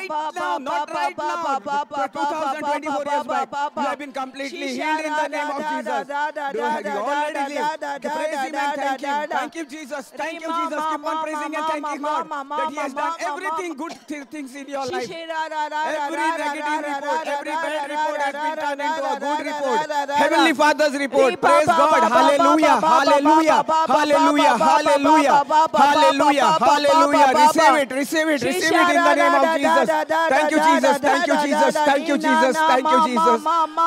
right now, not right now. For 2024 years back, you have been completely healed in the name of Jesus. You already lived. Praise Him and thank Him. Thank you, Jesus. Thank you, Jesus. Keep on praising and thanking God that He has done everything good things in your life. Every negative report, every bad report has been turned into a good report. Heavenly Father's report. Praise God. Hallelujah. Hallelujah. Hallelujah. Hallelujah. Hallelujah. Hallelujah. Receive it. Receive it. Receive it in the name of Jesus. Thank you, Jesus. Thank you, Jesus. Thank you, Jesus. Thank you, Jesus.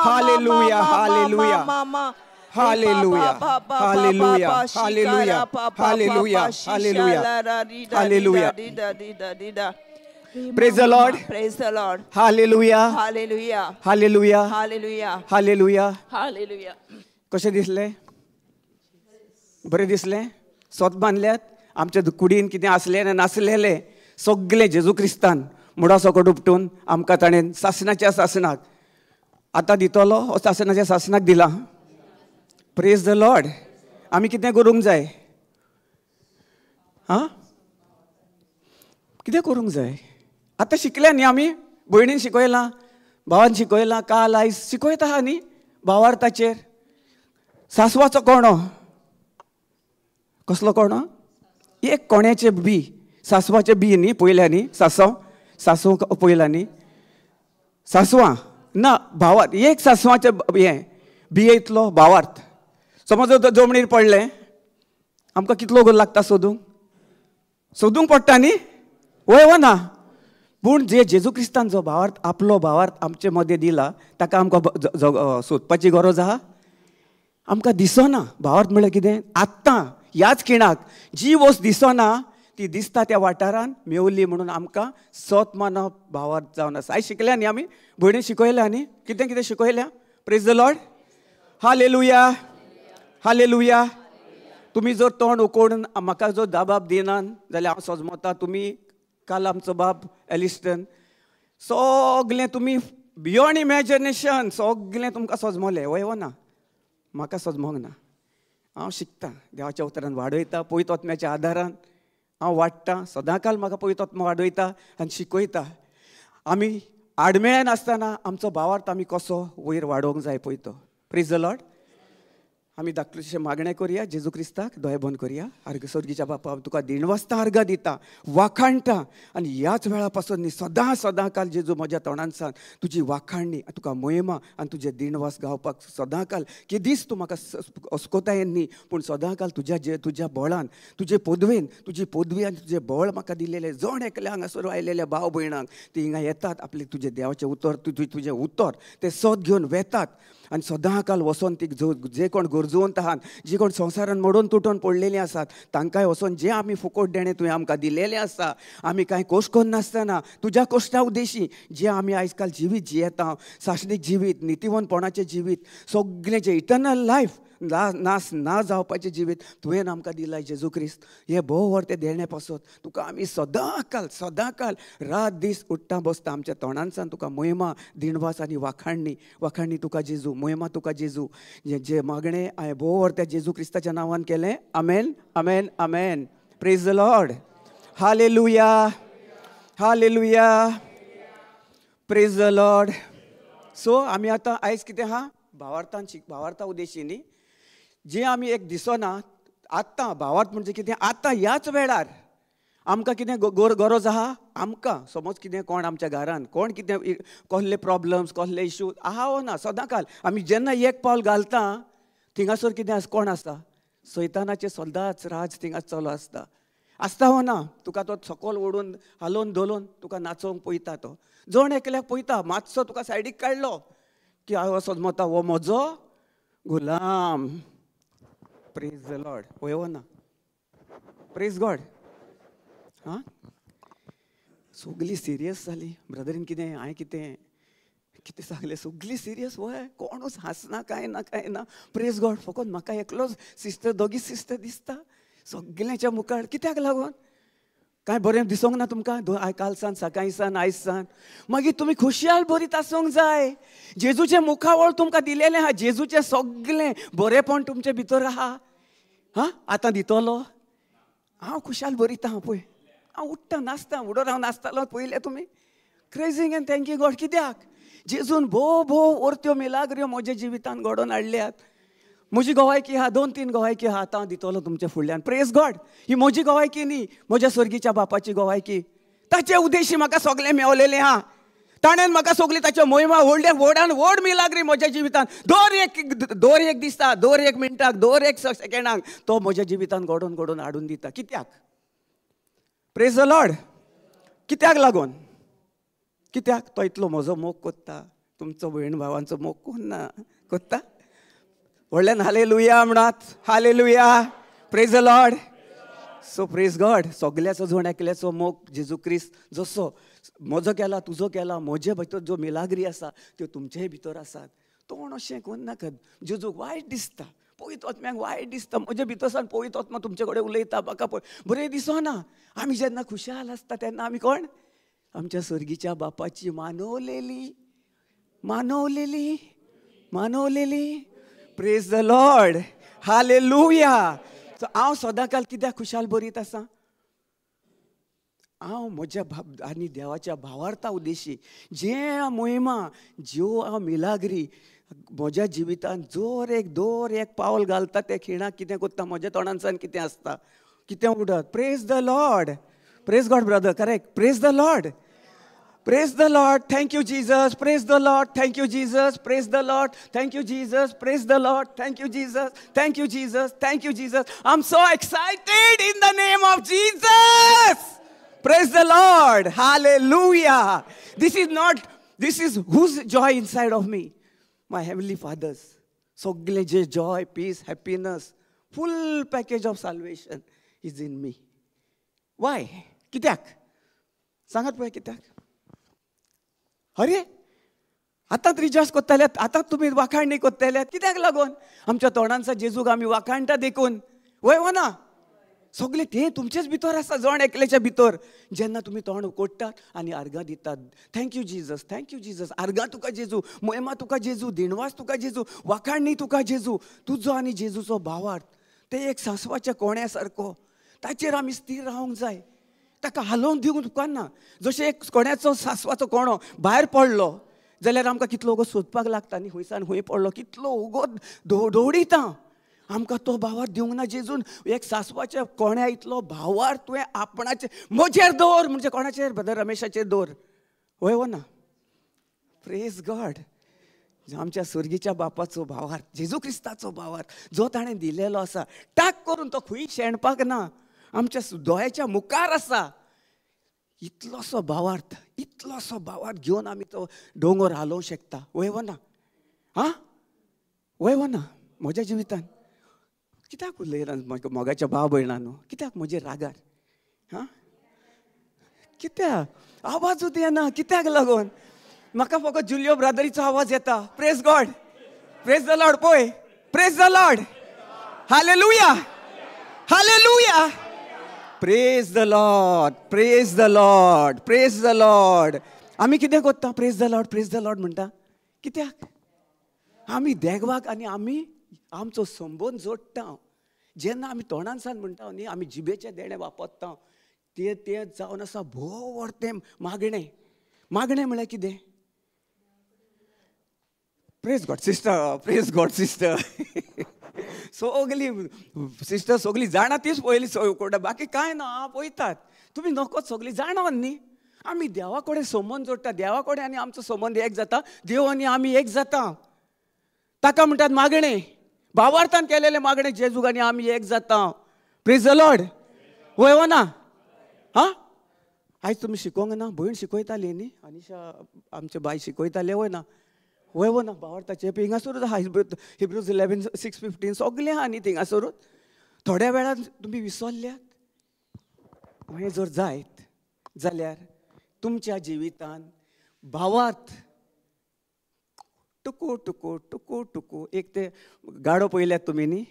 Hallelujah. Hallelujah. Hallelujah. Hallelujah. Hallelujah. Hallelujah. Hallelujah. Hallelujah. Praise the Lord. Praise the Lord. Hallelujah. Hallelujah. Hallelujah. Hallelujah. Hallelujah. Hallelujah. कसे दिसले? बरे दिसले? स्वत बांधल्यात आमच्या कुडीन कितें असले आनी नासलेले सगळे जेजू क्रिस्तान मुडा सकट उपटून आमकां ताणें सासणाच्या सासणाक आतां दितलो हो सासणाच्या सासणाक दिला. Praise the lord. आमी कितें करूंक जाय? कितें करूंक जाय? आतां शिकल्या न्ही आमी. भयणीन शिकयलां, भावान शिकयलां, काल आयज शिकयता आहा न्ही भावार्थाचेर. सासवाचो कोणो कसलो कोणो? एक कोण्याचे बी. सासवाचे बी न्ही पयल्या न्ही. सासव पयला न्ही. सासवां ना भावार्थ. एक सासवाचे हें बी येतलो भावार्थ. समज जमणीर पडलें आमकां कितलो गोल लागता सोदूंक पडटा न्ही. वय वा ना. पूण जे जेजू क्रिस्तान जो भावार्थ आपलो भावार्थ आमचे मदें दिला ताका आमकां सोदपाची गरज आहा. आमकां दिसना भावार्थ म्हळ्यार कितें. आत्तां ह्याच खिणाक जी वस्त दिसना ती दिसता त्या वाठारान मेवली म्हणून आमकां सत मानप भावार्थ जावन आसा. आयज शिकल्या न्ही आमी. भयणी शिकयल्या न्ही. कितें कितें शिकयल्या. Praise the lord. Hallelujah. Hallelujah. तुमी जर तोंड उकोडून म्हाका जर दाबाब दिनान जाल्यार हांव सजमता. तुमी काल आमचो बाब एलिस्टन सगळें तुमी बियोंड इमॅजिनेशन सगळें तुमकां सजमलें. वय ना. म्हाका सजमोंक ना. हांव शिकतां देवाच्या उतरान वाडयता. पयत आत्म्याच्या आदारान हांव वाडटां. सदांकाल म्हाका पयत आत्मा वाडयता आनी शिकयता. आमी आडमेळ्यान आसतना आमचो भावार्थ आमी कसो वयर वाडोवंक जाय पळयतो. Praise the lord. आमी धाकटुशें मागणें करुया जेजू क्रिस्ताक. दोळे बंद करुया. सर्गीच्या बापा तुका दिणवस्ता अर्घ दिता, वाखाणटा आनी ह्याच वेळा पासून न्ही सदां काल जेजू म्हज्या तोंडांसान तुजी वाखाणणी तुका मोहिमा आनी तुजें दिणवास गावपाक सदां काल केदीस तूं म्हाका अस्कोतायेन न्ही पूण सदां काल तुज्या बळान तुजे पदवेन तुजी पदवी आनी तुजें बळ म्हाका दिलेलें. जण एकल्या हांगासर आयलेल्या भाव भयणांक ती हिंगा येतात आपले तुजें देवाचें उतर तुजें उतर तें सत घेवन वेतात आनी सदां काल वचोन ती जे कोण गरजवंत आहात जी कोण संवसारान मोडून तुटून पडलेलीं आसात तांकांय वचोन जे आमी फुकट देणें तुवें आमकां दिलेलें आसा. आमी कांय कोश्ट कोन्न नासतना तुज्या कोश्टा उद्देशी जे आमी आयज काल जिवीत जियेता सासणीक जिवीत नितीवनपणाचें जिवीत सगळें जें इटर्नल लायफ ना जावपाचें जिवीत तुवें आमकां दिलां जेजू क्रिस्त. हें भोव व्हर तें देणें पासत तुका आमी सदां काल रात दीस उठ्ठा बसता आमच्या तोंडांसान तुका मोहिमा दिणवास आनी वाखाणणी तुका जेजू मोहिमा तुका जेजू. जे मागणें हांवें भोव व्हर त्या जेजू क्रिस्ताच्या नांवान केलें. Amen amen amen. Praise the lord. Hallelujah. Hallelujah. Praise the lord. So आमी आतां आयज कितें आहा भावार्था उद्देशी न्ही जे आमी एक दिसना आत्तां भावार्थ म्हणजे कितें आतां ह्याच वेळार आमकां कितें गरज आहा. आमकां समज कितें कोण आमच्या घरान कोण कितें कसले प्रॉब्लम्स कसले इश्यूज आहा वो ना सदां काल आमी जेन्ना एक पावल घालता थिंगासर कितें कोण आसता. सैतानाचें सदांच राज थिंगा चलो आसता वो ना. तुका तो सकयल ओडून हालोवन दोलोवन तुका नाचोवंक पळयता. तो जण एकल्याक पळयता मातसो तुका सायडीक काडलो की हांव सजमता हो म्हजो गुलाम. Praise the Lord. वय ना. Praise God. सगळीं सिरियस जाली. ब्रदरीन कितें हांवें कितें सांगलें सगळीं सिरियस. वय कोणूच हांसना कांय ना. Praise God. फकत म्हाका एकलोच सिस्टर दोगी सिस्टर दिसता सगळ्यांच्या मुखार. कित्याक लागून कांय बरें दिसोंक ना तुमकां काल सान सकाळी सान आयज सान. मागीर तुमी खुशाल बरीत आसूंक जाय. जेजूचें मुखावळ तुमकां दिलेलें आहा. जेजूचें सगळें बरेंपण तुमचे भितर आहा. आतां दितलो. हांव खुशाल बरीत आहा पळय. हांव उठ्ठा नाचता. उडोर हांव नाचतालो पयलें तुमी क्रेझिंग अँड थँक्यू गॉड. कित्याक? जेजून भोव भोव ओरत्यो मिलाग्र्यो म्हज्या जिवितान घडोवन हाडल्यात. म्हजी गोवायकी आहा, 2-3 गोवायकी आहा, आतां हांव दितलो तुमच्या फुडल्यान. Praise God. ही म्हजी गोवायकी न्ही, म्हज्या स्वर्गीच्या बापाची गोवायकी. ताचे उद्देशी म्हाका सगळें मेवलेलें आहा. ताणें म्हाका सगळी ताच्या मोहिमा व्हडान व्हड मिलाग्री म्हज्या जिवितान दर एक दिसा, दर एक मिनटाक, दर एक सेकंडाक तो म्हज्या जिवितान घडोवन हाडून दिता. कित्याक? Praise the Lord. कित्याक लागून? कित्याक? तो इतलो म्हजो मोग कोत्ता, तुमचो भयण भावांचो मोग कोण ना कोत्ता? व्हडल्यान हालेलुया म्हणत. Hallelujah. Praise the lord. So praise god. सगल्याचो जण एकल्याचो मोग जेजू क्रिस्त जसो म्हजो केला, तुजो केला, म्हजे भितर जो मिलाग्री आसा त्यो तुमचेय भितर आसात. तोंड अशें कोण नाकात. जेजूक वायट दिसता, पळयत वचम्याक वायट दिसता. म्हजे भितर सावन पळयत वचमा तुमचे कडेन उलयता, म्हाका बरें दिसना. आमी जेन्ना खुशाल आसता तेन्ना आमी कोण? आमच्या स्वर्गीच्या बापाची मानवलेली. Praise the lord. हालेलुया. हांव सदांकाल कित्याक खुशाल बरीत आसा? हांव म्हज्या आनी देवाच्या भावार्था उद्देशी जे मोहिमा, ज्यो हांव मिलाग्री म्हज्या जिवितान दर एक पावल घालता त्या खिणाक कितें कोत्ता? म्हज्या तोंडांसान कितें आसता? कितें उडत? Praise the lord. Praise God brother. Correct. Praise the Lord. Praise the Lord. Thank you, Jesus. Praise the Lord. Thank you, Jesus. Praise the Lord. Thank you, Jesus. Praise the Lord. Thank you, Jesus. Thank you, Jesus. Thank you, Jesus. I'm so excited in the name of Jesus. Praise the Lord. Hallelujah. This is whose joy inside of me? My Heavenly Father's. Sogle je joy, peace, happiness, full package of salvation is in me. Why? कित्याक? सांगात पळय कित्याक? अरे आतांच rejoice कोत्ताल्यात, आतांच तुमी वाखाणणी कोत्ताल्यात. कित्याक लागून? आमच्या तोंडांचा जेजूक आमी वाखाणटा देखून. वय हो ना? सगळे ते तुमचेच भितर आसा, जण एकल्याच्या भितर. जेन्ना तुमी तोंड उकोडटात आनी आर्गां दितात. Thank you Jesus, thank you Jesus. आर्गां तुका जेजू, मोहिमा तुका जेजू, दिणवास तुका जेजू, वाखाणणी तुका जेजू. तुजो आनी जेजूचो भावार्थ ते एक सांसवाच्या कोण्या सारको. ताचेर आमी स्थिर रावंक जाय. ताका हालोवन दिवंक उपकारना. जशें एक कोण्याचो सांसवाचो कोणो भायर पडलो जाल्यार आमकां कितलो उगो सोदपाक लागता आनी खंयसान खंय पडलो कितलो उगो दौडिता. आमकां तो भावार्थ दिवंक ना जेजून. एक सांसवाच्या कोण्या इतलो भावार्थ तुवें आपणाचे म्हजेर दवर, म्हणजे कोणाचेर? ब्रदर रमेशाचेर दवर. वय हो ना? Praise God. आमच्या स्वर्गीच्या बापाचो भावार्थ, जेजू क्रिस्ताचो भावार्थ जो ताणें दिलेलो आसा, टाक करून तो खंय शेणपाक ना, आमच्या दोळ्याच्या मुखार आसा. इतलोसो भावार्थ घेवन आमी तो दोंगर हालोवंक शकता. वय हो ना? हां, वय हो ना? म्हज्या जिवितान कित्याक उलयना मोगाच्या भाव भयणांनो? कित्याक म्हजे रागार? हां, कित्याक आवाजूच येना? कित्याक लागून? म्हाका फकत जुलियो ब्रादरीचो आवाज येता. Praise god. Praise the lord. पळय, praise the lord. Hallelujah. Hallelujah. Praise the lord. Praise the lord. Praise the lord. आमी कितें कोत्ता? Praise the lord, praise the lord म्हणटा. कित्याक? आमी देगवाक आनी आमी आमचो संबंद जोडटा. जेन्ना आमी तोंडान सान म्हणटा न्ही, आमी जिबेचे देणे वापरता, ते जावन आसा भोव व्हडतें मागणें. मागणें म्हळ्यार कितें? Praise god sister. Praise god sister. सगली सिस्टर सगली जाणा तीच पयली कोणा, बाकी कांय ना. पळयतात तुमी नकोच, सगली जाणा न्ही. आमी देवा कडेन संबंद जोडटा. देवा कडेन आनी आमचो संबंद एक जाता. देव आनी आमी एक जाता. ताका म्हणटात मागणें. भावार्थान केलेले मागणें जेजूक आनी आमी एक जाता. Praise the Lord. वय हो ना? हां, आयज तुमी शिकोवंक ना? भयण शिकयताली न्ही, अनिशा आमचे बाय शिकयताले. वय ना? वय हो ना? भावार्थाचे हिंगासरूच आहा. हिब्रूज 11:6-15 सगळें आहा न्ही थिंगासरूच. थोड्या वेळान तुमी विसरल्यात. हें जर जायत जाल्यार तुमच्या जिवितान भावार्थ टुकू टुकू टुकू टुकू. एक ते गाडो पळयल्यात तुमी न्ही?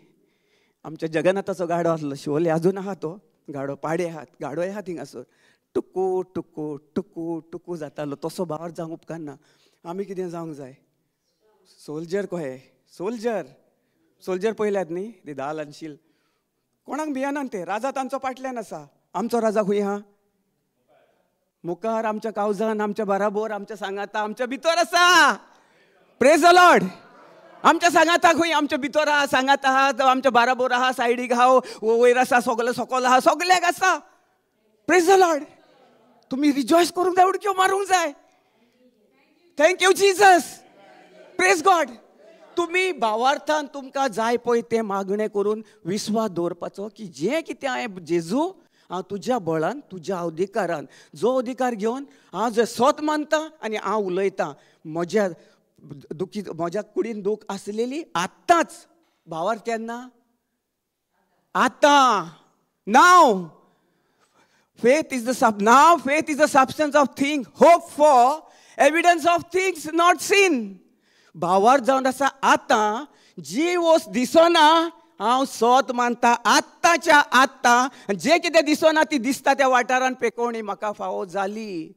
आमच्या जगन्नाथाचो गाडो आसलो शिवोले, अजून आहा तो गाडो. पाडे आहात, गाडोय आहा थिंगासर. टुकू टुकू टुकू टुकू जातालो. तसो भावार्थ जावंक उपकारना. आमी कितें जावंक जाय? सोल्जर कहे. सोल्जर पळयल्यात न्ही? ती दाल आनी शील. कोणाक भियाना ते. राजा तांचो फाटल्यान आसा. आमचो राजा खंय आहा? मुखार आमच्या कावजान, आमच्या बराबर, आमच्या सांगाता, आमच्या भितर आसा. Praise the Lord. आमच्या सांगाता खंय, आमच्या भितर आहा, सांगात आहा, आमच्या बराबर आहा, सायडीक आहा, वयर आसा, सगळे सकल आहा, सगळ्याक आसा. Praise the Lord. तुम्ही रिजॉयस करूंक जाय, उडक्यो मारूंक जाय. Thank you Jesus. Praise God. तुम्ही भावार्थान तुमकां जाय पळय तें मागणें करून विश्वास दवरपाचो की जें कितें हांवें जेजू, हांव तुज्या बळान, तुज्या अधिकारान, जो अधिकार घेवन हांव जे सत मानता आनी हांव उलयतां, म्हज्या दुखी, म्हज्या कुडीन दूख आसलेली आत्ताच. भावार्थ केन्ना? आतां. नाव. Faith is the substance of things hoped for, evidence of things not seen. भावार्थ जावन आसा आतां. जी वस्त दिसना हांव सत मानता आत्ताच्या आत्ता. जे कितें दिसना ती दिसता त्या वाठारान पेकोवणी म्हाका फावो जाली.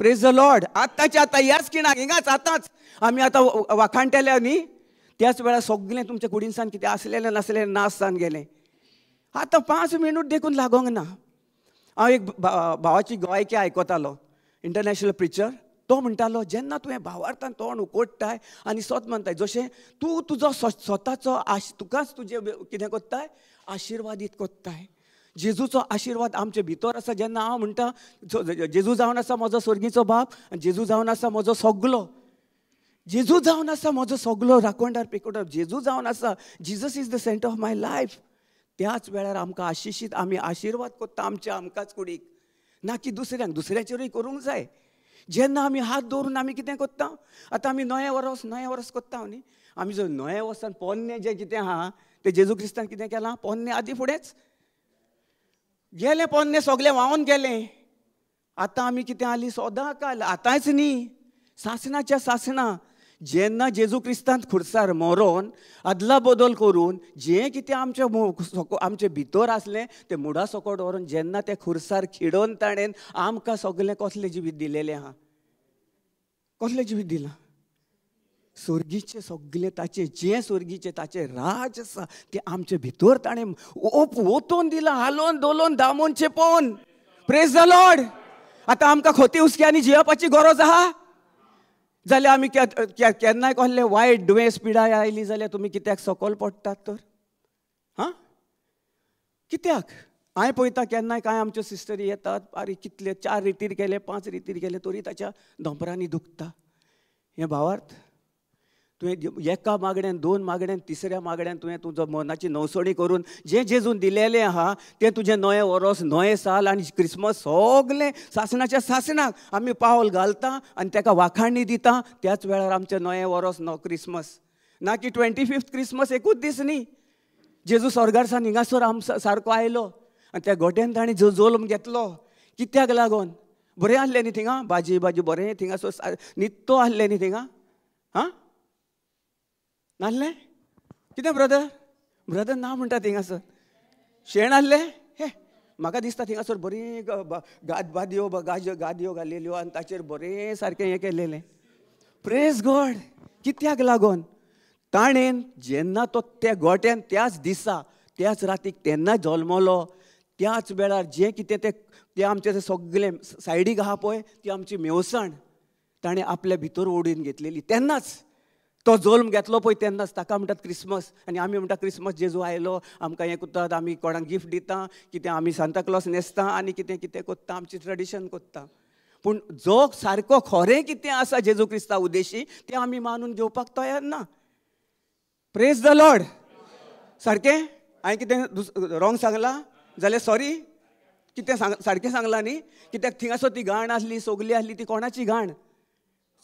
Praise the Lord. आत्ताच्या आतां ह्याच खिणाक हिंगाच आतांच आमी आतां वाखाणटेल्या न्ही, त्याच वेळार सगळें तुमच्या कुडीनसान कितें आसलेलें नासलेलें नाश जावन गेलें. आतां 5 मिनूट देखून लागोंक ना. हांव एक भावाची गोंयकी आयकतालो, इंटरनॅशनल प्रिचर. तो म्हणटालो जेन्ना तुवें भावार्थान तोंड उकोडटाय आनी सत मानताय, जशें तूं तुजो स्वताचो तुकाच तुजें कितें कोत्ताय, आशिर्वादीत कोत्ताय. जेजूचो आशिर्वाद आमचे भितर आसा. जेन्ना हांव म्हणटा जेजू जावन आसा म्हजो स्वर्गीचो बाप, जेजू जावन आसा म्हजो सगलो, जेजू जावन आसा म्हजो सगलो राखणदार पिकोवदार, जेजू जावन आसा, Jesus is the centre of my life. त्याच वेळार आमकां आशिशीत आमी आशिर्वाद कोत्ता आमच्या आमकांच कुडीक, ना की दुसऱ्यांक. दुसऱ्याचेरूय करूंक जाय. जेन्ना आमी हात दवरून आमी कितें कोत्ता, आतां आमी नये वरस कोत्ता न्ही. आमी जर नये वर्सान पोन्नें जें कितें आहा तें जेजू क्रिस्तान कितें केलां, पोन्नें आदीं फुडेंच गेलें, पोन्नें सगळें व्हांवून गेलें. आतां आमी कितें आली सदां काल, आतांच न्ही, सासणाच्या सासणां. जेन्ना जेजू क्रिस्तांत खुर्सार मरोन आदला बदल करून जें कितें आमचे भितर आसलें तें मुडा सकट व्हरून जेन्ना तें खुर्सार खिडोवन ताणेन आमकां सगळें कसलें जिवीत दिलेलें आहा. कसलें जिवीत दिलां? स्वर्गीचें सगळें ताचें, जें स्वर्गीचें ताचें राज आसा तें आमचे भितर ताणें ओतून दिलां, हालोवन दोलोवन दामून चेपोवन. Praise the lord. आतां आमकां खोती उस्क्यांनी जियेवपाची गरज आहा जाल्यार आमी केन्नाय कसलें वायट दुयेंस पिडाय आयली जाल्यार तुमी कित्याक सकयल पडटात तर? हां, कित्याक? हांवें पळयता केन्नाय कांय आमच्यो सिस्टरी येतात, आरे कितले 4 रितीर केले, 5 रितीर केले, तरी ताच्या धोंपरांनी दुखता. हें भावार्थ. तुवें एका मागण्यान, 2 मागण्यान, 3ऱ्या मागण्यान तुवें तुजो मनाची नवसणी करून जें जेजून दिलेलें आहा तें तुजें नवें वरस, नवें साल आनी क्रिसमस सगळें सासणाच्या सासणाक आमी पावल घालता आनी ताका वाखाणणी दिता. त्याच वेळार आमचें नवें वरस, क्रिसमस. ना की 25th क्रिसमस एकूच दीस न्ही. जेजू स्वर्गारसान हिंगासर सारको आयलो आनी त्या गोट्यान ताणें जल्म घेतलो. कित्याक लागून? बरें आसलें न्ही थिंगा, भाजी बरें थिंगासर नित्तो आसलें न्ही थिंगा. हां, नासलें? कितें ब्रदर ना म्हणटा थिंगासर शेण आसलें. हे म्हाका दिसता थिंगासर बरी गादयो घालिल्ल्यो आनी ताचेर बरें सारकें हें केलेलें. Praise God. कित्याक लागून? ताणेन जेन्ना तो त्या गोट्यान त्याच दिसा त्याच रातीक तेन्ना जल्मलो, त्याच वेळार जें कितें तें आमचें तें सगळें सायडीक आहा पळय ती आमची मेवसाण ताणें आपल्या भितर ओडून घेतलेली. तेन्नाच तो जल्म घेतलो पळय तेन्नाच ताका म्हणटात क्रिसमस. आनी आमी म्हणटा क्रिसमस जेजू आयलो, आमकां हें कोत्तात, आमी कोणाक गिफ्ट दिता, कितें आमी सांता क्लॉज न्हेसता आनी कितें कितें कोत्ता, आमची ट्रेडिशन कोत्ता. पूण जो सारको खरें कितें आसा जेजू क्रिस्ता उद्देशी तें आमी मानून घेवपाक तयार ना. Praise the Lord. सारकें? हांवें कितें रॉंग सांगलां जाल्यार सॉरी. कितें सारकें सांगलां न्ही? कित्याक थिंगासर ती घाण आसली, सोगली आसली, ती कोणाची घाण?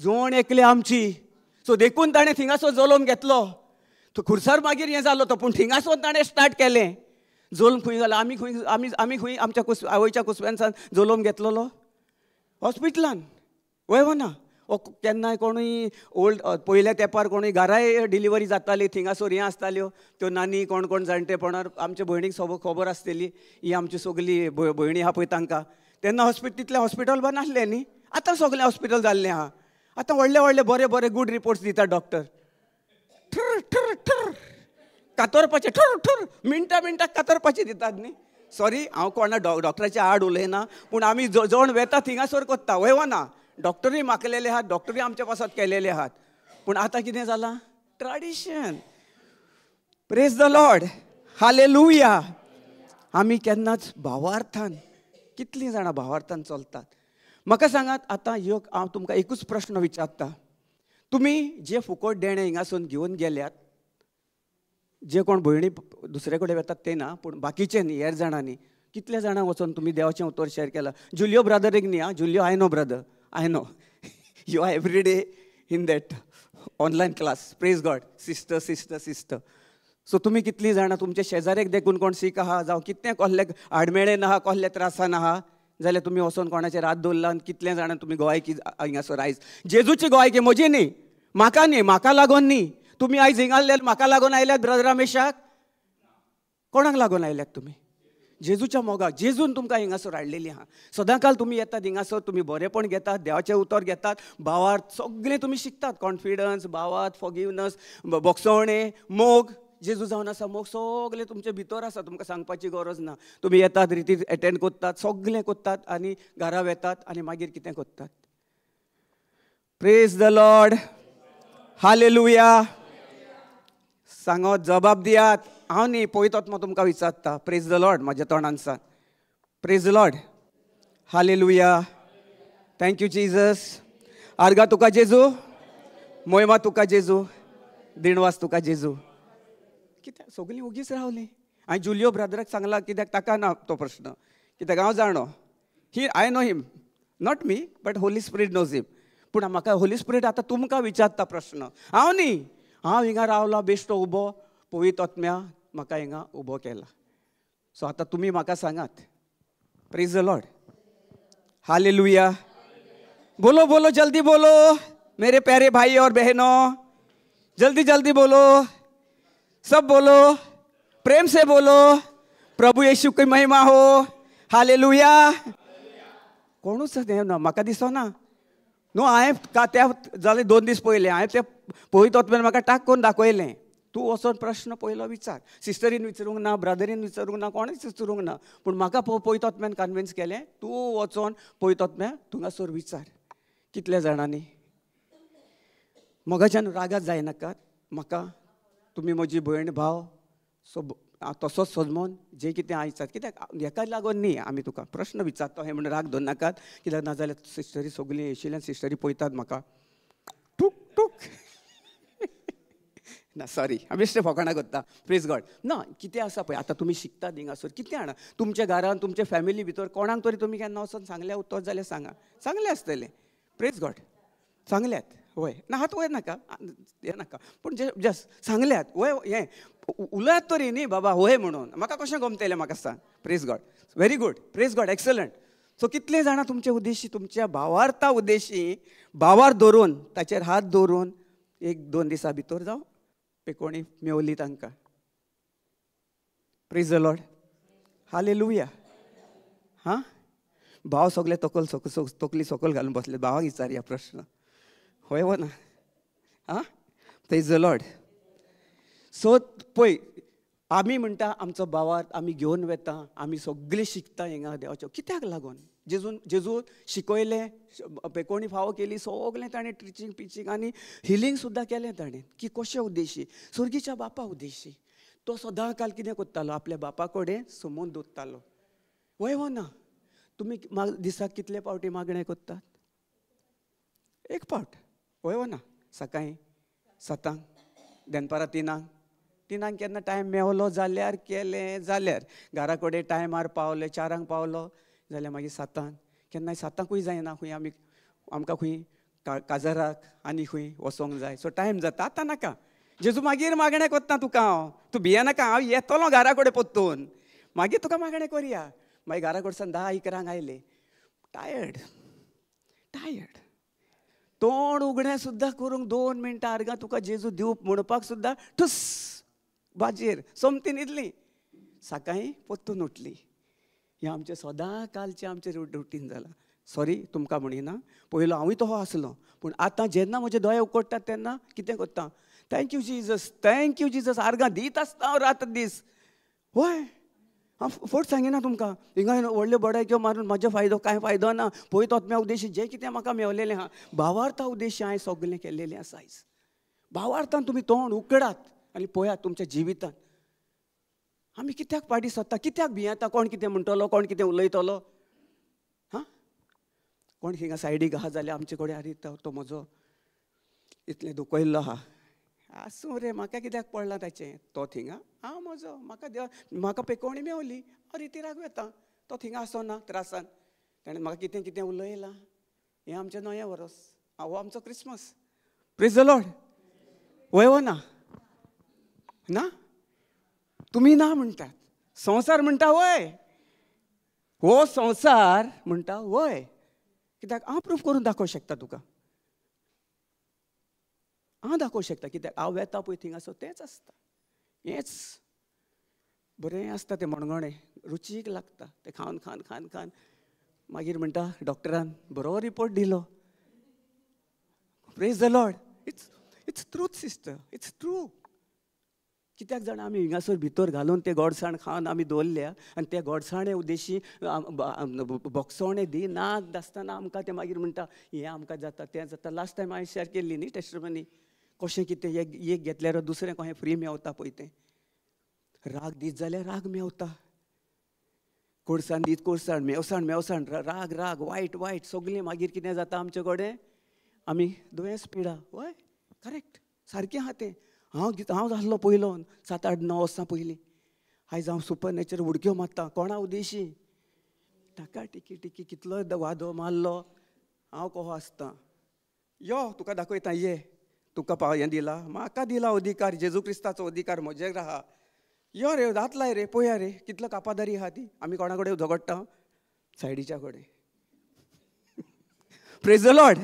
जोण एकली आमची. सो देखून ताणें थिंगासर जल्म घेतलो. तो खुर्सार मागीर हें जालो तो, पूण थिंगासर ताणें स्टार्ट केलें. जल्म खंय जालो? आमी खंय आमच्या आवयच्या कुसव्यांसान जल्म घेतलोलो? हॉस्पिटलान. वय ना. केन्नाय कोणूय ओल्ड पयल्या तेंपार कोणूय घराय डिलिव्हरी जाताली, थिंगासर हें आसताल्यो त्यो नानी कोण कोण जाणटेपणार आमच्या भयणीक खबर आसतली, ही आमची सगली भयणी आहा पळय तांकां. तेन्ना तितलें हॉस्पिटल बंद आसलें न्ही. आतां सगळें हॉस्पिटल जाल्लें आहा. आतां व्हडले बरे गूड रिपोर्ट्स दिता डॉक्टर. ठर ठर ठर कातरपाचे, ठर ठर मिनटाक कातरपाचे दितात न्ही. सॉरी हांव कोणा डॉक्टराच्या आड उलयना, पूण आमी जण वेता थिंगासर कोत्ता वय ना. डॉक्टरूय माकलेले आहात, डॉक्टरूय आमच्या पासत केलेले आहात, पूण आतां कितें जालां? Tradition. Praise the lord. Hallelujah. आमी केन्नाच भावार्थान, कितलीं जाणां भावार्थान चलतात? म्हाका सांगात, आतां हांव तुमकां एकूच प्रश्न विचारता. तुमी जे फुकट देणे हिंगासून घेवन गेल्यात, जे कोण भयणी दुसरे कडेन वेतात ते ना, पूण बाकीचे न्ही, हेर जाणांनी कितल्या जाणांक वचून तुमी देवाचें उतर शेअर केलां? जुलियो ब्रदरीक न्ही, आं Julio, I know brother, I know you are every day in that online class. Praise god. Sister sister sister. So तुमी कितलीं जाणां तुमचे शेजाऱ्याक देखून कोण सीक आहा, जावं कितें कसले आडमेळेन आहा, कसले त्रासान आहा, जाल्यार तुमी वचून कोणाचेर हात दवरला आनी कितल्या जाणां तुमी गोंयकी हिंगासर आयज जेजूची गोंयकी, म्हजी न्ही, म्हाका लागून न्ही. तुमी आयज हिंगा आयल्यात म्हाका लागून आयल्यात ब्रदर रमेशाक? कोणाक लागून आयल्यात तुमी? जेजूच्या मोगाक. जेजून तुमकां हिंगासर हाडलेली आहा. सदांकाल तुमी येतात हिंगासर, तुमी बरेपण घेतात, देवाचें उतर घेतात, भावार्थ सगळें तुमी शिकतात. कॉन्फिडन्स, भावार्थ, फॉरगिवनस, बोगसवणें, मोग. जेजू जावन आसा मोग सगळें तुमचे भितर आसा, तुमकां सांगपाची गरज ना. तुमी येतात, रिती एटेंड कोत्तात, सगळें कोत्तात आनी घरा वेतात आनी मागीर कितें कोत्तात? Praise the lord. हालेलुया. सांगत जबाब दियात. हांव न्ही, पळयत आत्मा तुमकां विचारता. Praise the lord. म्हाज्या तोंडान सांग. Praise the lord. Hallelujah. Thank you Jesus. आर्गा तुका जेजू, मोहिमा तुका जेजू, दिणवास तुका जेजू. कित्याक सगळीं उगीच रावलीं? हांवें जुलियो ब्रदराक सांगला, कित्याक ताका ना तो प्रश्न, कित्याक हांव जाणो. I know him, not me, but Holy Spirit knows him. पूण म्हाका होली स्पिरीट आतां तुमकां विचारता प्रश्न. हांव न्ही, हांव हिंगा रावला बेश्टो उबो, पवित्र आत्म्या म्हाका हिंगा उबो केला. सो आतां तुमी म्हाका सांगात. Praise the lord. हालेलुया. बोलो बोलो, जल्दी बोलो मेरे प्यारे भाई और बहनों, जल्दी जल्दी बोलो, सब बोलो, प्रेम से बोलो. प्रभु येशू की महिमा हो. हालेलुया. कोणूच ना, म्हाका दिसना न्हू. हांवें त्या जाले 2 दीस पयले हांवें ते पळयत वचून म्हाका टाक करून दाखयलें. तूं वचोन प्रश्न पयलो विचार. सिस्टरीन विचारूंक ना, ब्रदरीन विचारूंक ना, कोणेच विचारूंक ना, पूण म्हाका पळयत वचून कन्विन्स केलें, तूं वचोन पळयत वचून थंगासर विचार. कितल्या जाणांनी? मोगाच्यान रागात जायनाकात. म्हाका तुमी म्हजी भयण भाव तसोच सजमोन जे कितें आयचात, कित्याक हेका लागून न्ही आमी तुका प्रश्न विचारता हें म्हणून राग धरून नाकात. कित्याक नाजाल्यार सिस्टरी सगळीं येशिल्ल्यान सिस्टरी पळयतात म्हाका टूक टूक ना, सॉरी, हांव बेश्टें फकाणां करता. Praise God. ना, कितें आसा पळय, आतां तुमी शिकतात हिंगासर, कितें हाडा तुमच्या घरान, तुमच्या फॅमिली भितर कोणाक तरी तुमी केन्ना वचोन सांगल्या उतर जाल्यार सांगा, सांगलें आसतलें. Praise god. सांगल्यात वय ना, हात वयर नाका, हें नाका, पूण जस्ट सांगल्यात वय, हें उलयात तरी न्ही बाबा वय म्हणून. म्हाका कशें गमतलें म्हाका सांग. Praise god. Very good. Praise god. Excellent. So कितले जाणां तुमचे उद्देशी, तुमच्या भावार्था उद्देशी भावार धरून, ताचेर हात धरून 1-2 दिसा भितर जावं पेकोणी मेवली तांकां. Praise the lord. हालेलुया. हां, भाव सगळे तकली सकल घालून बसले. भावाक विचारया प्रश्न. होय वो ना? हां, प्रेज द लॉर्ड. सो पळय, आमी म्हणटा आमचो भावार्थ आमी घेवन वेता, आमी सगळीं शिकता हिंगा देवाचें. कित्याक लागून? जेजू शिकयलें, पेकोणी फावो केली, सगळें ताणें टिचींग पिचींग आनी हिलींग सुद्दां केलें ताणें. की कशें उद्देशी? सुर्गीच्या बापा उद्देशी. तो सदां काल कितें करतालो? आपल्या बापा कडेन समोन दवरतालो. वय वो ना? तुमी दिसाक कितले पावटी मागणें करतात? 1 पावट. वय वो ना? सकाळीं 7 दनपारां 3 केन्ना टायम मेवलो जाल्यार केलें, जाल्यार घरा कडेन टायमार पावले, 4 पावलो जाल्यार मागीर 7 केन्नाय 7 जायना. खंय आमकां खंय काजाराक आनी खंय वचोंक जाय. सो टायम जाता. आतां नाका. जेजू मागीर मागणें करता तुका हांव. तूं भियेनाका, हांव येतलो घरा कडेन परतून, मागीर तुका मागणें करया. मागीर घरा कडच्यान 10-11 आयले, टायर्ड, तोंड उगडें सुद्दां करूंक 2 मिनटां आर्गां तुका जेजू दिवप म्हणपाक सुद्दां ठुस बाजेर सोमती न्हिदली, सकाळीं परतून उठली. हें आमचें सदां कालचें आमचें रुटीन जालां. सॉरी तुमकां म्हणिना, पयलो हांवूय तसो आसलो, पूण आतां जेन्ना म्हजे दोळे उकडटात तेन्ना कितें करता? Thank you Jesus, thank you Jesus. आर्गां दीत आसता हांव रात दीस. वय हांव फट सांगिना तुमकां हिंगा व्हडल्यो बडायक्यो मारून म्हाजो फायदो कांय फायदो ना. पळय तोत्म्या उद्देशी जें कितें म्हाका मेवलेलें आहा भावार्था उद्देशी हांवें सगळें केल्लेलें आसा आयज. भावार्थान तुमी तोंड उगडात आनी पळयात तुमच्या जिवितांत आमी कित्याक पाडी सोदता, कित्याक भियेता कोण कितें म्हणटलो, कोण कितें उलयतलो. हां, कोण हिंगा सायडीक आहा जाल्यार आमचे कडेन आरे तो म्हजो इतलें दुखयल्लो आहा. आसूं रे, म्हाका कित्याक पडलां ताचें. तो थिंगा हांव म्हजो म्हाका पेकोवणी मेवली, अरे ती राग येता. तो थिंगा आसना त्रासान. ताणें म्हाका कितें कितें उलयलां. हें आमचें नवें वर्स, हो आमचो क्रिसमस. Praise the Lord. वय ना ना तुमी ना म्हणटात, संवसार म्हणटा वय. हो संवसार म्हणटा वय. कित्याक हांव प्रूफ करून दाखोवं शकता तुका. हांव दाखोवं शकता कित्याक हांव वेता पळय थिंगासो तेंच आसता. हेंच बरें आसता तें मणगणें, रुचीक लागता तें खावन खावन खावन खावन. मागीर म्हणटा डॉक्टरान बरो रिपोर्ट दिलो. Praise the Lord. Its truth sister, it's true. कित्याक जाणा आमी हिंगासर भितर घालून तें गोडसाण खावन आमी दवरल्या आनी त्या गोडसाणे उद्देशी बोगसवणें दी नाक आसतना आमकां तें मागीर म्हणटा हें आमकां जाता तें जाता. लास्ट टायम हांवें शेअर केल्ली न्ही टेस्टमनी, कशें कितें एक घेतल्यार दुसरें कशें फ्री मेवता पळय तें. राग दीत जाल्यार राग मेवता, कोडसाण दीत कोडसाण, मेवसाण मेवसाण, राग राग, वायट वायट सगळें मागीर कितें जाता आमचे कडेन आमी दुयेंस पिडा. वय करेक्ट, सारकें आहा तें. हांव जाल्लो पयलो 7-8-9 वर्सां पयलीं. आयज हांव सुपर नॅचर उडक्यो मारता कोणा उद्देशी. ताका टिकी टिकी कितलोय वादो मारलो हांव कहो आसता. यो तुका दाखयता, ये तुका हें दिला, म्हाका दिला अधिकार, जेजू क्रिस्ताचो अधिकार म्हजेर आहा. यो रे, जातलाय रे, पळया रे कितलो कापादारी आहा ती. आमी कोणा कडेन झगडटा, सायडीच्या कडेन. Praise the lord.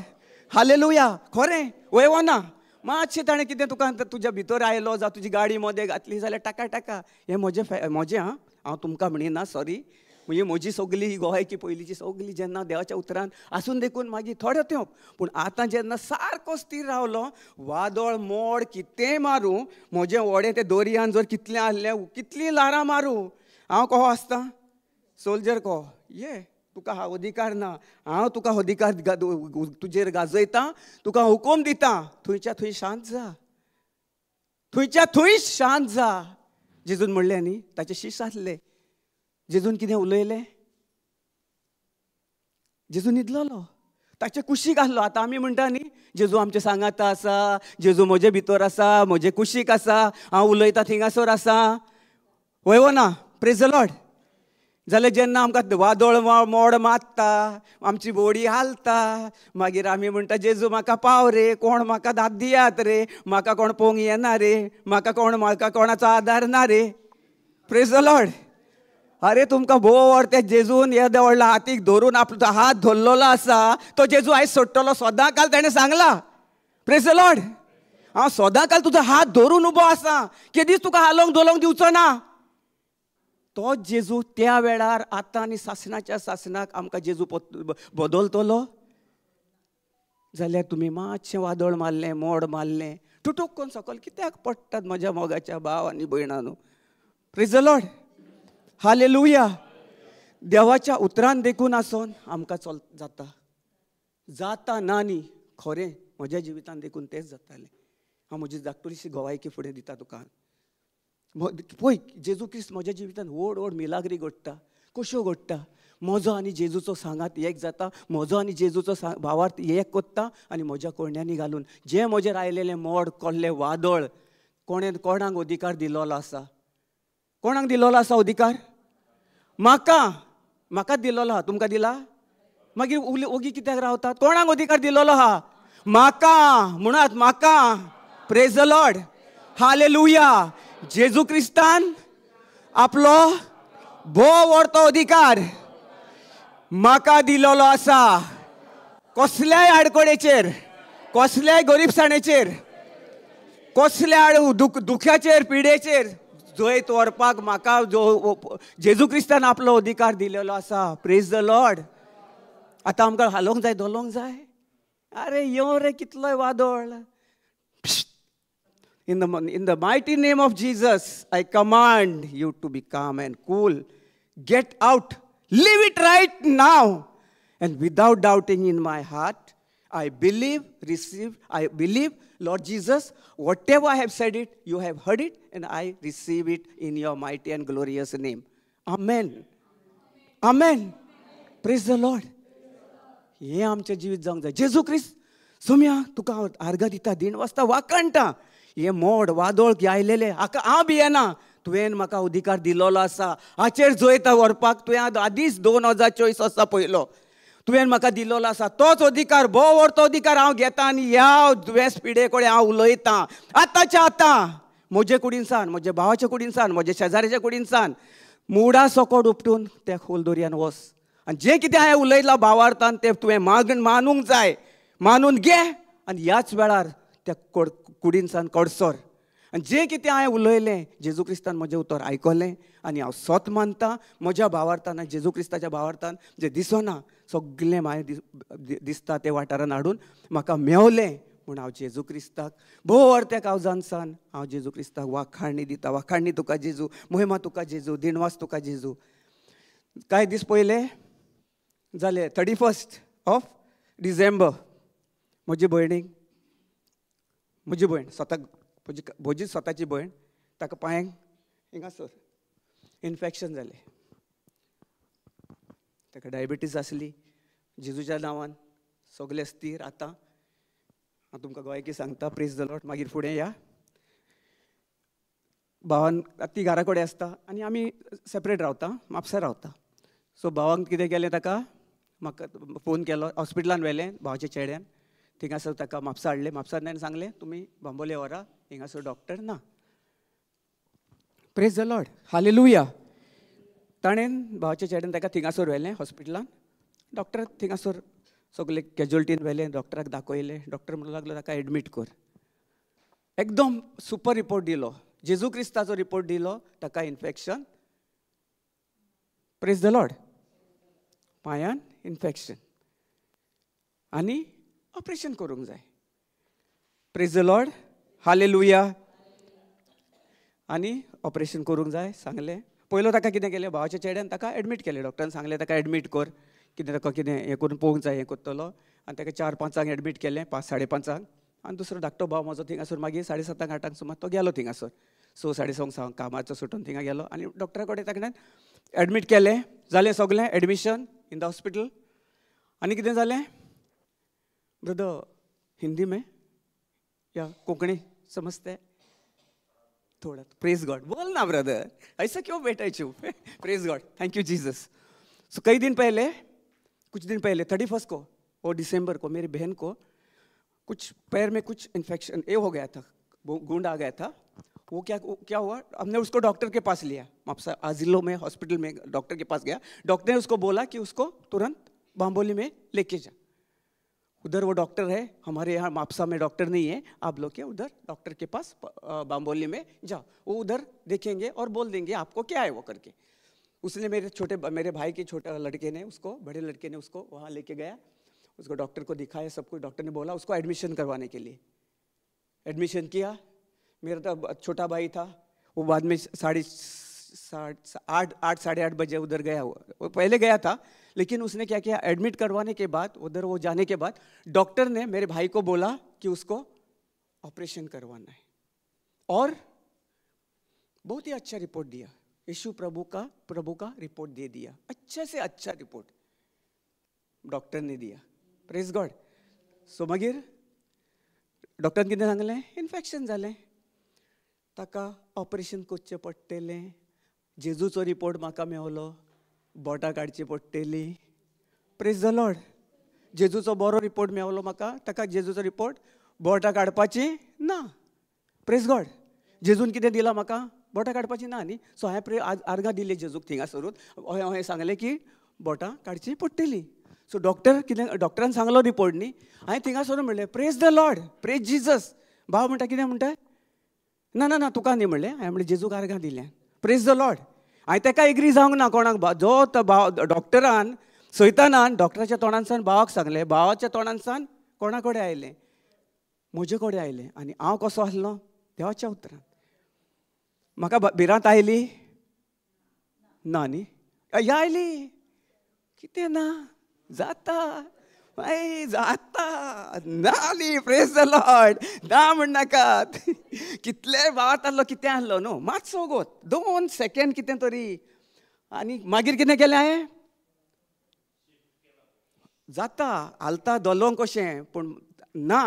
हालेलुया. खरें वय ना. मातशें ताणें कितें तुका तुज्या भितर आयलो जावं तुजी गाडी मदें घातली जाल्यार टाका टाका हें म्हजें हां, हांव तुमकां म्हणिना, सॉरी. म्हणजे म्हजी सगळी ही गोंयची पयलींची सगळी जेन्ना देवाच्या उतरान आसून देखून मागीर थोड्यो त्यो. पूण आतां जेन्ना सारको स्थिर रावलो, वादळ मोड कितेंय मारूं, म्हजें व्हडें तें दोरयान जर कितलें आहलें, कितलीं लारां मारूं, हांव कहो आसता सोल्जर कहो, ये तुका हा अधिकार ना. हांव तुका अधिकार तुजेर गाजयता, तुका हुकूम दिता, थंयच्या थंय शांत जा, थंयच्या थंय शांत जा. जेजून म्हणलें न्ही, ताचे शिश्य आसले, जेजून कितें उलयलें, जेजू न्हिदलोलो, ताचे कुशीक आसलो. आतां आमी म्हणटा न्ही जेजू आमचे सांगाता आसा, जेजू म्हजे भितर आसा, म्हजे कुशीक आसा, हांव उलयता थिंगासर आसा. वय ना. Praise the Lord. जाल्यार जेन्ना आमकां वादळ मोड मारता, आमची बॉडी हालता, मागीर आमी म्हणटा जेजू म्हाका पाव रे, कोण म्हाका दाद दियात रे, म्हाका कोण पळोवंक येना रे, म्हाका कोणाचो आदार ना रे. Praise the Lord. अरे तुमकां भोव वर ते जेजून येदे व्हडल्या हातीक धरून आपलो हात धरलेलो आसा, तो जेजू आयज सोडटलो सदां काल ताणें सांगला. Praise the lord. हांव सदां काल तुजो हात धरून उबो आसा, केदीच तुका हालोवंक दोलोवंक दिवचो ना. तो जेजू त्या वेळार आतां आनी सासणाच्या सासणाक आमकां जेजू बदलतलो जाल्यार तुमी मातशें वादळ मारलें, मोड मारलें, टुटूक करून सकयल कित्याक पडटात म्हज्या मोगाच्या भाव आनी भयणांनो. Praise the lord. हालेलुया. देवाच्या उतरान देखून आसोन आमकां जाता ना न्ही. खरें म्हज्या जिवितान देखून तेंच जातालें. हांव म्हजी धाकटुलीशी गोवायकी फुडें दिता तुका. पळय जेजू क्रिस्त म्हज्या जिवितान व्हड व्हड मिलाग्री घडटा. कश्यो घडटा. म्हजो आनी जेजूचो सांगात एक जाता, म्हजो आनी जेजूचो भावार्थ एक कोत्ता आनी म्हज्या कोयण्यांनी घालून जें म्हजेर आयलेलें मोड कहलें वादळ कोणाक अधिकार दिलोलो आसा, कोणाक दिलोलो आसा अधिकार? म्हाकाच दिलोलो आहा. तुमकां दिला? मागीर ओगी कित्याक रावतात? कोणाक अधिकार दिलोलो आहा? म्हाका. म्हणत म्हाका. Praise the lord. हालेलुया. जेजू क्रिस्तान आपलो भोव व्हडतो अधिकार म्हाका दिलोलो आसा. कसल्याय आडकोडेचेर, कसल्याय गरीबसाणेचेर, कसल्याय दुख्याचेर, पिडेचेर जैत व्हरपाक म्हाका जेजू क्रिस्तान आपलो अधिकार दिलेलो आसा. Praise the lord. आतां आमकां हालोवंक जाय, दोलोवंक जाय. अरे यो रे कितलोय वादळ. In the mighty name of Jesus, I command you to be calm and cool Get out. Live it right now. And without doubting in my heart, I believe, Lord Jesus, whatever I have said it, you have heard it, and I receive it in your mighty and glorious name. Amen. Amen. Praise the Lord. हे आमचे जीवित जावंक जाय. जेजू क्रिस्त सोम्या तुका आर्गां दिता, दिन वाजता वाकणटा. हे mode वादळ आयलेले हांव भियेना. तुवें म्हाका अधिकार दिलोलो आसा. हाचेर जैत व्हरपाक तुवें आदींच 2024 वर्सा पयलो. तुवें म्हाका दिलोलो आसा. तोच अधिकार, भोव व्हर तो अधिकार हांव घेता आनी ह्या दुयेंस पिडे कडेन हांव उलयतां. आतांच्या आतां म्हजे कुडीनसान, म्हज्या भावाच्या कुडीनसान, म्हज्या शेजाऱ्याच्या कुडीनसान मुडा सकट उपटून त्या खोल दर्यान वच. आनी जें कितें हांवें उलयलां भावार्थान तें तुवें मानूंक जाय. मानून घे आनी ह्याच वेळार त्या कुडीनसान कडसर. आनी जें कितें हांवें उलयलें जेजू क्रिस्तान म्हजें उतर आयकलें आनी हांव स्वत मानतां. म्हज्या भावार्थान आनी जेजू क्रिस्ताच्या भावार्थान जें दिसना सगळें हांवें दिसता ते वाठारान हाडून म्हाका मेवलें. म्हूण हांव जेजू क्रिस्ताक भोव अर्त्या कावजानसान हांव जेजू क्रिस्ताक वाखाणणी दिता. वाखाणणी तुका जेजू, महिमा तुका जेजू, दिनवास तुका जेजू. कांय दीस पयले जाले 31 डिसेंबर म्हजी भयणीक, म्हजी भयण स्वताक, म्हजी स्वताची भयण, ताका पांयांक हिंगासर इन्फेक्शन जालें. ताका डायबिटीज आसली. जेजूच्या नांवान सगळें स्थिर. आतां हांव तुमकां गोंयकी सांगता. Praise the Lord. मागीर फुडें या. भावान ती घरा कडेन आसता आनी आमी सेपरेट रावता, म्हापसा रावता. सो भावान कितें केलें, ताका म्हाका फोन केलो, हॉस्पिटलान व्हेलें भावाच्या चेड्यान. थिंगासर ताका म्हापसा हाडलें. म्हापसान सांगलें तुमी बांबोळे व्हरा, हिंगासर डॉक्टर ना. Praise the lord. हालेलुया. ताणें भावाच्या चेड्यान ताका थिंगासर व्हेलें हॉस्पिटलान. डॉक्टर थिंगासर सगळे कॅज्युअलिटीन व्हेलें. डॉक्टराक दाखयलें. डॉक्टर म्हणूंक लागलो ताका एडमीट कर. एकदम सुपर रिपोर्ट दिलो. जेजू क्रिस्ताचो रिपोर्ट दिलो. ताका इन्फेक्शन. Praise the lord. पांयान इन्फेक्शन आनी ऑपरेशन करूंक जाय. Praise the lord. हालेलुया. आनी ऑपरेशन करूंक जाय सांगलें. पयलो ताका कितें केलें, भावाच्या चेड्यान ताका एडमीट केलें. डॉक्टरान सांगलें ताका एडमीट कर, कितें ताका कितें हें करून पळोवंक जाय, हें करतलो. आनी ताका 4-5 एडमीट केलें, 5-5:30. आनी दुसरो धाकटो भाव म्हजो थिंगासर मागीर 7:30-8 सुमार तो गेलो थिंगासर. 6-6:30 कामाचो सुटून थिंगा गेलो आनी डॉक्टरा कडेन ताणें एडमीट केलें. जालें सगलें एडमिशन इन द हॉस्पिटल. आनी कितें जालें, ब्रदर हिंदी में या कोंकणी समजते थोड़ा? Praise god. बोल ना ब्रदर, ऐसा क्यों बैठा चुप? Praise god. Thank you Jesus. So कुछ दिन पहले 31 को और डिसम्बर को मेरी बहन को कुछ पैर में कुछ इन्फेक्शन ये हो गया था, गूंद आ गया था. वो क्या हुआ, हमने उसको डॉक्टर के पास लिया. मापसा आजिलो में हॉस्पिटल में डॉक्टर के पास गया. डॉक्टर ने उसको बोला कि उसको तुरंत बांबोली में लेके जा. उधर वो डॉक्टर है, हमारे यहाँ मापसा में डॉक्टर नहीं है, आप लोग के उधर डॉक्टर के पास बांबोली में जाओ. वो उधर देखेंगे और बोल देंगे आपको क्या है वो करके. उसने मेरे भाई के छोटे लड़के ने उसको, बड़े लड़के ने उसको वहाँ लेके गया. उसको डॉक्टर को दिखाया सब कुछ. डॉक्टर ने बोला उसको एडमिशन करवाने के लिए. एडमिशन किया. मेरा तो छोटा भाई था, वो बाद में 8-8:30 बजे उधर गया. वो पहले गया था, लेकिन उसने क्या किया, एडमिट करवाने के बाद उधर वो जाने के बाद डॉक्टर ने मेरे भाई को बोला कि उसको ऑपरेशन करवाना है. और बहुत ही अच्छा रिपोर्ट दिया. यीशु प्रभु का रिपोर्ट दे दिया. अच्छे से अच्छा रिपोर्ट डॉक्टर ने दिया. Praise god. सो मागीर डॉक्टरान कितें सांगलें, इन्फेक्शन जालें, ताका ऑपरेशन करचें पडटलें. जेजूचो रिपोर्ट म्हाका मेवलो, बोटां काडची पडटलीं. Praise the Lord. जेजूचो बरो रिपोर्ट मेवलो म्हाका, ताका जेजूचो रिपोर्ट बोटां काडपाची ना. Praise god. जेजून कितें दिलां म्हाका, बोटां काडपाची ना न्ही. सो हांवें आर्गां दिली जेजूक थिंगासरून. हांवें सांगलें की बोटां काडची पडटलीं. सो डॉक्टरान सांगलो रिपोर्ट न्ही. हांवें थिंगासरून म्हणलें praise the lord, praise Jesus. भाव म्हणटा कितें म्हणटा, ना तुका न्ही म्हणलें. हांवें म्हणलें जेजूक आर्गां दिलें. Praise the Lord. हांवें ताका एग्री जावंक ना कोणाक. जो तो भाव डॉक्टरान सैतानान डॉक्टराच्या तोंडानसान भावाक सांगलें, भावाच्या तोंडानसान कोणा कडेन आयलें, म्हजे कडेन आयलें. आनी हांव कसो आसलो, देवाच्या उतरान. म्हाका भिरांत आयली ना न्ही. ह्या आयली कितें ना जाता जाता नाली प्रेज द लॉर्ड ना म्हणनाकात कितले वात आहलो कितें आहलो न्हू मातसो गोत 2 सेकंड कितें तरी आनी मागीर कितें केलें हांवें जाता हालता दोलोंक कशें पूण ना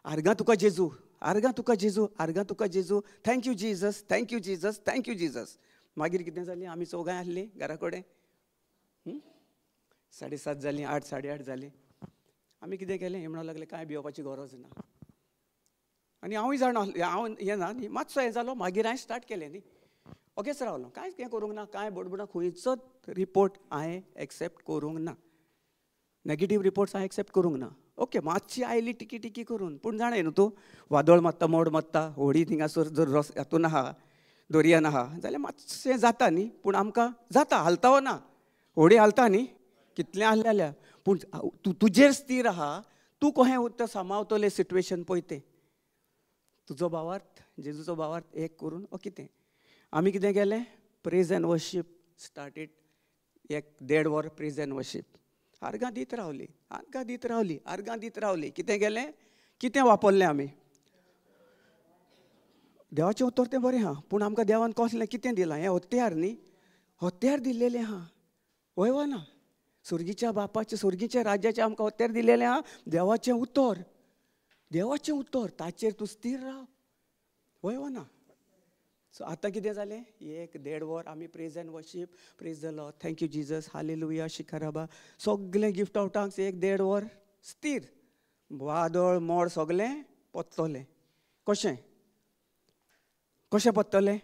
आर्गां तुका जेजू आर्गां तुका जेजू आर्गां तुका Jezu thank you Jesus thank you Jesus thank you Jesus मागीर कितें जालें आमी चौगांय आहलीं घरा कडेन 7:30 जालीं 8 8:30 जालीं आमी कितें केलें हें म्हणूंक लागलें कांय भिवपाची गरज ना आनी हांवूय जाणा हांव हें ना न्ही मातसो हें जालो मागीर हांवें स्टार्ट केलें न्ही ओकेच रावलो कांयच हें करूंक ना कांय बडबडा खंयचोच रिपोर्ट हांवें एक्सेप्ट करूंक ना नेगेटीव रिपोर्ट्स हांवें एक्सेप्ट करूंक ना ओके मातशी आयली टिकी टिकी करून पूण जाणा न्हू तूं वादळ मारता मोड मारता होडी थिंगासर जर रस हातून आहा दर्यान आहा जाल्यार मातशें जाता न्ही पूण आमकां जाता हालता वो ना होडी हालता न्ही कितलें आहलें जाल्यार पूण तूं तुजेर स्थिर आहा तूं कशें उरता सांबाळटलें सिट्युएशन पळय तें तुजो भावार्थ जेजूचो भावार्थ एक करून कितें आमी कितें केलें प्रेज एंड वर्शीप स्टार्टेड 1.5 वर प्रेज एंड वर्शीप आर्गां दीत रावली आर्गां दीत रावली आर्गां दीत रावली कितें केलें कितें वापरलें आमी देवाचें उतर तें बरें आहा पूण आमकां देवान कसलें कितें दिलां हें हत्यार न्ही हत्यार दिल्लेलें आहा वय वा ना सुर्गीच्या बापाचें सुर्गीच्या राज्याचें आमकां हत्यार दिल्लेलें आहा देवाचें उतर ताचेर तूं स्थिर राव वय वा ना सो आतां कितें जालें 1.5 वर आमी praise and worship praise the lord thank you Jesus hallelujah शिकाराबा सगळें गिफ्ट आउटांक 1.5 वर स्थिर वादळ मोड सगळें पत्तलें कशें पत्तलें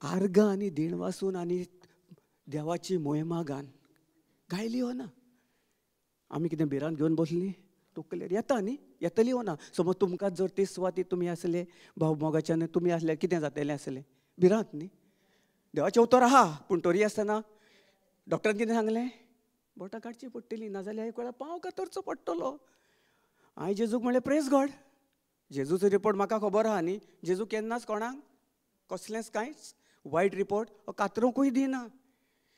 आर्गां आनी दिण वासून आनी देवाची मोहिमा गायली हो ना आमी कितें भिरांत घेवन बसलीं तकलेर येता न्ही येतली हो ना समज तुमकां जर ती सुवाती तुमी आसले भाव मोगाच्यान तुमी आसल्यार कितें जातलें आसलें भिरांत न्ही देवाचें उतर आहा पूण तरी आसतना डॉक्टरान कितें सांगलें बोटां काडची पडटलीं नाजाल्यार एक वेळार पांव कातरचो पडटलो हांवें जेजूक म्हणलें प्रेज गॉड जेजूचो रिपोर्ट म्हाका खबर आहा न्ही जेजू केन्नाच कोणाक कसलेंच कांयच वायट रिपोर्ट कातरूंकूय दिना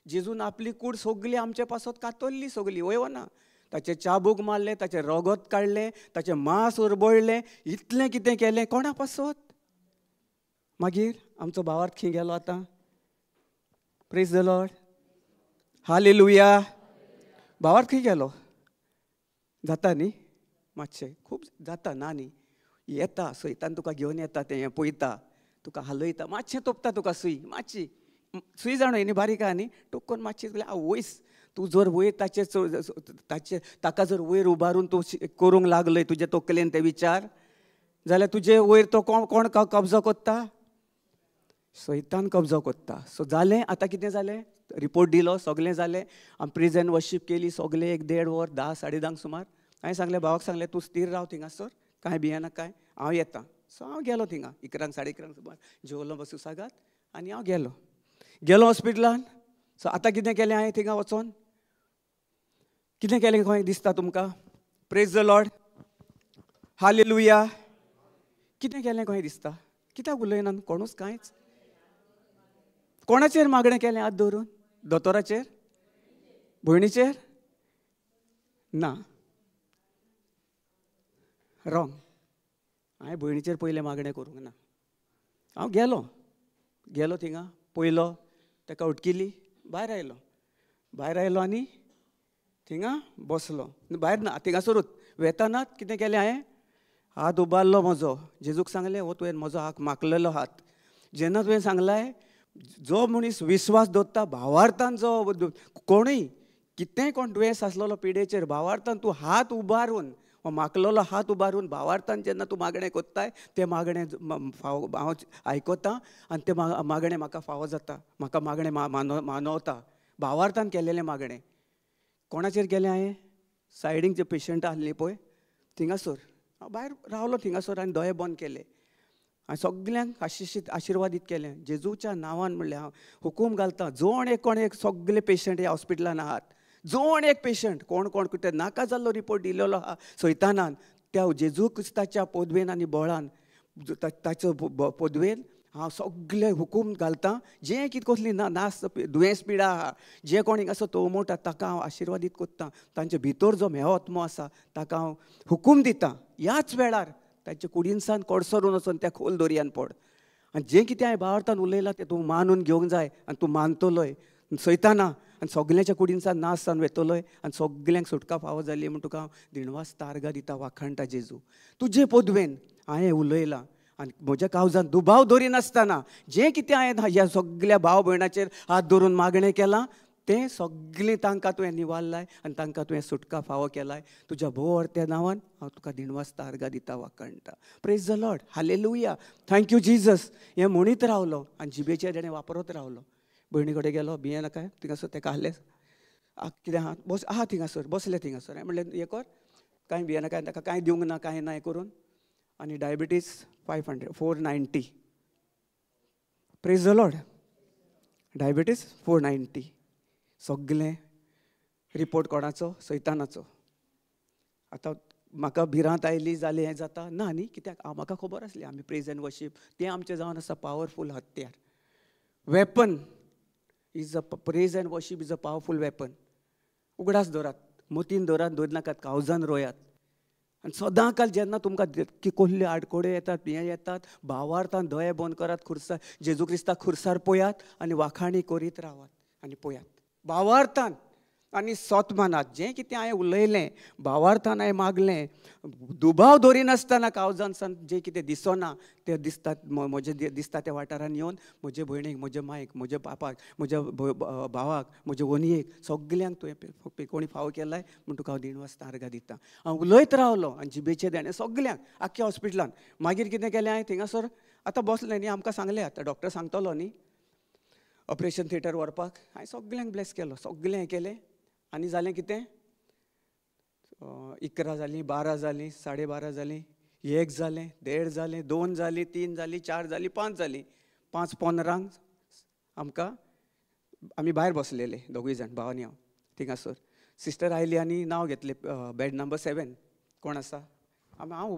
जेजून आपली कूड सगळी आमचे पासत कातरली सगळी वय ना ताचे चाबूक मारले ताचे रगत काडलें ताचें मांस उरबळ्ळें इतलें कितें केलें कोणा पासत मागीर आमचो भावार्थ खंय गेलो आतां प्रेज द लॉर्ड हालेलुया भावार्थ खंय गेलो जाता न्ही मातशें खूब जाता ना न्ही येता सैतान तुका घेवन येता तें हें पळयता तुका हालयता मातशें तोपता तुका सुय मातशी सुय जाणो न्ही बारीक आहा न्ही टोकून मातशी वयस तूं जर वयर ताका जर वयर उबारून तूं करूंक लागलय तुजे तकलेन ते विचार जाल्यार तुजे वयर तो कोण कब्जो करता सैतान कब्जो करता सो जालें आतां कितें जालें रिपोर्ट दिलो सगळें जालें आमी प्रेज एंड वर्शीप केली सगळें 1.5 वर 10 10:30 सुमार हांवें सांगलें भावाक सांगलें तूं स्थिर राव थिंगासर कांय भियेना कांय हांव येतां सो हांव गेलो थिंगा 11 11:30 सुमार जेवलो बस सुसागात आनी हांव गेलो हॉस्पिटलान सो आतां कितें केलें हांवें थिंगा वचोन कितें केलें खंय दिसता तुमकां प्रेज द लॉर्ड हालेलुया कितें केलें खंय दिसता कित्याक उलयना कोणूच कांयच कोणाचेर मागणें केलें हात धरून दोतोराचेर भयणीचेर ना रॉंग हांवें भयणीचेर पयलें मागणें करूंक ना हांव गेलो थिंगा पयलो ताका उटकिली भायर आयलो आनी थिंगा बसलो भायर ना थिंगासरूच वेतानाच कितें केलें हांवें हात उबारलो म्हजो जेजूक सांगलें हो तुवें म्हजो हात माकलेलो हात जेन्ना तुवें सांगलाय जो मनीस विश्वास दवरता भावार्थान जो कोणूय कितेंय कोण दुयेंस आसलेलो पिडेचेर भावार्थान तूं हात उबारून माकलेलो हात उबारून भावार्थान जेन्ना तूं मागणें कोत्ताय तें मागणें हांव आयकतां आनी तें मागणें म्हाका फावो जाता म्हाका मागणें मानवता भावार्थान केलेलें मागणें कोणाचेर केलें हांवें सायडीन जे पेशंट आसलीं पळय थिंगासर हांव भायर रावलो थिंगासर आनी दोळे बंद केले हांवें सगल्यांक आशिर्वादीत केलें जेजूच्या नांवान म्हणलें हांव हुकूम घालतां जोण एक कोण एक सगळे पेशंट ह्या हॉस्पिटलान आहात जोण एक पेशंट कोण कितें नाका जाल्लो रिपोर्ट दिलेलो आहा सैतानान त्या जेजू क्रिस्ताच्या पोदवेन आनी बळान ताच्या पोदवेन हांव सगळे हुकूम घालतां, जें कितें कसली नास दुयेंस पिडा आहा, जे कोण हिंगासर तोवमोटा ताका हांव आशिर्वादीत कोत्तां. तांचे भितर जो म्हेव आत्मो आसा ताका हांव हुकूम दितां, ह्याच वेळार तांचे कुडीनसान कोडसरून वचून त्या खोल दर्यान पड. आनी जें कितें हांवें भावार्थान उलयलां तें तूं मानून घेवंक जाय आनी तूं मानतलोय. सैताना आनी सगळ्यांच्या कुडीनसान नास जावन वेतलोय आनी सगळ्यांक सुटका फावो जाली म्हूण तुका हांव दिणवास तारगा दिता, वाखाणटा जेजू. तुजे पदवेन हांवें उलयलां आनी म्हज्या काळजांत दुबाव दवरिनासतना जें कितें हांवें ह्या सगळ्या भाव भयणाचेर हात धरून मागणें केलां तें सगळें तांकां तुवें निवारलाय आनी तांकां तुवें सुटका फावो केलाय. तुज्या भोवरत्या नांवान हांव तुका दिणवास तारगा दिता, वाखाणटा. Praise the lord, hallelujah, thank you Jesus. हें म्हणीत रावलो आनी जिबेचेर ताणें वापरत रावलो. भयणी कडेन गेलो, भियें नाका, थिंगासर तेका हाडलें. कितें आहा बस, आहा थिंगासर, बसले थिंगासर. हांवें म्हणलें हें कर, कांय भियें नाका, ताका कांय दिवंक ना, कांय ना हें करून. आनी diabetes 490. Praise the Lord, diabetes 490. सगळें रिपोर्ट कोणाचो? सैतानाचो. आतां म्हाका भिरांत आयली जालें हें जाता ना न्ही, कित्याक म्हाका खबर आसली आमी प्रेज एंड वर्शीप तें आमचें जावन आसा पावरफूल हत्यार. Weapon is a praise and worship is a powerful weapon. उगडास दवरात, मतीन दवरात, दवरनाकात, काळजान रोयात. आनी सदांकाल जेन्ना तुमकां कसल्यो आडकोड्यो येतात, हें येतात, भावार्थान दोळे बंद करात, खुर्सार जेजू क्रिस्ताक खुर्सार पळयात आनी वाखाणी करीत रावात आनी पळयात भावार्थान आनी सोतमानात. जें कितें हांवें उलयलें, भावार्थान हांवें मागलें, दुबाव दवरिनासतना काळजान सान जें कितें दिसना तें दिसतात, म्हजें दिसता त्या वाठारान येवन म्हजे भयणीक, म्हज्या मायक, म्हज्या बापाक, म्हज्या भावाक, म्हज्या वनयेक सगल्यांक तुवें कोणी फावो केलाय म्हूण तुका हांव दिणवास तारगा दितां. हांव उलयत रावलो आनी जिबेचेर देणें सगल्यांक आख्ख्या हॉस्पिटलान. मागीर कितें केलें हांवें थिंगासर, आतां बसलें न्ही, आमकां सांगलें आतां डॉक्टर सांगतलो न्ही ऑपरेशन थिएटर व्हरपाक. हांवें सगल्यांक ब्लेस केलो, सगळें हें केलें. आनी जालें कितें, 11 जालीं, 12 जालीं, 12:30 जालीं, 1 जालें, 1:30 जालें, 2 जालीं, 3 जालीं, 4 जालीं, 5 जालीं. 5:15 आमकां आमी भायर बसलेले दोगूय जाण, भावानी हांव. थिंगासर सिस्टर आयली आनी नांव घेतलें, बेड नंबर 7 कोण आसा. हांव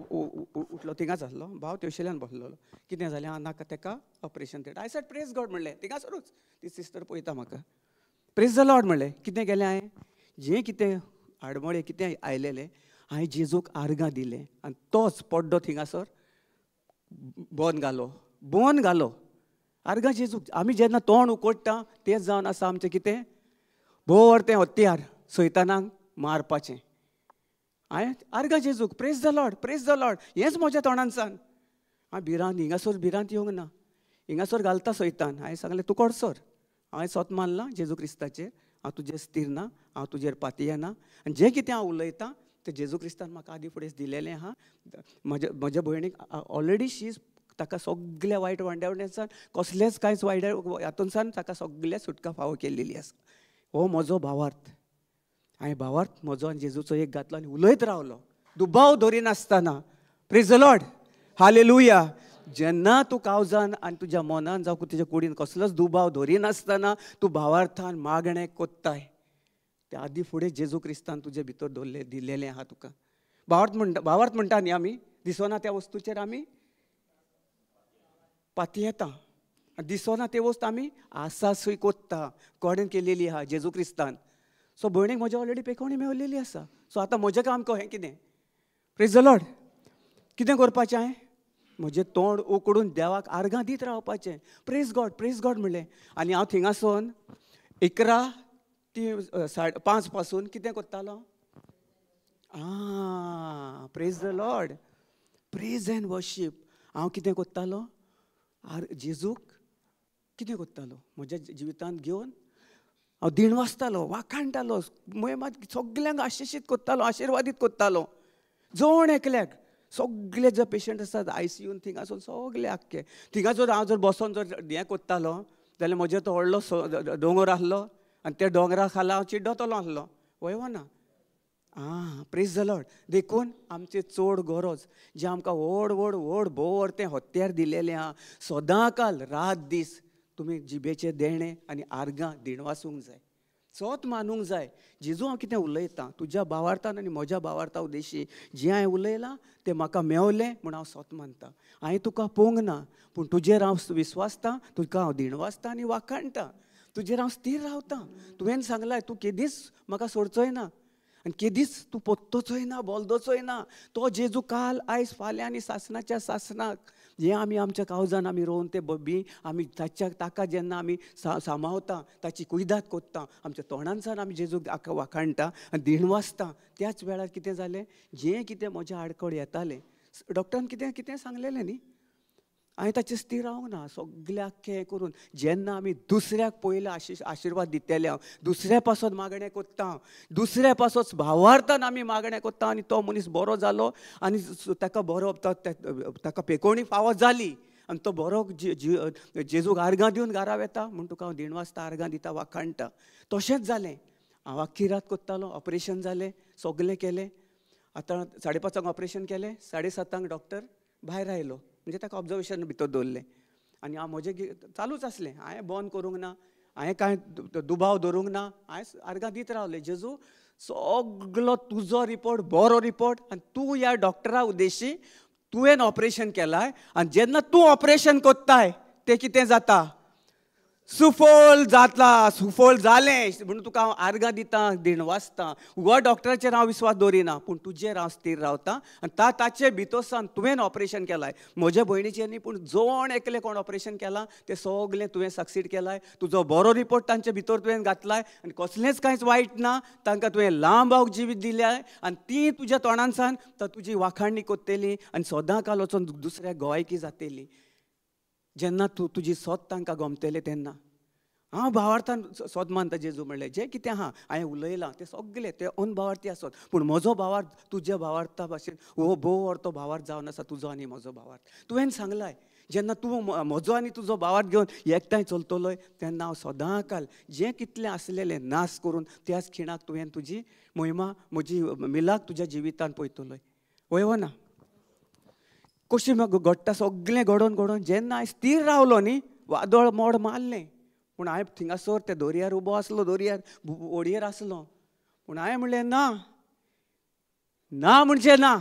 उठलो, थिंगाच आसलो, भाव तेवशेल्यान बसलेलो. कितें जालें? नाका, तेका operation theatre. I said praise God म्हणलें, थिंगासरूच ती सिस्टर पळयता म्हाका. प्रेज द लॉर्ड म्हणलें. कितें केलें हांवें? जें कितें आडमळे कितें आयलेलें हांवें जेजूक आर्गां दिलें आनी तोच पड्डो थिंगासर बोन घालो आर्गां जेजूक. आमी जेन्ना तोंड उकोडटा तेंच जावन आसा आमचें कितें भोव तें हत्यार, सैतानाक मारपाचें. हांवें आर्गां जेजूक, praise the lord, praise the lord, हेंच म्हज्या तोंडानसान. हांवें भिरांत, हिंगासर भिरांत येवंक ना. हिंगासर घालता सैतान. हांवें सांगलें तूं कोडसर. हांवें स्वत मानलां जेजू क्रिस्ताचेर, हांव तुजेर स्थिर ना, हांव तुजेर पातयें ना. आनी जें कितें हांव उलयतां तें जेजू क्रिस्तान म्हाका आदी फुडें दिलेलें आहा. म्हज्या भयणीक ऑलरेडी शीज ताका सगळ्या वायट वांड्यावण्यासान कसलेंच कांयच वायट हातूंतसान ताका सगळ्या सुटका फावो केल्लेली आसा. हो म्हजो भावार्थ. हांवें भावार्थ म्हजो आनी जेजूचो एक घातलो आनी उलयत रावलो दुबाव दवरिनासतना. Praise the lord, hallelujah. जेन्ना तूं काळजान आनी तुज्या मनान जावं तुज्या कुडीन कसलोच दुबाव दवरिनासतना तूं भावार्थान मागणें कोत्ताय, त्या आदी फुडें जेजू क्रिस्तान तुजे भितर दिलेलें आहा तुका. भावार्थ म्हणटा न्ही आमी, दिसना त्या वस्तूचेर आमी पातयेता. दिसना ते वस्त आमी आसासूय कोत्ता, कोणें केलेली आहा जेजू क्रिस्तान. सो भयणीक म्हज्या ऑलरेडी पेखवणी मेवलेली आसा. सो आतां म्हजें काम हें कितें? Praise the Lord. कितें करपाचें हांवें? म्हजें तोंड उकडून देवाक आर्गां दीत रावपाचें. प्रेज गॉड म्हणलें. आनी हांव थिंगासून 11 ती 5:30 पासून कितें करतालो? Praise the lord, praise and worship. हांव कितें करतालो? जेजूक कितें करतालो? म्हज्या जिवितांत घेवन हांव दिणवासतालो, वाखाणटालो, सगल्यांक आशिशीत करतालो, आशिर्वादीत करतालो. जोण एकल्याक सगळे जे पेशंट आसात ICUन थिंगासून सगळे आख्खे थिंगासर हांव जर बसोन जर हें करतालो जाल्यार म्हजे तो व्हडलो दोंगर आसलो आनी त्या दोंगरा खाला हांव चिड्डोतलो आसलो. वयवना. Praise the lord. देखून आमचे चड गरज जे आमकां व्हड भोव तें हत्यार दिलेलें आहा, सदांकाल रात दीस तुमी जिबेचें देणें आनी आर्गां दिणवासूंक जाय. सोत मानूंक जाय जेजू हांव कितें उलयतां तुज्या भावार्थान आनी म्हज्या भावार्था उद्देशी जें हांवें उलयलां तें म्हाका मेवलें म्हूण हांव सोत मानतां. हांवें तुका पळोवंक ना पूण तुजेर हांव विस्वासतां, तुका हांव दिणवासतां आनी वाखाणटां. तुजेर हांव स्थिर रावतां. तुवें सांगलां तूं केदीच म्हाका सोडचोय ना आनी केदीच तूं पोत्तोचोय ना, बोल्दोचोय ना. तो जेजू काल आयज फाल्यां आनी सासणाच्या सासणाक जें आमी आमच्या काळजान आमी रोवन ते बी आमी ताका जेन्ना आमी सांबाळटा, ताची कुयदाद कोत्ता, आमच्या तोंडांसान आमी जेजूक वाखाणटा आनी दिणवासता, त्याच वेळार कितें जालें, जें कितें म्हज्या आडखळ येतालें, डॉक्टरान कितें कितें सांगलेलें न्ही, हांवें ताचेर स्थिर रावंक ना. सगळें आख्खें हें करून जेन्ना आमी दुसऱ्याक पयले आशिर्वाद दितेले, हांव दुसऱ्या पासत मागणें कोत्ता, दुसऱ्या पासत भावार्थान आमी मागणें कोत्ता आनी तो मनीस बरो जालो आनी ताका बरो ताका पेकोवणी फावो जाली आनी तो बरो जेजूक आर्गां दिवन घरा येता म्हूण तुका हांव दिणवासता, आर्गां दिता, वाखाणटा. तशेंच जालें. हांव आख्खी रात कोत्तालो. ऑपरेशन जालें, सगलें केलें. आतां 5:30 ऑपरेशन केलें, 7:30 डॉक्टर भायर आयलो, म्हणजे ताका ऑब्जर्वेशन भितर दवरलें आनी हांव म्हजें चालूच आसलें. हांवें बंद करूंक ना, हांवें कांय दुबाव धरूंक ना, हांवें आर्गां दीत रावलें. जेजू सगलो तुजो रिपोर्ट बरो रिपोर्ट आनी तूं ह्या डॉक्टरा उद्देशी तुवें ऑपरेशन केलाय आनी जेन्ना तूं ऑपरेशन कोत्ताय तें कितें जाता, सुफोल जाता, सुफोल जालें म्हणून तुका हांव आर्गां दितां, दिणवासतां. हो डॉक्टराचेर हांव विस्वास दवरिना पूण तुजेर हांव स्थिर रावतां आनी ताचे भितर सावन तुवें ऑपरेशन केलाय. म्हज्या भयणीचें न्ही पूण जोण एकलें कोण ऑपरेशन केलां तें सगलें तुवें सक्सीड केलाय. तुजो बरो रिपोर्ट तांचे भितर तुवें घातलाय आनी कसलेंच कांयच वायट ना. तांकां तुवें लांब जिवीत दिल्याय आनी ती तुज्या तोंडांसान तुजी वाखाणणी कोत्तेली आनी सदां काल वचून दुसऱ्याक गोवायकी जातली. जेन्ना तूं तुजी सोत तांकां गमतलें तेन्ना हांव भावार्थान सोद मानता. जेजू म्हणलें जें कितें आहा हांवें उलयलां तें सगलें तें अनभावार्थी आसत पूण म्हजो भावार्थ तुज्या भावार्था भाशेन हो भोव व्हर तो भावार्थ जावन आसा तुजो आनी म्हजो भावार्थ. तुवें सांगलाय जेन्ना तूं म्हजो आनी तुजो भावार्थ घेवन एकठांय चलतलोय तेन्ना हांव सदां काल जें कितलें आसलेलें नास करून त्याच खिणाक तुवें तुजी महिमा म्हजी मिलाक तुज्या जिवितान पळयतलोय. वय हो ना कशी म्हाका घडटा सगलें घडोवन घडोवन जेन्ना हांवें स्थिर रावलो न्ही, वादळ मोड मारलें पूण हांवें थिंगासर त्या दोरयार उबो आसलो, दोरयार होडयेर आसलो पूण हांवें म्हणलें ना, ना म्हणजे ना,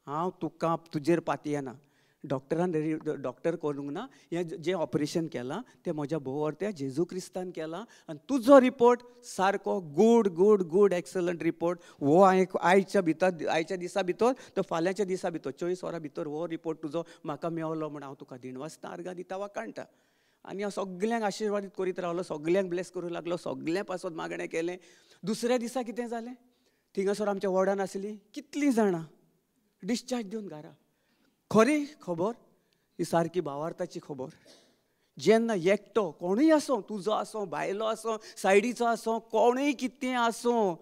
हांव तुका तुजेर पातयेना. डॉक्टर करूंक ना, हें जें ऑपरेशन केलां तें म्हज्या भोवरत्या जेजू क्रिस्तान केलां आनी तुजो रिपोर्ट सारको good good good excellent report हो हांवें आयच्या दिसा भितर तो फाल्यांच्या दिसा भितर 24 वरां भितर हो रिपोर्ट तुजो म्हाका मेवलो म्हूण हांव तुका दिणवासतां, आर्गां दिता, वाखाणटा. आनी हांव सगल्यांक आशिर्वादीत करीत रावलो, सगल्यांक ब्लेस करूंक लागलो, सगल्या पासत मागणें केलें. दुसऱ्या दिसा कितें जालें, थिंगासर आमच्या वॉर्डान आसलीं कितलीं जाणां डिस्चार्ज दिवन घरा. खरी खबर ही सारकी भावार्थाची खबर. जेन्ना एकटो कोणूय आसूं, तुजो आसूं, भायलो आसूं, सायडीचो आसूं, कोणूय कितें आसूं,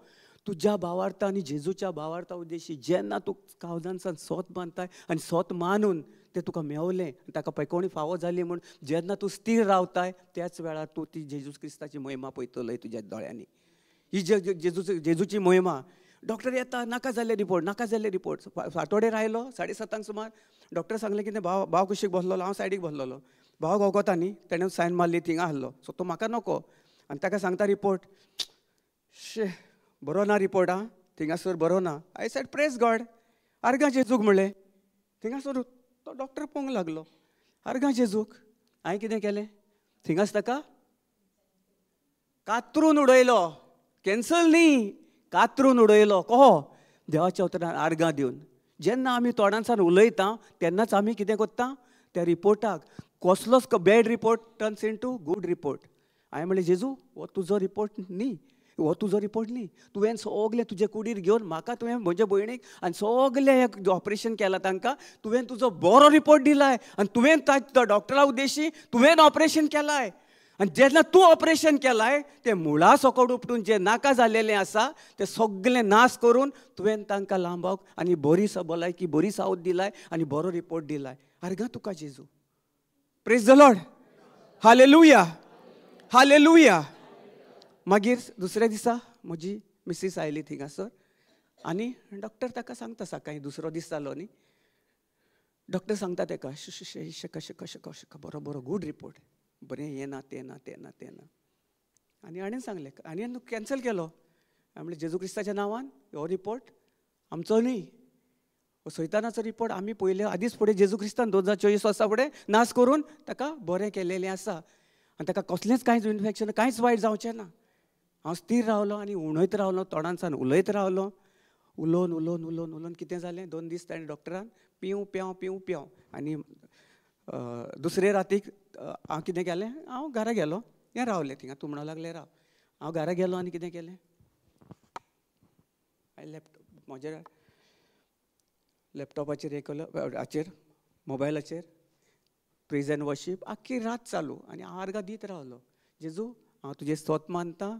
तुज्या भावार्था आनी जेजूच्या भावार्था उद्देशी जेन्ना तूं काळजांतल्यान सोत मानताय आनी सोत मानून तें तुका मेवलें ताका पैकोवणी फावो जाली म्हूण जेन्ना तूं स्थिर रावताय त्याच वेळार तूं ती जेजू क्रिस्ताची महिमा पळयतलोय तुज्या दोळ्यांनी. ही जेजूची महिमा. डॉक्टर येता, नाका जाल्ले रिपोर्ट फाटोडेर आयलो 7:30 सुमार. डॉक्टर सांगलें कितें भाव कुशीक बसलेलो, हांव सायडीक बसलेलो. भाव गोगोता न्ही, तेणें सायन मारली, थिंगा आहलो. सो तो म्हाका नको आनी ताका सांगता रिपोर्ट, बरो ना रिपोर्ट, आं थिंगासर बरो ना. आय सेड प्रेज गॉड, आर्गां जेजूक म्हणलें. थिंगासर तो डॉक्टर पळोवंक लागलो, आर्गां जेजूक. हांवें कितें केलें, थिंगास ताका कातरून उडयलो. कॅन्सल न्ही, कातरून उडयलो. कहो, देवाच्या उतरान आर्गां दिवन. जेन्ना आमी तोंडांसान उलयता तेन्नाच आमी कितें कोत्ता, त्या रिपोर्टाक कसलोच bad report turns into good report. हांवें म्हणलें जेजू हो तुजो रिपोर्ट न्ही, तुवें सगलें तुजे कुडीर घेवन म्हाका तुवें म्हज्या भयणीक आनी सगलें ऑपरेशन केलां तांकां तुवें तुजो बरो रिपोर्ट दिलाय आनी तुवें डॉक्टरा उद्देशी तुवें ऑपरेशन केलाय. आनी जेन्ना तूं ऑपरेशन केलाय तें मुळा सकट उपटून जें नाका जाल्लेलें आसा तें सगलें नाश करून तुवें तांकां लांबावक आनी बरी भलायकी, बरी सावथ दिलाय आनी बरो रिपोर्ट दिलाय. आर्गां तुका Jezu. Praise the lord. Hallelujah, hallelujah. मागीर दुसऱ्या दिसा म्हजी मिसीस आयली थिंगासर आनी डॉक्टर ताका सांगता, सकाळीं दुसरो दीस जालो न्ही, डॉक्टर सांगता ताका कशें बरो गूड रिपोर्ट, बरें हें ना तें ना तें ना तें ना. आनी सांगलें आनी कॅन्सल केलो. हांवें म्हणलें जेजू क्रिस्ताच्या नांवान हो रिपोर्ट आमचो न्ही, हो सैतानाचो रिपोर्ट. आमी पयले आदींच फुडें जेजू क्रिस्तान 2024 वर्सां फुडें नाश करून ताका बरें केलेलें आसा आनी ताका कसलेंच कांयच इन्फेक्शन कांयच वायट जावचें ना. हांव स्थिर रावलो आनी उणयत रावलो, तोंडांसान उलयत रावलो. उलोवन उलोवन उलोवन उलोवन कितें जालें, 2 दीस ताणें डॉक्टरान पिंव प्याव पिंव प्याव आनी दुसरे रातीक हांव कितें केलें, हांव घरा गेलो. हें रावलें थिंगा, तूं म्हणूंक लागलें राव. हांव घरा गेलो आनी कितें केलें, हांवें लॅपटॉप म्हज्या लॅपटॉपाचेर हें केलो, हाचेर मोबायलाचेर प्रेज एंड वर्शीप आख्खी रात चालू आनी हांव आर्गां दीत रावलो. जेजू हांव तुजें स्तोत्र मानता,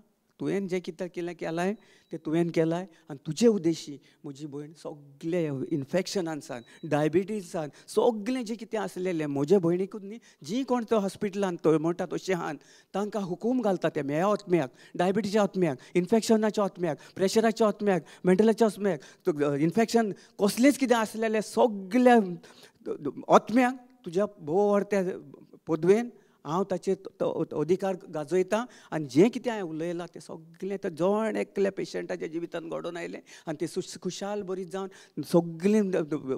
तुवें जें कितें केलां तें तुवें केलां आनी तुजे उद्देशी म्हजी भयण सगळें इन्फेक्शनांसान, डायबिटीजान, सगळें जें कितें आसलेलें म्हजे भयणीकूच न्ही, जीं कोण तो हॉस्पिटलांत म्हणटा तशें आहात तांकां हुकूम घालता ते ह्या आत्म्याक, डायबिटीच्या आत्म्याक, इन्फेक्शनाच्या आत्म्याक, प्रेशराच्या आत्म्याक, मेंटलाच्या आत्म्याक, इन्फेक्शन कसलेंच कितें आसलेलें सगळ्या आत्म्याक तुज्या भोव व्हरत्या पदवेन हांव ताचेर अधिकार गाजयतां आनी जें कितें हांवें उलयलां तें सगळें तर जण एकल्या पेशंटाच्या जिवितांत घडोवन आयलें आनी तें खुशाल बरी जावन सगळीं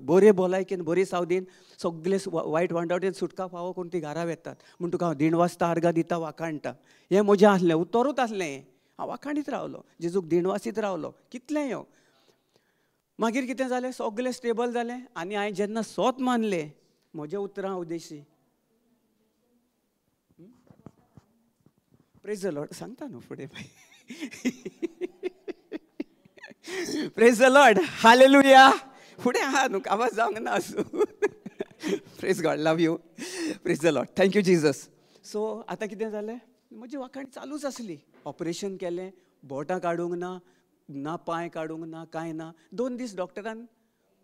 बरे भलायकेन बरे सावदीन सगळे वायट वांडावटेन सुटका फावो करून ती घरा येतात. म्हूण तुका हांव 1:30 वाजता आर्गां दिता, वाखाणटा. हें म्हजें आसलें, उतरूच आसलें. हांव वाखाणीत रावलो, जेजूक दिणवासीत रावलो, कितलें येवं. मागीर कितें जालें, सगळें स्टेबल जालें आनी हांवें जेन्ना स्वत मानलें म्हज्या उतरां उद्देशी, प्रेज द लॉर्ड सांगता न्हू फुडें प्रेज द लॉर्ड, हालेलुया. फुडें आहा न्हू, आवाज जावंक ना आसूं. Praise god, love you. Praise the lord, thank you Jesus. So आतां कितें जालें, म्हजी वाखाणी चालूच आसली. ऑपरेशन केलें, बोटां काडूंक ना, ना पांय काडूंक ना, कांय ना. 2 दीस डॉक्टरान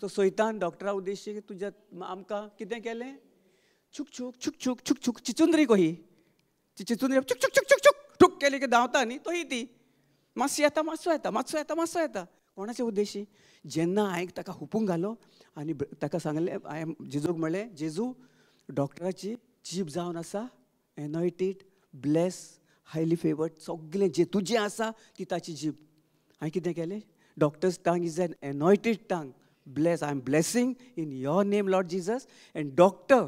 तो सैतान डॉक्टरा उद्देशी तुज्या आमकां कितें केलें, छुक छुक छुक छुक छुक छुक चिचुंद्री कही चिचुंद्री चुक चुक चुक चुक चुक ठुक केली की धांवता न्ही, तोही ती मातसो येता मातसो येता मातसो येता मातसो येता. कोणाचे उद्देशी, जेन्ना हांवें ताका हुपूंक घालो आनी ताका सांगलें, हांवें जेजूक म्हणलें, जेजू डॉक्टराची जीब जावन आसा एनॉयटेड, ब्लेस, हायली फेवर्ड, सगळें जें तुजें आसा ती ताची जीब. हांवें कितें केलें, doctors tongue is an anointed tongue, bless, I'm blessing in your name, Lord Jesus. And doctor,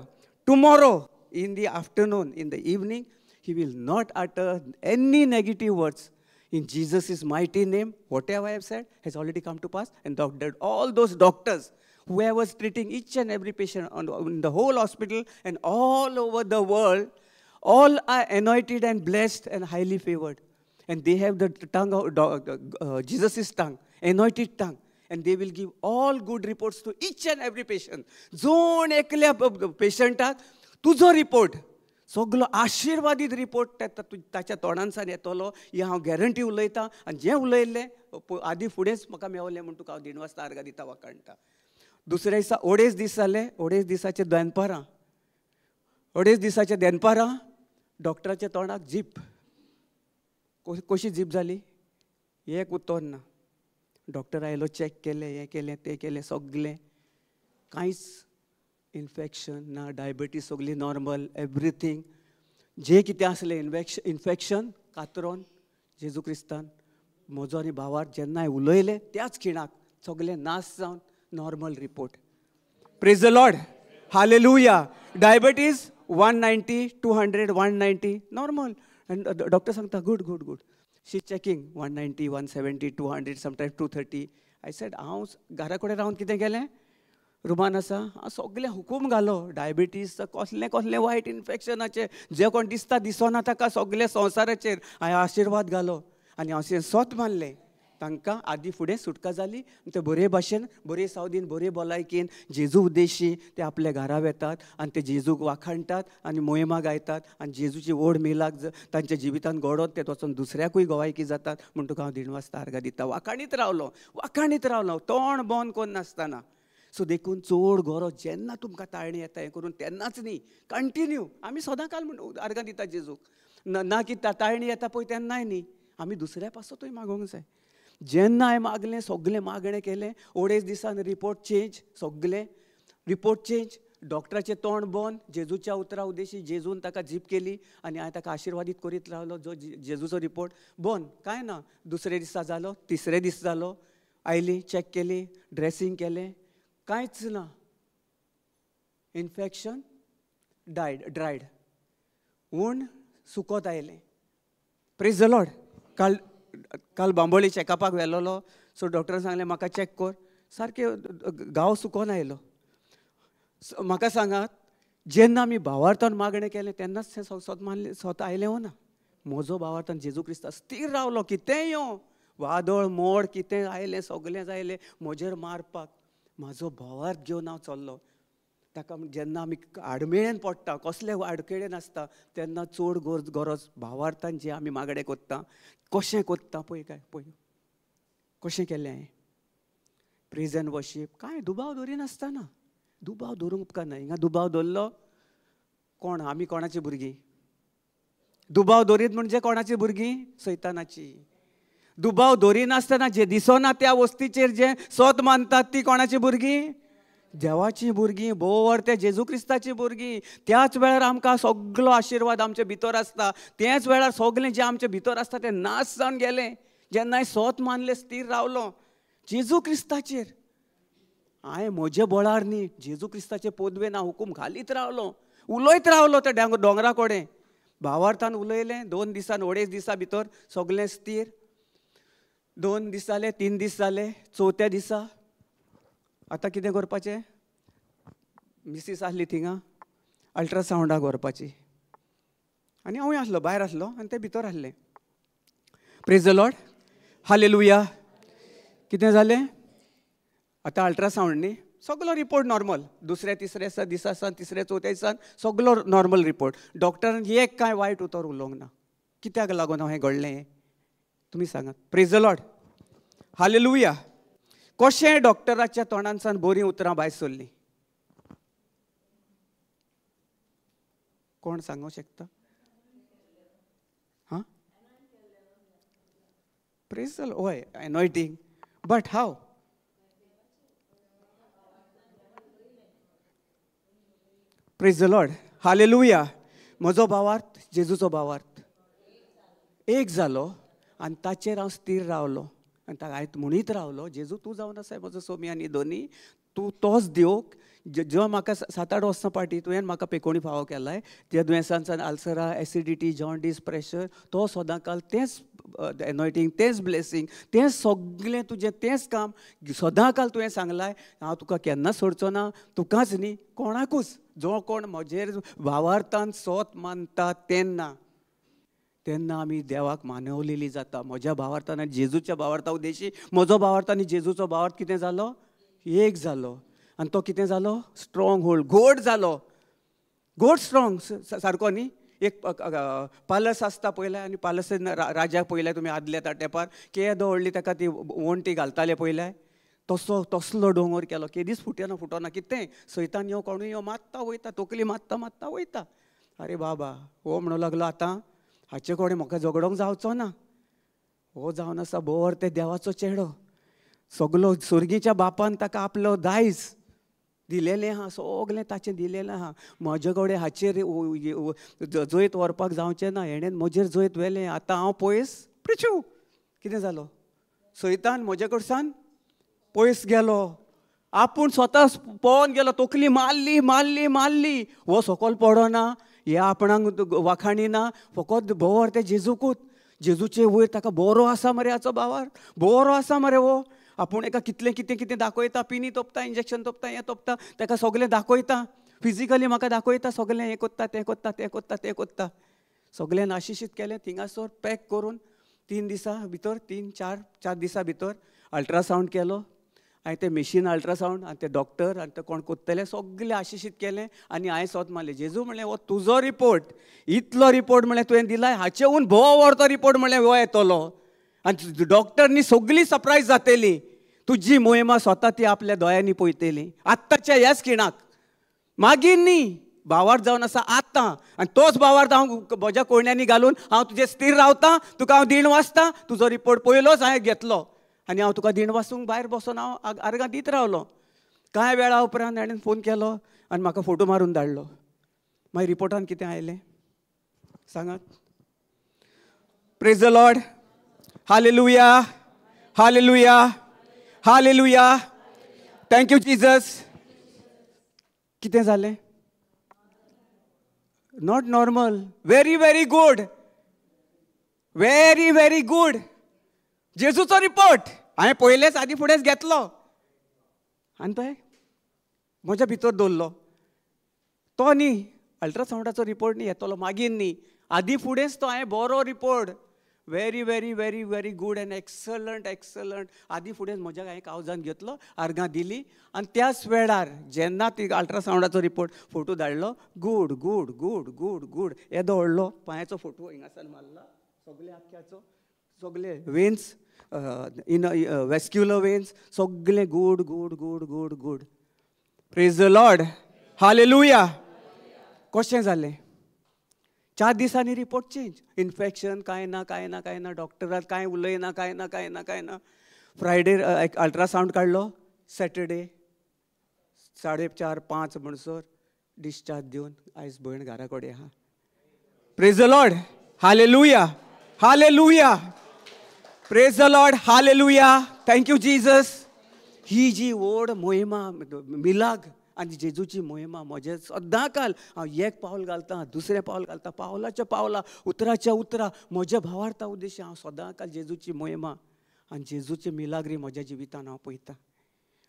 tomorrow in the afternoon, in the evening, he will not utter any negative words. In Jesus' mighty name, whatever I have said has already come to pass. And all those doctors, whoever was treating each and every patient in the whole hospital and all over the world, all are anointed and blessed and highly favored. And they have the tongue of Jesus' tongue, anointed tongue. And they will give all good reports to each and every patient. जोण एकल्या पेशंटाक तुजो report सगळो आशिर्वादीत report ताच्या तोंडांसान येतलो, ही हांव guarantee उलयतां. आनी जें उलयल्लें आदीं फुडेंच म्हाका मेवलें म्हूण तुका हांव 1:30 वाजता आर्गां दिता, वाखाणटा. दुसऱ्या दिसा 2.5 दीस जाले. 2.5 दिसाचे दनपारां, 2.5 दिसाच्या दनपारां डॉक्टराच्या तोंडाक जीप कशी जीप जाली, एक उत्तर ना. डॉक्टर आयलो, चॅक केलें, हें केलें तें केलें, सगळें कांयच इन्फेक्शन ना, डायबिटीज सगळी नॉर्मल, एवरीथींग. जें कितें आसलें इन्फेक्शन कातरोन जेजू क्रिस्तान म्हजो आनी भावार जेन्ना हांवें उलयलें त्याच खिणाक सगळें नाश जावन normal report. Praise the lord, hallelujah. Diabetes 190, 200, 190 normal. आनी डॉक्टर सांगता good good good. She checking 190, 170, 200, sometimes 230. I said, हांव घरा कडेन रावन कितें केलें, रुमान आसा, हांव सगळें हुकूम घालो. डायबिटीज कसलें कसलें वायट इन्फेक्शनाचें जें कोण दिसता दिसना ताका सगळ्या संवसाराचेर हांवें आशिर्वाद घालो. आनी हांव स्वत मानलें तांकां आदीं फुडें सुटका जाली. ते बरे भाशेन, बरे सावदीन, बरे भलायकेन जेजू उद्देशी ते आपल्या घरा येतात आनी ते जेजूक वाखाणटात आनी मोहिमा गायतात आनी जेजूची ओड मेलाक तांच्या जिवितांत घडोवन ते वचून दुसऱ्याकूय गवायकी जातात. म्हूण तुका हांव 1:30 वाजता आर्गां दिता. वाखाणीत रावलो तोंड बंद कोन्न नासतना. सो देखून चड गरज जेन्ना तुमकां ताळणी येता हें करून तेन्नाच न्ही, कंटिन्यू. आमी सदां काल म्हण आर्गां दिता जेजूक. ना की ताळणी येता पळय तेन्नाय न्ही, आमी दुसऱ्या पासतूय मागोंक जाय. जेन्ना हांवें मागलें, सगळें मागणें केलें. 2.5 दिसान रिपोर्ट चेंज, सगळें रिपोर्ट चेंज. डॉक्टराचें तोंड बंद, जेजूच्या उतरा उद्देशी जेजून ताका जीप केली आनी हांवें ताका आशिर्वादीत करीत रावलो. जो जेजूचो रिपोर्ट बंद, कांय ना. दुसरे दिसा जालो, तिसरे दीस जालो, आयली, चॅक केली, ड्रेसींग केलें, कांयच ना. इन्फेक्शन ड्रायड, म्हूण सुकोत आयलें. Praise the Lord. काल बांबोळी चॅकअपाक व्हेलोलो, सो डॉक्टरान सांगलें म्हाका चॅक कर. सारकें गांव सुकोन आयलो. म्हाका सांगात, जेन्ना आमी भावार्थान मागणें केलें तेन्नाच तें स्वता आयलें हो ना. म्हजो भावार्थान जेजू क्रिस्ता स्थिर रावलो. कितेंय येवं, वादळ मोड कितें आयलें, सगळें जायलें म्हजेर मारपाक, म्हाजो भावार्थ घेवन हांव चल्लो. ताका जेन्ना आमी आडमेळेन पडटा, कसले आडखेळेन आसता, तेन्ना चड गरज भावार्थान जें आमी मागणें कोत्ता, कशें कोत्ता पळय. पळय कशें केलें हांवें. प्रेज एंड वर्शीप कांय दुबाव धरिनासतना. दुबाव धरूंक उपकारना. हिंगा दुबाव धरलो कोण? आमी कोणाची भुरगीं? दुबाव धरीत म्हणजे कोणाची भुरगीं? सैतानाची. दुबाव धरिनासतना जे दिसना त्या वस्तीचेर जे सत मानतात ती कोणाची भुरगीं? देवाची भुरगीं, भोव ते जेजू क्रिस्ताची भुरगीं. त्याच वेळार आमकां सगळो आशिर्वाद आमचे भितर आसता. त्याच वेळार सगळें जें आमचे भितर आसता तें नाश जावन गेलें. जेन्ना हांवें सत मानलें, स्थिर रावलो जेजू क्रिस्ताचेर. हांवें म्हजे बळार न्ही, जेजू क्रिस्ताचे पोदवेन हांव हुकूम घालीत रावलो, उलयत रावलो त्या दोंगरा कडेन. भावार्थान उलयलें. 2 दिसान, 2.5 दिसा भितर सगळें स्थिर. 2 दीस जाले, 3 दीस जाले. 4थ्या दिसा आतां कितें करपाचें? मिसीस आसली थिंगा, अल्ट्रासावंडाक व्हरपाची. आनी हांवूय आसलो, भायर आसलो आनी ते भितर आसलें. Praise the lord. हालेलुया. कितें जालें? आतां अल्ट्रासावंड न्ही, सगळो रिपोर्ट नॉर्मल. दुसऱ्या तिसऱ्या दिसा तिसऱ्या चवथ्या दिसान सगळो नॉर्मल रिपोर्ट. डॉक्टरान एक कांय वायट उतर उलोवंक ना. कित्याक लागून हें घडलें तुमी सांगात. Praise the lord. हालेलुया. कशें डॉक्टराच्या तोंडांसान बरीं उतरां भायर सरलीं? कोण सांगूंक शकता? हां, प्रेज द लॉर्ड. हय, anointing. But how? Praise the lord. Hallelujah. म्हजो भावार्थ जेजूचो भावार्थ एक जालो आनी ताचेर हांव स्थिर रावलो. आनी ताका हांवें म्हणीत रावलो, जेजू तूं जावन आसा म्हजो सोमी आनी दोनी. तूं तोच देव जो म्हाका 7-8 वर्सां फाटीं तुवें म्हाका पेकोणी फावो केलाय. त्या दुयेंसांसान अल्सरा, एसिडिटी, जॉन्डीस, प्रेशर, तो सदांकाल तेंच एनॉयटींग, तेंच ब्लेसींग, तेंच सगळें तुजें तेंच काम सदांकाल तुवें सांगलाय. हांव तुका केन्ना सोडचो ना. तुकाच न्ही, कोणाकूच. जो कोण म्हजेर भावार्थान सत मानता तेन्ना आमी देवाक मानवलेली जाता. म्हज्या भावार्थान आनी जेजूच्या भावार्था उद्देशी म्हजो भावार्थ आनी जेजूचो भावार्थ कितें जालो? एक जालो. आनी तो कितें जालो? स्ट्रॉंग होल्ड, घोट जालो. घोट स्ट्रॉंग सारको न्ही. एक पालस आसता पयलें, आनी पालस राजाक पयलें तुमी आदल्या त्या तेंपार केदो व्हडली ताका ती वणटी घालताले पयलें. तसलो डोंगर केलो. केदीच फुटना. कितें सैतान यो कोणूय यो मात्ता वयता, तकली मात्ता वयता. अरे बाबा, हो म्हणूं लागलो आतां हाचे कडेन म्हाका झगडोंक जावचो ना. हो जावन आसा बोर ते देवाचो चेडो. सगलो सुर्गीच्या बापान ताका आपलो दायज दिलेलें आहा, सगलें ताचें दिलेलें आहा. म्हजे कडेन हाचेर जैत व्हरपाक जावचें ना. हेणेन म्हजेर जैत व्हेलें. आतां हांव पयस प्रिचू. कितें जालो? सैतान म्हजे कडच्यान पयस गेलो. आपूण स्वता पळोवन गेलो. तकली मारली. हो सकयल पडना, हे आपणाक वाखाणिना. फकत बोर ते जेजूकूच. जेजूचे वयर ताका बरो आसा मरे हाचो भावार, बरो आसा मरे हो. आपूण एका कितें दाखयता, पिनी तोपता, इंजेक्शन तोपता, हें तोपता, ताका सगलें दाखयता. फिजिकली म्हाका दाखयता सगलें, हें कोत्ता, तें कोत्ता. सगळें आशिशीत केलें. थिंगासोर पॅक करून 3 दिसा भितर, 4 दिसा भितर अल्ट्रासावंड केलो. हांवें तें मेशीन अल्ट्रासावंड आनी ते डॉक्टर आनी ते कोण कोत्तले सगळें आशिशीत केलें. आनी हांवें स्वत मारलें, जेजू म्हणलें हो तुजो रिपोर्ट, इतलो रिपोर्ट म्हणलें तुवें दिलाय, हाचेहून भोव व्हरतो रिपोर्ट म्हणलें हो येतलो. आनी डॉक्टरनी सगळीं सरप्रायज जातली. तुजी मोहिमा स्वता ती आपल्या दोळ्यांनी पळयतली. आत्ताच्या ह्याच खिणाक, मागीर न्ही. भावार्थ जावन आसा आतां. आनी तोच भावार्थ हांव म्हज्या कोयण्यांनी घालून हांव तुजें स्थिर रावतां. तुका हांव दीण वाचतां. तुजो रिपोर्ट पयलोच हांवें घेतलो आनी हांव तुका दीण वाचूंक भायर बसून हांव आर्गां दीत रावलो. कांय वेळा उपरांत हाणें फोन केलो आनी म्हाका फोटो मारून धाडलो. मागीर रिपोर्टान कितें आयलें सांगात. Praise the lord. Hallelujah, hallelujah, hallelujah. Thank you Jesus. कितें जालें? Not normal. Very very good, very very good. जेजूचो रिपोर्ट हांवें पयलेच आदी फुडेंच घेतलो आनी पळय म्हज्या भितर दवरलो. तो न्ही अल्ट्रासावंडाचो रिपोर्ट न्ही येतलो मागीर न्ही, आदी फुडेंच तो हांवें बरो report. Very very very very good and excellent excellent. आदी फुडेंच म्हज्या हांवें कावजान घेतलो, आर्गां दिली आनी त्याच वेळार जेन्ना ती अल्ट्रासावंडाचो रिपोर्ट फोटो धाडलो, good good good good good. येदो व्हडलो पांयाचो फोटो हिंगासान मारला, सगळे आख्याचो, सगळे वेन्स इन वेस्क्युलर वेन्स सगळे good good good good good. Praise the lord. Hallelujah. कशें जालें? 4 दिसांनी रिपोर्ट चेंज. इन्फेक्शन कांय ना कांय ना कांय ना. डॉक्टरान कांय उलयना कांय ना कांय ना कांय ना. फ्रायडे अल्ट्रासावंड काडलो. सॅटर्डे 4:30-5 म्हणसर डिस्चार्ज दिवन आयज भयण घरा कडेन आहा. Praise the lord. Hallelujah, hallelujah. Praise the lord. Hallelujah. Thank you Jesus. ही जी व्हड मोहिमा मिलाग आनी जेजूची मोहिमा म्हजे सद्दां काल हांव एक पावल घालतां, दुसरें पावल घालतां, पावलाच्या पावला, उतराच्या उतरा म्हज्या भावार्था उद्देश हांव सदां काल जेजूची मोहिमा आनी जेजूचे मिलाग्री म्हज्या जिवितान हांव पळयतां.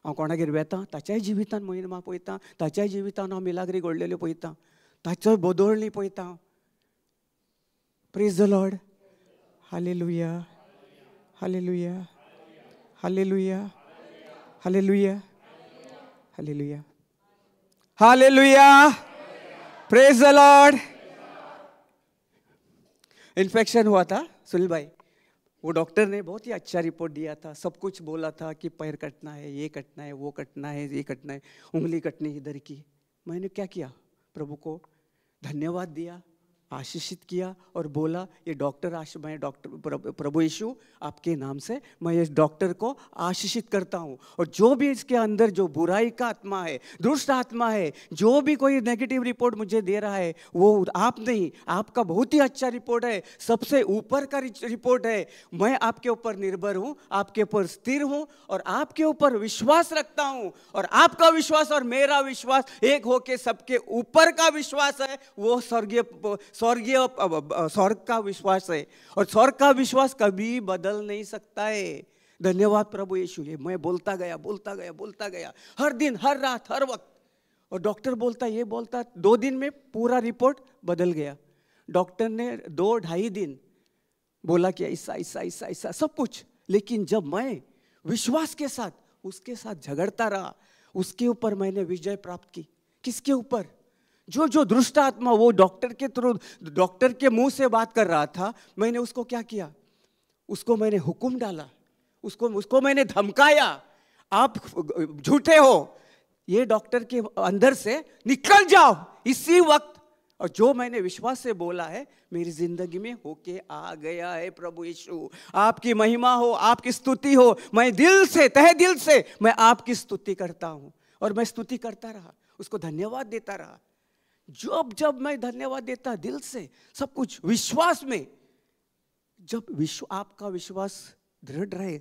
हांव कोणागेर वेतां ताच्याय जिवितान मोहिमा पळयतां, ताच्याय जिवितान हांव मिलाग्री घडलेल्यो पळयतां, ताच्यो बदळणी पळयतां. Praise the lord. Hallelujah, hallelujah, hallelujah, hallelujah, hallelujah, hallelujah. Praise the Lord. Infection हुआ था सुनील भाई. वो डॉक्टर ने बहुत ही अच्छा रिपोर्ट दिया था. सब कुछ बोला था कि पैर कटना है, ये कटना है, वो कटना है, ये कटना है, उंगली कटनी इधर की. मैंने क्या किया? प्रभु को धन्यवाद दिया, आशीषित किया और बोला ये डॉक्टर मैं डॉक्टर प्रभु यीशु आपके नाम से मैं इस डॉक्टर को आशीषित करता हूँ. और जो भी इसके अंदर जो बुराई का आत्मा है, दुष्ट आत्मा है, जो भी कोई नेगेटिव रिपोर्ट मुझे दे रहा है वो आप नहीं, आपका बहुत ही अच्छा रिपोर्ट है, सबसे ऊपर का रिपोर्ट है. मैं आपके ऊपर निर्भर हूँ, आपके ऊपर स्थिर हूँ और आपके ऊपर विश्वास रखता हूँ. और आपका विश्वास और मेरा विश्वास एक होके सबके ऊपर का विश्वास है. वो स्वर्ग का विश्वास है और स्वर्ग का विश्वास कभी बदल नहीं सकता है. धन्यवाद प्रभु यीशु. ये मैं बोलता गया बोलता गया बोलता गया, हर दिन, हर रात, हर वक्त. और डॉक्टर बोलता ये बोलता, 2 दिन में पूरा रिपोर्ट बदल गया. डॉक्टर ने 2-2.5 दिन बोला कि ऐसा ऐसा ऐसा ऐसा सब कुछ. लेकिन जब मैं विश्वास के साथ उसके साथ झगड़ता रहा, उसके ऊपर मैंने विजय प्राप्त की. किसके ऊपर? जो जो दुष्ट आत्मा वो डॉक्टर के थ्रू, डॉक्टर के मुंह से बात कर रहा था, मैंने उसको क्या किया? उसको मैंने हुक्म डाला, उसको मैंने धमकाया, आप झूठे हो, ये डॉक्टर के अंदर से निकल जाओ इसी वक्त. और जो मैंने विश्वास से बोला है मेरी जिंदगी में होके आ गया है. प्रभु यीशु आपकी महिमा हो, आपकी स्तुति हो. मैं दिल से, तहे दिल से मैं आपकी स्तुति करता हूँ. और मैं स्तुति करता रहा, उसको धन्यवाद देता रहा. जब मैं धन्यवाद देता दिल से, सब कुछ विश्वास में, जब आपका विश्वास दृढ़ रहे,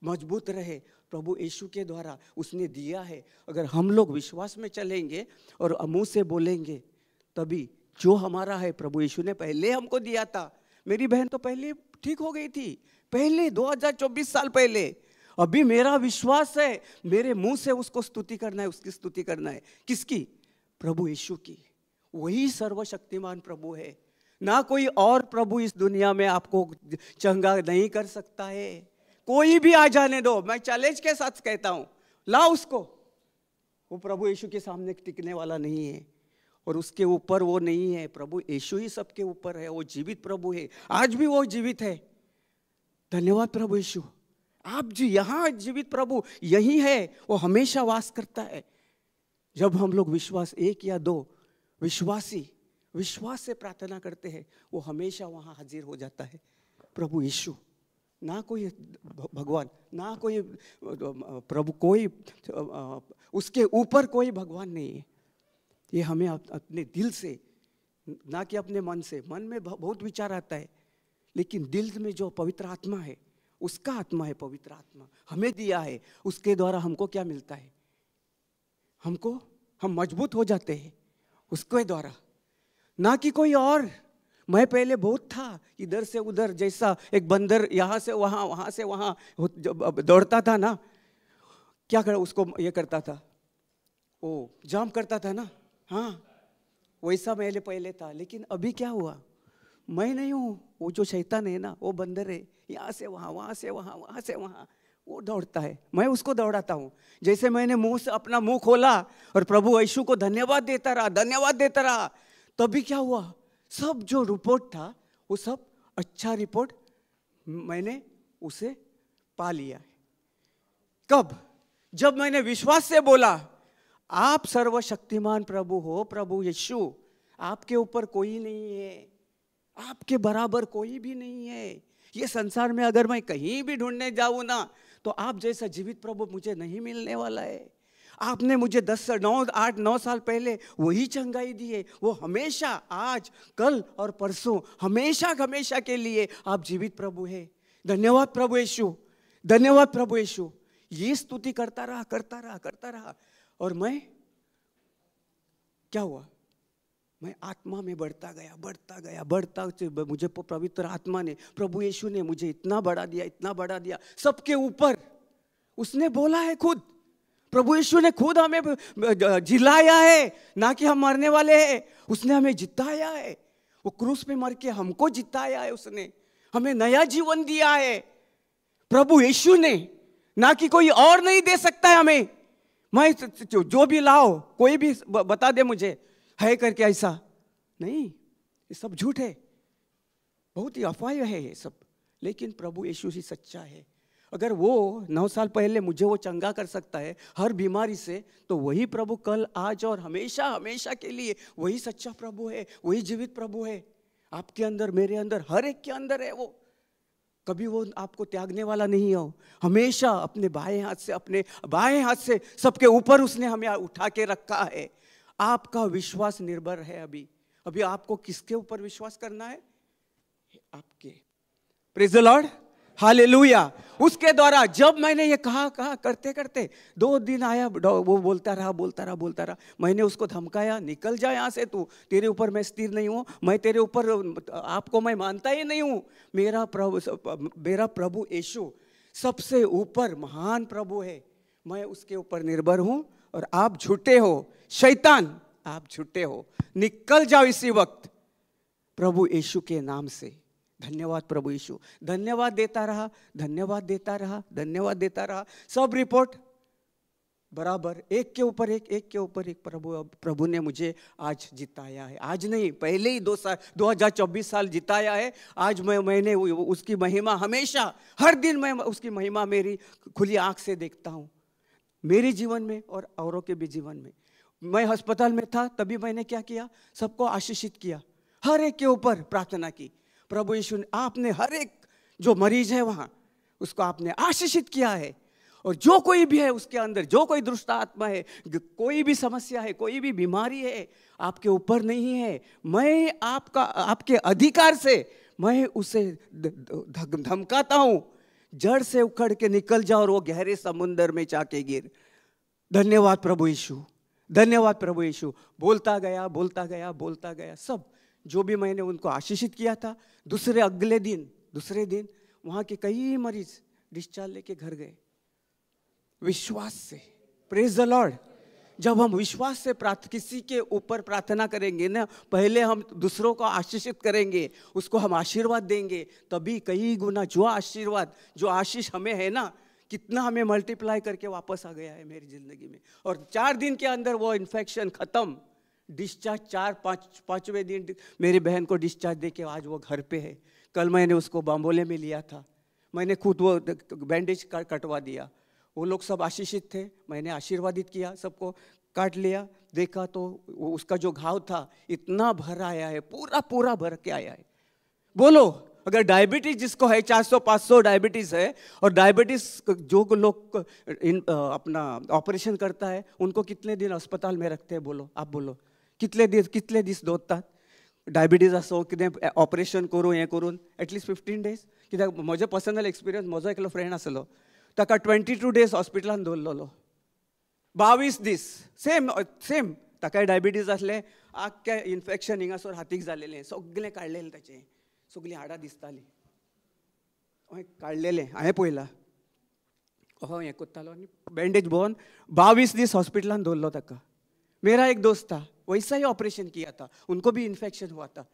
मजबूत रहे, प्रभु यीशु के द्वारा उसने दिया है. अगर हम लोग विश्वास में चलेंगे और मुंह से बोलेंगे, तभी जो हमारा है प्रभु यीशु ने पहले हमको दिया था. मेरी बहन तो पहले ठीक हो गई थी, पहले 2024 साल पहले. अभी मेरा विश्वास है, मेरे मुंह से उसको स्तुति करना है, उसकी स्तुति करना है. किसकी? प्रभु यीशु की. वही सर्वशक्तिमान प्रभु है. ना कोई और प्रभु इस दुनिया में आपको चंगा नहीं कर सकता है. कोई भी आ जाने दो, मैं चैलेंज के साथ कहता हूं, लाओ उसको. वो प्रभु यीशु के सामने टिकने वाला नहीं है और उसके ऊपर वो नहीं है. प्रभु यीशु ही सबके ऊपर है. वो जीवित प्रभु है, आज भी वो जीवित है. धन्यवाद प्रभु यीशु. आप जी यहाँ जीवित प्रभु यही है, वो हमेशा वास करता है. जब हम लोग विश्वास 1 या 2 विश्वास से प्रार्थना करते हैं, वो हमेशा वहाँ हाजिर हो जाता है. प्रभु यीशु ना कोई भगवान, ना कोई प्रभु, कोई उसके ऊपर कोई भगवान नहीं है। ये हमें अपने दिल से, ना कि अपने मन से, मन में बहुत विचार आता है, लेकिन दिल में जो पवित्र आत्मा है, उसका आत्मा है पवित्र आत्मा, हमें दिया है। उसके द्वारा हमको क्या मिलता है? हम मजबूत हो जाते हैं उसके द्वारा, ना कि कोई और। मैं पहले बहुत था इधर से उधर, जैसा एक बंदर यहाँ से वहाँ, वहाँ से वहाँ दौड़ता था ना, क्या कर उसको ये करता था, वो जाम करता था ना, हाँ वैसा मैं पहले था। लेकिन अभी क्या हुआ, मैं नहीं हूँ, वो जो शैतान है ना, वो बंदर है, यहाँ से वहाँ, वहाँ से वहाँ, वहाँ से वहाँ, वो दौड़ता है, मैं उसको दौड़ाता हूँ। जैसे मैंने अपना मुंह खोला और प्रभु यीशु को धन्यवाद देता रहा, धन्यवाद देता रहा, तभी क्या हुआ, सब जो रिपोर्ट था वो सब अच्छा रिपोर्ट मैंने उसे पा लिया है। कब? जब मैंने विश्वास से बोला, आप सर्वशक्तिमान प्रभु हो, प्रभु यीशु, आपके ऊपर कोई नहीं है, आपके बराबर कोई भी नहीं है। ये संसार में अगर मैं कहीं भी ढूंढने जाऊं ना, तो आप जैसा जीवित प्रभु मुझे नहीं मिलने वाला है। आपने मुझे 8-9 साल पहले वही चंगाई दी है, वो हमेशा, आज, कल और परसों, हमेशा हमेशा के लिए आप जीवित प्रभु है। धन्यवाद प्रभु यीशु, धन्यवाद प्रभु यीशु। ये स्तुति करता रहा, करता रहा, करता रहा। और मैं क्या हुआ, मैं आत्मा में बढ़ता गया, बढ़ता गया, बढ़ता। मुझे पवित्र आत्मा ने, प्रभु यीशु ने मुझे इतना बढ़ा दिया, इतना बढ़ा दिया, सबके ऊपर। उसने बोला है खुद, प्रभु यीशु ने खुद हमें जिलाया है, ना कि हम मरने वाले हैं। उसने हमें जिताया है, वो क्रूस पे मर के हमको जिताया है। उसने हमें नया जीवन दिया है, प्रभु यीशु ने, ना कि कोई और नहीं दे सकता है हमें। मैं जो भी लाओ, कोई भी बता दे मुझे है करके, ऐसा नहीं, ये सब झूठ है, बहुत ही अफवाह है ये सब। लेकिन प्रभु यीशु ही सच्चा है। अगर वो 9 साल पहले मुझे वो चंगा कर सकता है हर बीमारी से, तो वही प्रभु कल, आज और हमेशा हमेशा के लिए वही सच्चा प्रभु है, वही जीवित प्रभु है। आपके अंदर, मेरे अंदर, हर एक के अंदर है वो। कभी वो आपको त्यागने वाला नहीं हो। हमेशा अपने बाएं हाथ से सबके ऊपर उसने हमें उठा के रखा है। आपका विश्वास निर्भर है। अभी आपको किसके ऊपर विश्वास करना है? आपके। Praise the lord, hallelujah. उसके द्वारा जब मैंने ये कहा करते करते 2 दिन आया, वो बोलता रहा। मैंने उसको धमकाया, निकल जा यहाँ से तू, तेरे ऊपर मैं स्थिर नहीं हूँ, मैं तेरे ऊपर, आपको मैं मानता ही नहीं हूँ। मेरा प्रभु यीशु सबसे ऊपर महान प्रभु है, मैं उसके ऊपर निर्भर हूँ। और आप झूठे हो, शैतान आप झूठे हो, निकल जाओ इसी वक्त प्रभु यीशु के नाम से। धन्यवाद प्रभु यीशु। धन्यवाद देता रहा, धन्यवाद देता रहा, धन्यवाद देता रहा। सब रिपोर्ट बराबर, एक के ऊपर एक प्रभु ने मुझे आज जिताया है। आज नहीं, पहले ही 2024 साल जिताया है। आज मैंने उसकी महिमा हमेशा, हर दिन मैं उसकी महिमा मेरी खुली आंख से देखता हूँ, मेरे जीवन में और औरों के भी जीवन में। मैं अस्पताल में था, तभी मैंने क्या किया, सबको आशीषित किया, हर एक के ऊपर प्रार्थना की। प्रभु यीशु ने, आपने हर एक जो मरीज है वहाँ, उसको आपने आशीषित किया है। और जो कोई भी है उसके अंदर, जो कोई दुष्ट आत्मा है, कोई भी समस्या है, कोई भी बीमारी है, आपके ऊपर नहीं है। मैं आपके अधिकार से मैं उसे धमकाता हूँ, जड़ से उखड़ के निकल जाओ और वो गहरे समुंदर में जाके गिर। धन्यवाद प्रभु यीशु, धन्यवाद प्रभु यीशु। बोलता गया सब जो भी मैंने उनको आशीषित किया था। दूसरे दिन वहाँ के कई मरीज डिस्चार्ज लेके घर गए, विश्वास से। Praise the Lord. जब हम विश्वास से किसी के ऊपर प्रार्थना करेंगे ना, पहले हम दूसरों को आशीषित करेंगे, उसको हम आशीर्वाद देंगे, तभी कई गुना जो आशीष हमें है ना, कितना हमें मल्टीप्लाई करके वापस आ गया है मेरी जिंदगी में। और 4 दिन के अंदर वो इन्फेक्शन खत्म, डिस्चार्ज 4-5वें दिन मेरी बहन को डिस्चार्ज देके आज वो घर पे है। कल मैंने उसको बाम्बोले में लिया था, मैंने खुद वो बैंडेज कटवा दिया। वो लोग सब आशीषित थे, मैंने आशीर्वादित किया, सबको काट लिया। देखा तो उसका जो घाव था इतना भर आया है, पूरा भर के आया है। बोलो अगर डायबिटीज जिसको है 400-500 डायबिटीज है, और डायबिटीज जो लोग अपना ऑपरेशन करता है उनको कितने दिन अस्पताल में रखते हैं? बोलो, आप बोलो, कितले दीस दवरतात? डायबिटीज असो कितें ऑपरेशन करूं हें करून एटलीस्ट 15 days. कित्याक म्हजो पर्सनल एक्सपिरियन्स, म्हजो एकलो फ्रेंड आसलो, ताका 22 days हॉस्पिटलान दवरलेलो. 22 दीस सेम ताकाय डायबिटीज आसलें, आख्खें इन्फेक्शन हिंगासोर हातीक जालेलें, सगळें काडलेलें ताचें, सगळीं हाडां दिसतालीं, हय काडलेलें हांवें पळयलां. हो हें कोत्तालो आनी बँडेज भोवन 22 दीस हॉस्पिटलान दवरलो ताका. मेरा एक दोस्त था, वैसा ही ऑपरेशन किया था, उनको भी इन्फेक्शन हुआ था,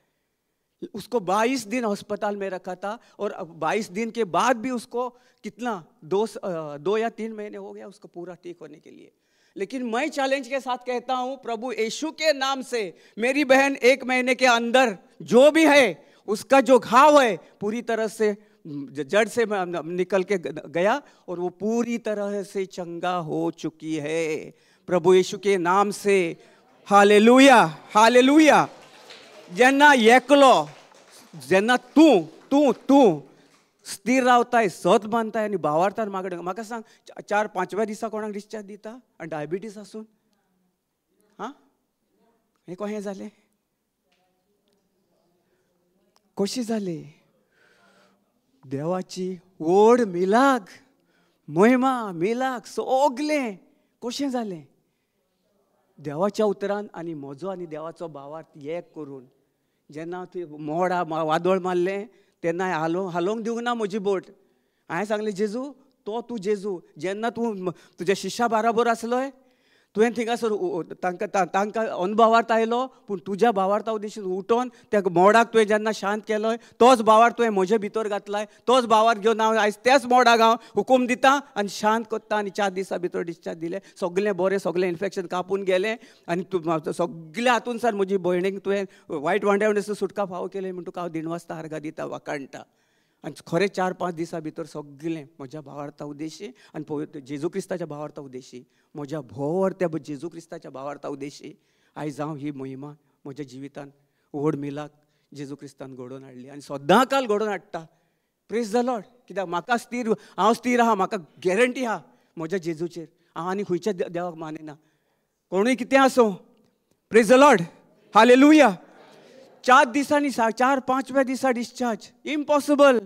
उसको 22 दिन अस्पताल में रखा था, और 22 दिन के बाद भी उसको कितना 2 या 3 महीने हो गया उसको पूरा ठीक होने के लिए. लेकिन मैं चैलेंज के साथ कहता हूं, प्रभु यीशु के नाम से मेरी बहन 1 महीने के अंदर जो भी है उसका जो घाव है पूरी तरह से जड़ से निकल के गया, और वो पूरी तरह से चंगा हो चुकी है प्रभु यीशु के नाम से. Hallelujah, hallelujah. जेन्ना एकलो, जेन्ना तू स्थिर रावताय, सत मानताय आनी भावार्थान मागणे, म्हाका सांग 4-5व्या दिसा कोणाक डिस्चार्ज दिता आनी डायबिटीज आसून? हां, हें कशें जालें? कशी जाली? देवाची व्हड मिलाग, महिमा, मिलाग सगळें कशें जालें? देवाच्या उतरान आनी म्हजो आनी देवाचो भावार्थ एक करून. जेन्ना मोड वादळ मारलें तेन्ना हालोवंक दिवंक ना म्हजी बोट. हांवें सांगलें, जेजू तूं जेजू, जेन्ना तूं तुज्या शिश्या बरोबर आसलोय, तुवें थिंगासर तांकां अनुभवार्थ आयलो, पूण तुज्या भावार्था उद्देशीन उठोवन त्या मोडाक तुवें जेन्ना शांत केलोय, तोच भावार्थ तुवें म्हजे भितर घातलाय. तोच भावार्थ घेवन हांव आयज त्याच मोडाक हांव हुकूम दिता आनी शांत कोत्ता. आनी 4 दिसा भितर डिस्चार्ज दिलें, सगळें बरें, सगळें इन्फेक्शन कापून गेलें. आनी सगळ्या हातून सर म्हजी भयणीक तुवें वायट वांड्यावडेसून सुटका फावो केलें म्हूण तुका हांव दिनवासता आर्गां दिता, वाकाणटा. आनी खरें 4-5 दिसा भितर सगळें म्हज्या भावार्था उद्देशी आनी जेजू क्रिस्ताच्या भावार्था उद्देशी, म्हज्या भोंवर त्या जेजू क्रिस्ताच्या भावार्था उद्देशी आयज हांव ही महिमा म्हज्या जिवितान व्हड मिलाक जेजू क्रिस्तान घडोवन हाडली आनी सदां काल घडोवन हाडटा. Praise the Lord. कित्याक म्हाका हांव स्थिर आहा, म्हाका गॅरंटी आहा म्हज्या जेजूचेर. हांव आनी खंयच्या देवाक मानिना, कोणूय कितें आसूं. Praise the lord, hallelujah. 4 दिसांनी 4-5व्या दिसा discharge impossible,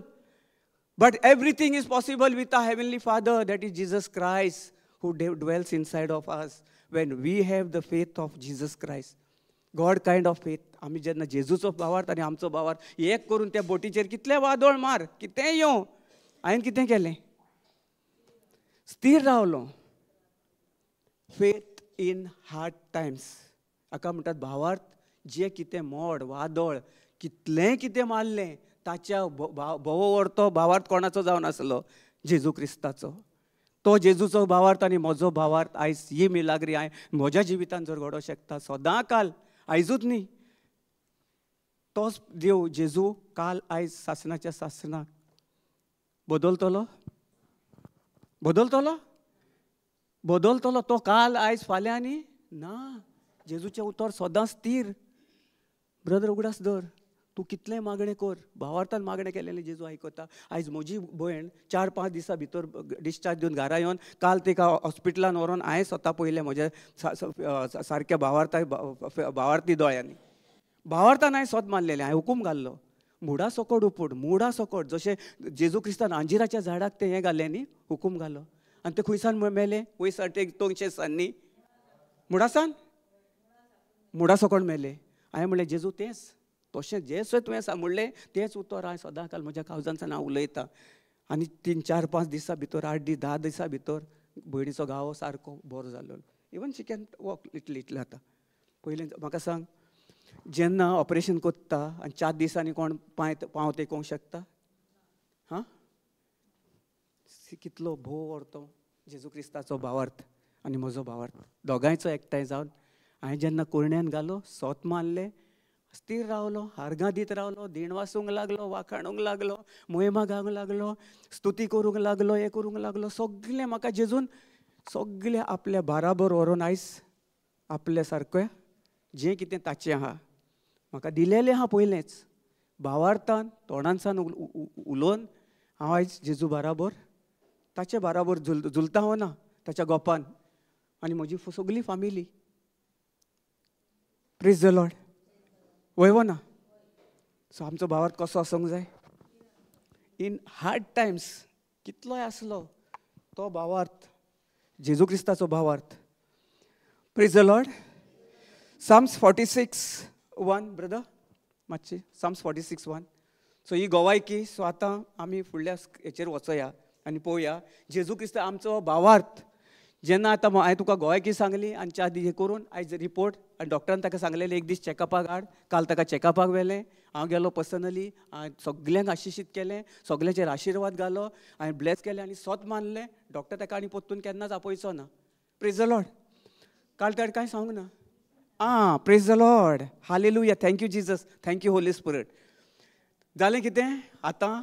but everything is possible with a heavenly father, that is Jesus Christ who dwells inside of us when we have the faith of Jesus Christ. God kind of faith. आमी जेन्ना जेजूचो भावार्थ आनी आमचो भावार्थ एक करून त्या बोटीचेर कितले वादळ मार, कितें येवं, हांवें कितें केलें? स्थिर रावलो. Faith in hard Times. हाका म्हणटात भावार्थ. जे कितें मोड वादळ कितलेंय कितें मारलें, ताच्या भोवोवरतो भावार्थ कोणाचो जावन आसलो? जेजू क्रिस्ताचो. तो जेजूचो भावार्थ आनी म्हजो भावार्थ आयज ही मिलाग्री हांवें म्हज्या जिवितान जर घडोवंक शकता, सदां काल, आयजूच न्ही, तोच देव जेजू काल आयज सासणाच्या सासणाक बदलतलो. तो काल आयज फाल्यां आनी ना. जेजूचें उतर सदां स्थिर. ब्रदर उगडास धर, तूं कितलें मागणें कर, भावार्थान मागणें केलेलें जेजू आयकता. आयज म्हजी भयण 4-5 दिसा भितर डिस्चार्ज दिवन घरा येवन, काल तिका हॉस्पिटलान व्हरोन हांवें स्वता पळयलें म्हज्या सारक्या भावार्थी दोळ्यांनी. भावार्थान हांवें स्वत मानलेलें, हांवें हुकूम घाल्लो, मुडा सकट उपूड, मुडा सकट. जशें जेजू क्रिस्तान अंजिराच्या झाडाक तें हें घालें न्ही, हुकूम घालो. आनी तें खंयसान मेलें? वयर तोंगशे सान्नी मुडासान, मुडा सकट मेलें. हांवें म्हणलें, जेजू तेंच, तशें जें तुवें म्हणलें तेंच उतर हांवें सदां काल म्हज्या काळजांतल्यान हांव उलयतां. आनी 3-4-5 दिसा भितर, 8-10 दिसा भितर भयणीचो घावो सारको बरो जालो. Even she can walk little आतां. पयलीं म्हाका सांग, जेन्ना ऑपरेशन कोत्ता आनी 4 दिसांनी कोण पांव तेकोवंक शकता? हां, कितलो भोव व्हरतो जेजू क्रिस्ताचो भावार्थ आनी म्हजो भावार्थ, दोगांयचो एकठांय जावन हांवें जेन्ना कुरण्यान घालो, सोत मारलें, स्थिर रावलो, आर्गां दीत रावलो, दिण वासूंक लागलो, वाखाणूंक लागलो, महिमा गावंक लागलो, स्तुती करूंक लागलो, हें करूंक लागलो. सगळें म्हाका जेजून सगळें आपल्या बाराबर व्हरोन आयज आपल्या सारकें जें कितें ताचें आहा म्हाका दिलेलें आहा पयलेंच. भावार्थान तोंडांसान उलोवन हांव आयज जेजू बराबर ताचे बराबर झुलता हो ना ताच्या गोपान आनी म्हजी सगळी फामिली. Praise the lord. वयवो ना. सो आमचो भावार्थ कसो आसूंक जाय. इन हार्ड टायम्स कितलोय आसलो तो भावार्थ जेजू क्रिस्ताचो भावार्थ. Praise the Lord. Psalms 46:1 brother मातशी. साम्स 46:1. सो ही गोवायकी. सो आतां आमी फुडल्या हेचेर वचोया आनी पळोवया जेजू क्रिस्त आमचो भावार्थ. जेन्ना आतां हांवें तुका गोवायकी सांगली आनी आदी हे करून आयज रिपोर्ट आनी डॉक्टरान ताका सांगलेलें एक दीस चॅकअपाक हाड. काल ताका चॅकअपाक व्हेलें. हांव गेलो पर्सनली. हांवें सगल्यांक आशिशीत केलें. सगल्यांचेर आशिर्वाद घालो. हांवें ब्लेस केलें आनी सोत मानलें. डॉक्टर ताका आनी परतून केन्नाच आपयचो ना. Praise the Lord. काल ताणें कांय सांगूंक ना. Praise the lord. Hallelujah. Thank you Jesus. Thank you Holi spirit. जालें कितें आतां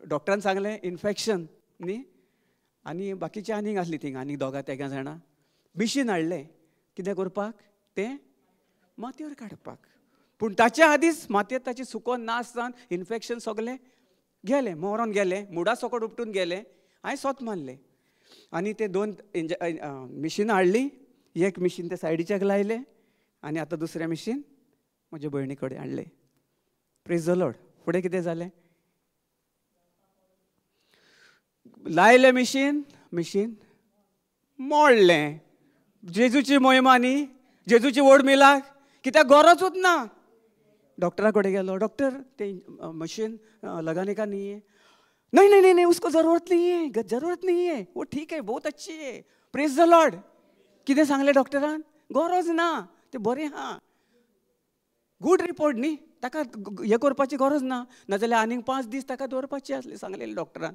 डॉक्टरान सांगलें इन्फेक्शन न्ही आनी बाकीचे आनीक आसली थिंग आनी दोगां तेगा जाणां. मिशीन हाडलें कितें करपाक तें मातयेर काडपाक. पूण ताच्या आदींच मातयेंत ताची सुकोन नास जावन इन्फेक्शन सगलें गेलें मरोन गेलें. मुडा सकट उपटून गेलें. हांवें सोत मारलें आनी ते 2 मिशिनां हाडलीं. एक मिशीन ते सायडीच्याक लायलें आनी आतां दुसरें मिशीन म्हज्या भयणी कडेन हाडलें. Praise the Lord. फुडें कितें जालें. लायलें मिशीन मोडलें. जेजूची महिमा न्ही. जेजूची व्हड मिलाक कित्याक गरजूच ना. डॉक्टरा कडेन गेलो. डॉक्टर ते मशीन लगाने का नहीं है. नहीं नहीं नहीं नहीं उसको जरूरत नहीं है. जरूरत नहीं है. वो ठीक है बहुत अच्छी है. Praise the Lord. कितें सांगलें डॉक्टरान. गरज ना. ते बरें हा. गूड रिपोर्ट न्ही. ताका हे करपाची गरज ना. नाजाल्यार आनीक 5 दीस ताका दवरपाची आसली सांगलेलें डॉक्टरान.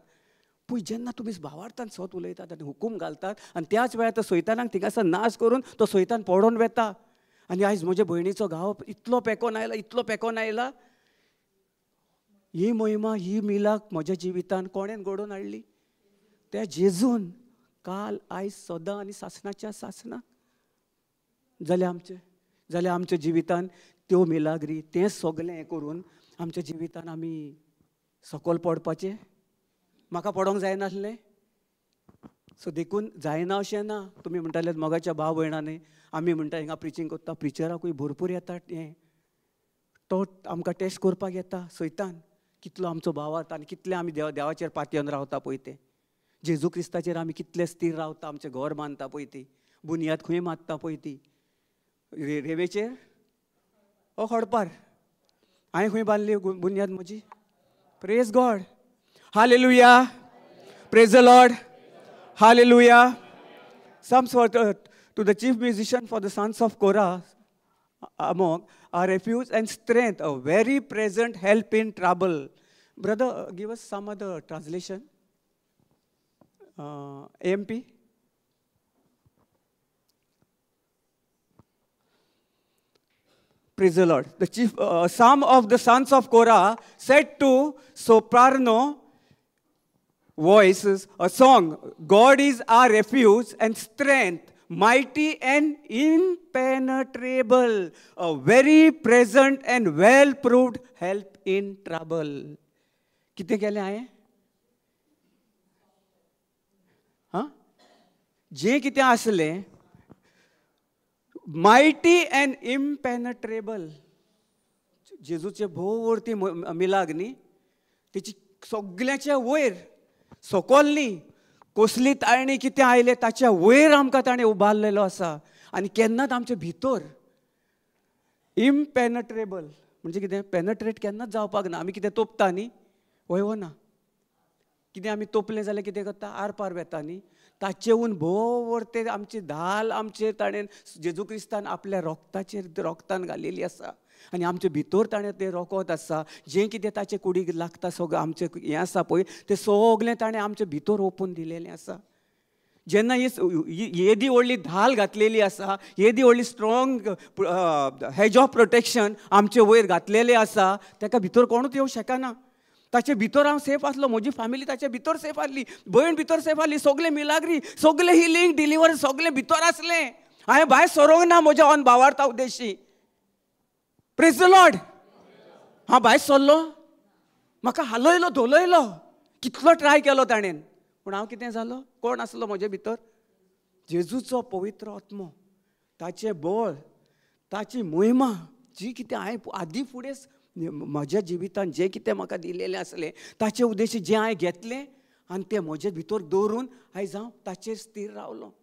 पूण जेन्ना तुमी भावार्थान सोत उलयतात आनी हुकूम घालतात आनी त्याच वेळार तो सैतानाक थिंगासर नाश करून तो सैतान पडोवन वेता. आनी आयज म्हज्या भयणीचो घाव इतलो पेकोन आयला. ही महिमा ही मिलाक म्हज्या जिवितान कोणें घडोवन हाडली. त्या जेजून काल आयज सदां आनी सासणाच्या सासणां जाल्यार आमच्या जिवितान त्यो मिलाग्री तें सगलें हें करून आमच्या जिवितान आमी सकयल पडपाचें. म्हाका पडोंक जायनासलें. सो देखून जायना अशें ना. तुमी म्हणटाले मोगाच्या भाव भयणांनी आमी म्हणटा हिंगा प्रिचींग करता. प्रिचराकूय भरपूर येतात हें तो आमकां टेस्ट करपाक येता सैतान. कितलो आमचो भावार्थ आनी कितले आमी देवाचेर पातयेवन रावता पळय तें. जेजू क्रिस्ताचेर आमी कितले स्थिर रावता. आमचें घर बांदता पळय ती बुनयाद खंय मारता पळय ती रेवेचेर खडपार. हांवें खंय बांदली बुनयाद म्हजी. Praise God. Hallelujah. Praise the Lord. Hallelujah. Psalms to the chief musician for the sons of Korah among our refuge and strength, a very present help in trouble. Brother, give us some other translation. AMP. Praise the Lord. The chief, some of the sons of Korah said to soprano voices a song. God is our refuge and strength, mighty and impenetrable, a very present and well proved help in trouble. कितें केलें हांवें. जें कितें आसलें mighty and impenetrable. जेजूचे भोवती मिलाग न्ही तेची सगल्याच्या वयर सकयल न्ही कसली ताळणी कितें आयले ताच्या वयर आमकां ताणें उबारलेलो आसा. आनी केन्नाच आमचे भितर इम्पेनेट्रेबल म्हणजे कितें पेनेट्रेट केन्नाच जावपाक ना. आमी कितें तोपता न्ही वयवो ना. कितें आमी तोपलें जाल्यार कितें करता आरपार वेता न्ही. ताचेहून भोव ते आमची धाल आमचेर ताणें जेजू क्रिस्तान आपल्या रोगतान घालिल्ली आसा. आनी आमचे भितर ताणें तें रोखत आसा. जें कितें ताचे कुडीक लागता सगळें आमचें हें आसा पळय तें सगलें ताणें आमचे भितर ओपून दिलेलें आसा. जेन्ना येदी व्हडली धाल घातलेली आसा, येदी व्हडली स्ट्रॉंग हेज ऑफ प्रोटेक्शन आमचे वयर घातलेलें आसा, ताका भितर कोणूच येवंक शकना. ताचे भितर हांव सेफ आसलो. म्हजी फॅमिली ताचे भितर सेफ आसली. भयण भितर सेफ आसली. सगळे मिलाग्री सगळे हिलींग डिलिव्हरी सगळें भितर आसलें. हांवें भायर सरोंक ना म्हज्या ऑन भावार्था उद्देशी. Praise the lord. हांव भायर सरलो म्हाका हालयलो धोलयलो, कितलो ट्राय केलो ताणेन, पूण हांव कितें जालो, कोण आसलो म्हजे भितर, जेजूचो पवित्र आत्मो, ताचें बळ, ताची महिमा, जी कितें हांवें आदी फुडें म्हज्या जिवितांत जें कितें म्हाका दिलेलें आसलें, ताचे उद्देश जें हांवें घेतलें आनी तें म्हजे भितर दवरून आयज हांव ताचेर स्थिर रावलो.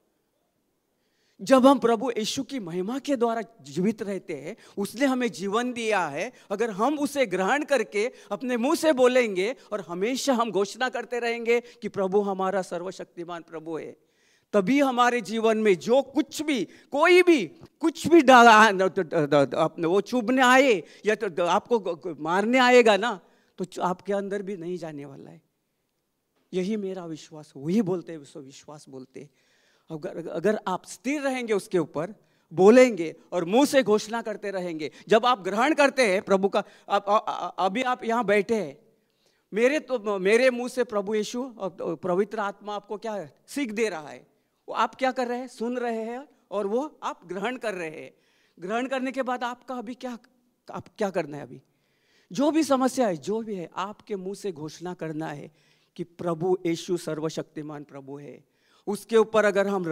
जब हम प्रभु यीशु की महिमा के द्वारा जीवित रहते हैं, उसने हमें जीवन दिया है, अगर हम उसे ग्रहण करके अपने मुंह से बोलेंगे और हमेशा हम घोषणा करते रहेंगे कि प्रभु हमारा सर्वशक्तिमान प्रभु है, तभी हमारे जीवन में जो कुछ भी, कोई भी कुछ भी वो चुभने आए या तो आपको मारने आएगा ना, तो आपके अंदर भी नहीं जाने वाला है. यही मेरा विश्वास, वही बोलते हैं, विश्वास बोलते हैं. अगर आप स्थिर रहेंगे, उसके ऊपर बोलेंगे और मुंह से घोषणा करते रहेंगे, जब आप ग्रहण करते हैं प्रभु का, अभी आप यहाँ बैठे हैं, मेरे मुंह से प्रभु यीशु और पवित्र आत्मा आपको क्या है, सीख दे रहा है. वो आप क्या कर रहे हैं, सुन रहे हैं और वो आप ग्रहण कर रहे हैं. ग्रहण करने के बाद आपका अभी आप क्या करना है, अभी जो भी समस्या है, जो भी है, आपके मुंह से घोषणा करना है कि प्रभु यीशु सर्वशक्तिमान प्रभु है. उसके ऊपर अगर हम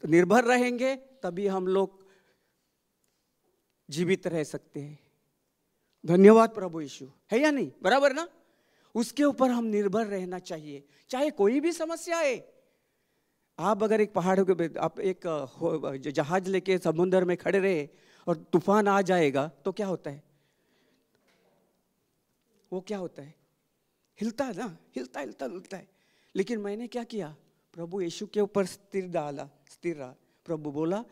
निर्भर रहेंगे, तभी हम लोग जीवित रह सकते हैं. धन्यवाद प्रभु यीशु, है या नहीं, बराबर ना. उसके ऊपर हम निर्भर रहना चाहिए, चाहे कोई भी समस्या है. आप अगर एक पहाड़ के, आप एक जहाज लेके समुद्र में खड़े रहे और तूफान आ जाएगा, तो क्या होता है, वो क्या होता है, हिलता है ना, हिलता है. लेकिन मैंने क्या किया, प्रभु यीशु के ऊपर स्थिर रहा. प्रभु बोला,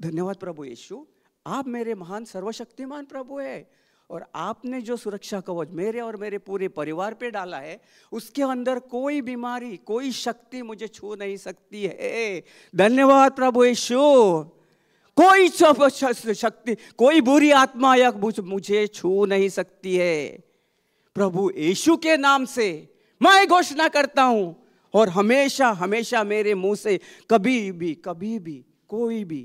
धन्यवाद प्रभु यीशु, आप मेरे महान सर्वशक्तिमान प्रभु है, और आपने जो सुरक्षा कवच मेरे और मेरे पूरे परिवार पे डाला है, उसके अंदर कोई बीमारी, कोई शक्ति मुझे छू नहीं सकती है. धन्यवाद प्रभु यीशु. कोई शक्ति, कोई बुरी आत्मा या मुझे छू नहीं सकती है. प्रभु यीशु के नाम से मैं घोषणा करता हूं, और हमेशा हमेशा मेरे मुंह से कभी भी कोई भी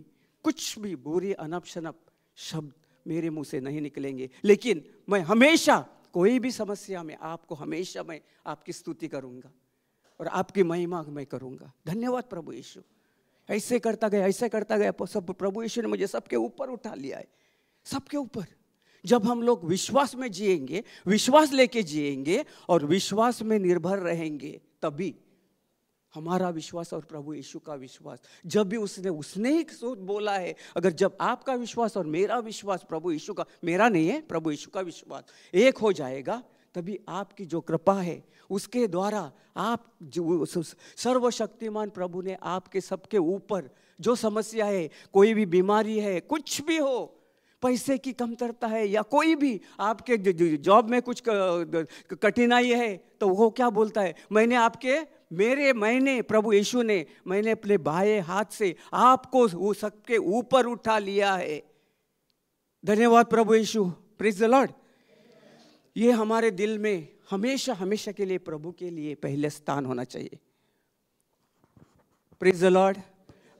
कुछ भी बुरी अनप शनप शब्द मेरे मुंह से नहीं निकलेंगे. लेकिन मैं हमेशा कोई भी समस्या में आपको हमेशा मैं आपकी स्तुति करूंगा और आपकी महिमा मैं करूंगा. धन्यवाद प्रभु यीशु. ऐसे करता गया सब प्रभु यीशु ने मुझे सबके ऊपर उठा लिया है, सबके ऊपर. जब हम लोग विश्वास में जिएंगे, विश्वास लेके जिएंगे और विश्वास में निर्भर रहेंगे, तभी हमारा विश्वास और प्रभु यीशु का विश्वास, जब भी उसने ही बोला है, अगर जब आपका विश्वास और मेरा विश्वास प्रभु यीशु का, मेरा नहीं है, प्रभु यीशु का विश्वास एक हो जाएगा, तभी आपकी जो कृपा है उसके द्वारा आप जो सर्वशक्तिमान प्रभु ने आपके सबके ऊपर जो समस्या है, कोई भी बीमारी है, कुछ भी हो, पैसे की कमतरता है या कोई भी आपके जॉब में कुछ कठिनाई है, तो वो क्या बोलता है, मैंने प्रभु यीशु ने मैंने अपने बाएं हाथ से आपको वो सबके ऊपर उठा लिया है. धन्यवाद प्रभु यीशु. Praise the lord. ये हमारे दिल में हमेशा हमेशा के लिए प्रभु के लिए पहले स्थान होना चाहिए. Praise the lord.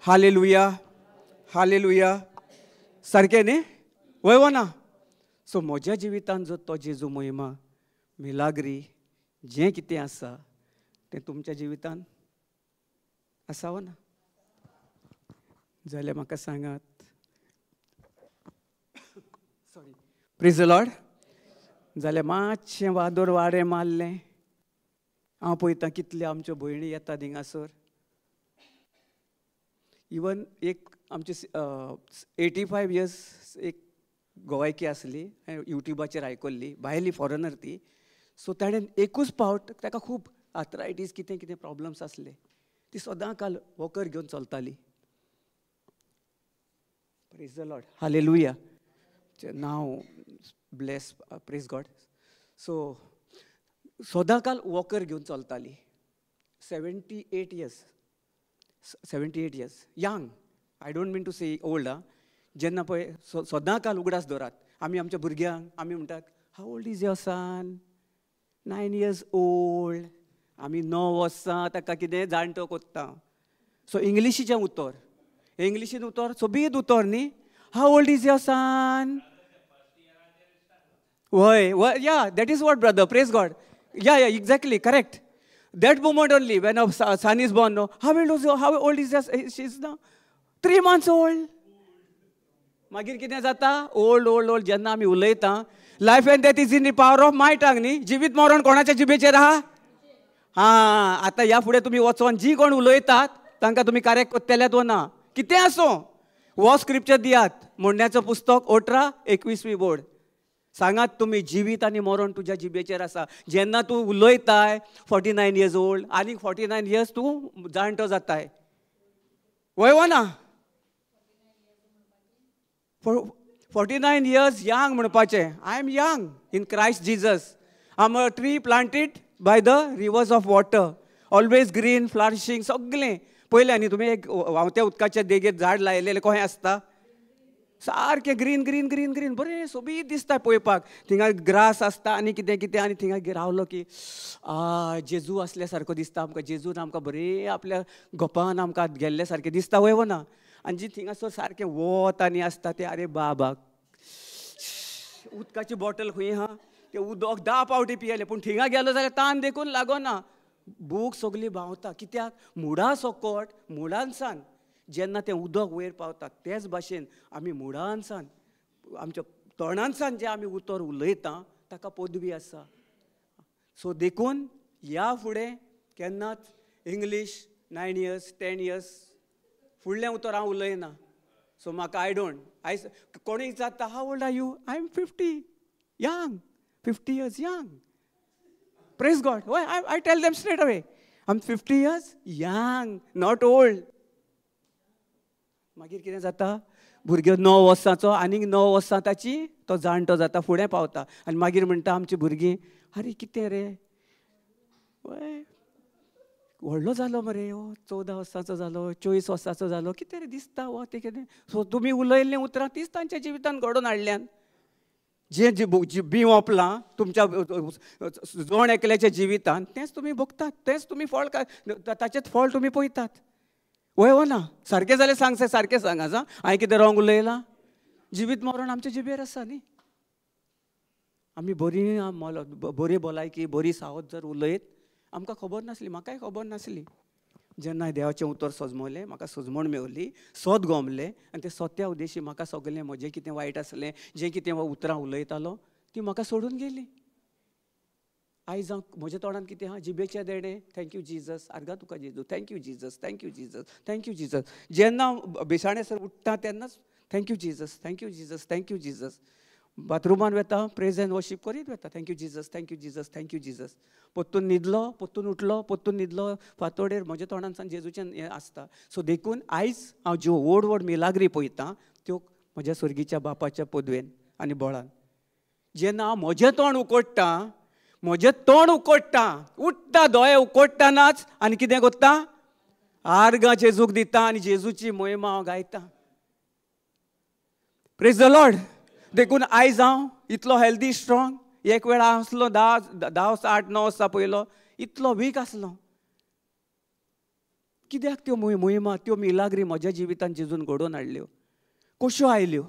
Hallelujah, hallelujah. सारखे न्ही, वय ना. सो म्हज्या जिवितांत जो तो जेजू महिमा मिलाग्री जें कितें आसा तें तुमच्या जिवितांत आसावं ना, जाल्यार म्हाका सांगात. सॉरी. Praise the Lord. जाल्यार मातशें वादोर वारें मारलें, हांव पळयतां कितले आमच्यो भयणी येतात हिंगासर. इवन एक आमची 85 इयर्स एक गोवायकी आसली, युट्यूबाचेर आयकल्ली, भायली फॉरेनर ती. सो ताणें एकूच फावट, ताका खूब आर्थरायटीस कितें कितें प्रॉब्लम्स आसले, ती सदां काल वॉकर घेवन चलताली. Praise the lord. हालेलुया. नाव ब्लेस, प्रेज गॉड. सो सदां काल वॉकर घेवन चलताली. 78 years, young. I don't mean to say old. जेन्ना पळय सदां काल उगडास दवरात. आमी आमच्या भुरग्यांक आमी म्हणटात, how old is your son? 9 years old. आमी 9 वर्सां ताका कितें जाणटो कोत्ता. सो इंग्लिशीचें उतर, इंग्लिशीन उतर, सोबीत उतर न्ही. How old is your son? Why? Yeah, that is what, brother. Praise God. Yeah, exactly. Correct. That moment only, when a son is born, no, how old is she's now? 3 months old. मागीर कितें जाता? Old जेन्ना आमी उलयता, life and death is in the power of my टंग न्ही. जिवीत मरण कोणाच्या जिबेचेर आहा? हां, आतां ह्या फुडें तुमी वचोन जी कोण उलयतात तांकां तुमी कार्याक कोत्तेल्यात वा ना, कितें आसूं, वो स्क्रिप्चर दियात. मोडण्याचो पुस्तक 18:21 बोर्ड. सांगात तुमी जिवीत आनी मरण तुज्या जिबेचेर आसा. जेन्ना तूं उलयताय 49 years ओल्ड, आनी 49 years तूं जाणटो जाताय. वय वा ना? 49 years young म्हणपाचें. I am young in Christ Jesus. I am a tree planted by the rivers of water, always green, flourishing. सगळें पयलें न्ही तुमी एक व्हांवत्या उदकाच्या देगेर झाड लायलेलें कशें आसता? सारकें ग्रीन ग्रीन ग्रीन ग्रीन, बरें सोबीत दिसता पळोवपाक. थिंगा ग्रास आसता आनी कितें कितें, आनी थिंगा रावलो की जेजू आसल्या सारको दिसता आमकां. जेजून आमकां बरें आपल्या गोपान आमकां गेल्ल्या सारकें दिसता, वय ना? आनी जी थिंगासर सारकें वत आनी आसता तें, आरे बाबा, उदकाची बॉटल खंय आहा, तें उदक 10 पावटी पियेलें, पूण थिंगा गेलो जाल्यार तान देखून लागना. भूक सगळी भावता. कित्याक? मुडा सकट, मुडानसान जेन्ना तें उदक वयर पावता, तेच भाशेन आमी मुडानसान, आमच्या तोंडानसान जें आमी उतर उलयता ताका पदवी आसा. सो देखून ह्या फुडें केन्नाच इंग्लीश 9 years 10 years फुडलें उतर हांव उलयना. सो म्हाका आय कोणूय विचारता, how old are you? I am 50 young, 50 years young. Praise God. Why? I tell them straight away, I'm 50 years young, not old. मागीर कितें जाता? भुरगो 9 वर्सांचो आनीक 9 वर्सां ताची तो जाणटो जाता, फुडें पावता. आनी मागीर म्हणटा आमची भुरगीं, अरे कितें रे, व्हडलो जालो मरे, 14 वर्सांचो जालो, 24 वर्सांचो जालो, कितें रे दिसता हो ते कितें. सो तुमी उलयल्लीं उतरां तीच तांच्या जिवितान घडोवन हाडल्यान. जें बी ओपलां तुमच्या जोण एकल्याच्या जिवितान, तेंच तुमी भोगतात, तेंच तुमी फळ, ताचेंच फळ तुमी पळयतात. वय हो ना? सारकें जाल्यार सांग, सारकें सांग. हांवें कितें रॉंग उलयलां? जिवीत मरण आमच्या जिबेर आसा न्ही. आमी बरी भलायकी, बरी सावध जर उलयत, आमकां खबर नासली, म्हाकाय खबर नासली. जेन्ना देवाचें उतर सजमलें, म्हाका सजमण मेवली, सत गमलें, आनी ते सत्या उद्देशी म्हाका सगळें म्हजें कितें वायट आसलें, जें कितें उतरां उलयतालो ती म्हाका सोडून गेली. आयज हांव म्हज्या तोंडान कितें आहा? जिबेचे देणे, थँक्यू जिजस, आर्गा तुका Jezu, thank you Jesus, thank you Jesus, thank you Jesus. जेन्ना बिसाणेसर उठ्ठा तेन्नाच thank you Jesus, thank you Jesus, thank you Jesus. बाथरुमान वेता, प्रेज एंड वर्शीप करीत वेता, thank you Jesus, thank you Jesus, thank you Jesus. पोत्तून न्हिदलो, पोत्तून उठलो, पोत्तून न्हिदलो, फातोडेर म्हज्या तोंडान जेजूचें हें आसता. सो देखून आयज हांव ज्यो व्हड मिलाग्री पळयतां त्यो म्हज्या सुर्गीच्या बापाच्या पदवेन आनी बळान. जेन्ना हांव म्हजें तोंड उकोडटा, उठ्ठा दोळे उकोडटानाच आनी कितें करता? आर्गां जेजूक दिता आनी जेजूची महिमा हांव गायता. Praise the lord. देखून आयज हांव इतलो हेल्दी स्ट्रॉंग. एक वेळ हांव आसलो 10 8 9 वर्सां पयलो इतलो वीक आसलो. कित्याक त्यो मोहिमा, त्यो मिलाग्री म्हज्या जिवितान जेजून घडोवन हाडल्यो? कश्यो आयल्यो?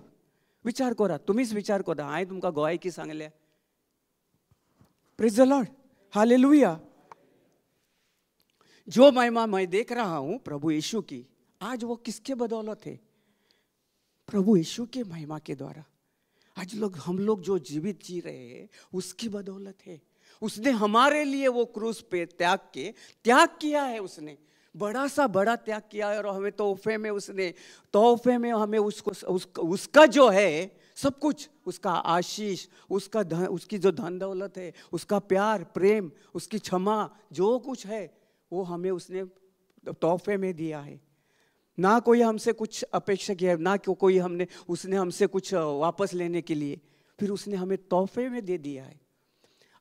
विचार करात, तुमीच विचार करा. हांवें तुमकां गोंयकी सांगल्या. Praise the lord. हालेलुया. जो महिमा मैं देख रहा हूं प्रभु यीशु की, आज वो किसके बदौलत है? प्रभु यीशु के महिमा के द्वारा. आज हम लोग जो जीवित जी रहे हैं उसकी बदौलत है. उसने हमारे लिए वो क्रूस पे त्याग किया है. उसने बड़ा त्याग किया है और हमें तोहफे में हमें उसका जो है सब कुछ, उसका आशीष, उसकी जो धन दौलत है, उसका प्यार प्रेम, उसकी क्षमा, जो कुछ है वो हमें उसने तोहफे में दिया है. ना कोई हमसे कुछ अपेक्षा किया है, ना कोई उसने हमसे कुछ वापस लेने के लिए, फिर उसने हमें तोहफे में दे दिया है.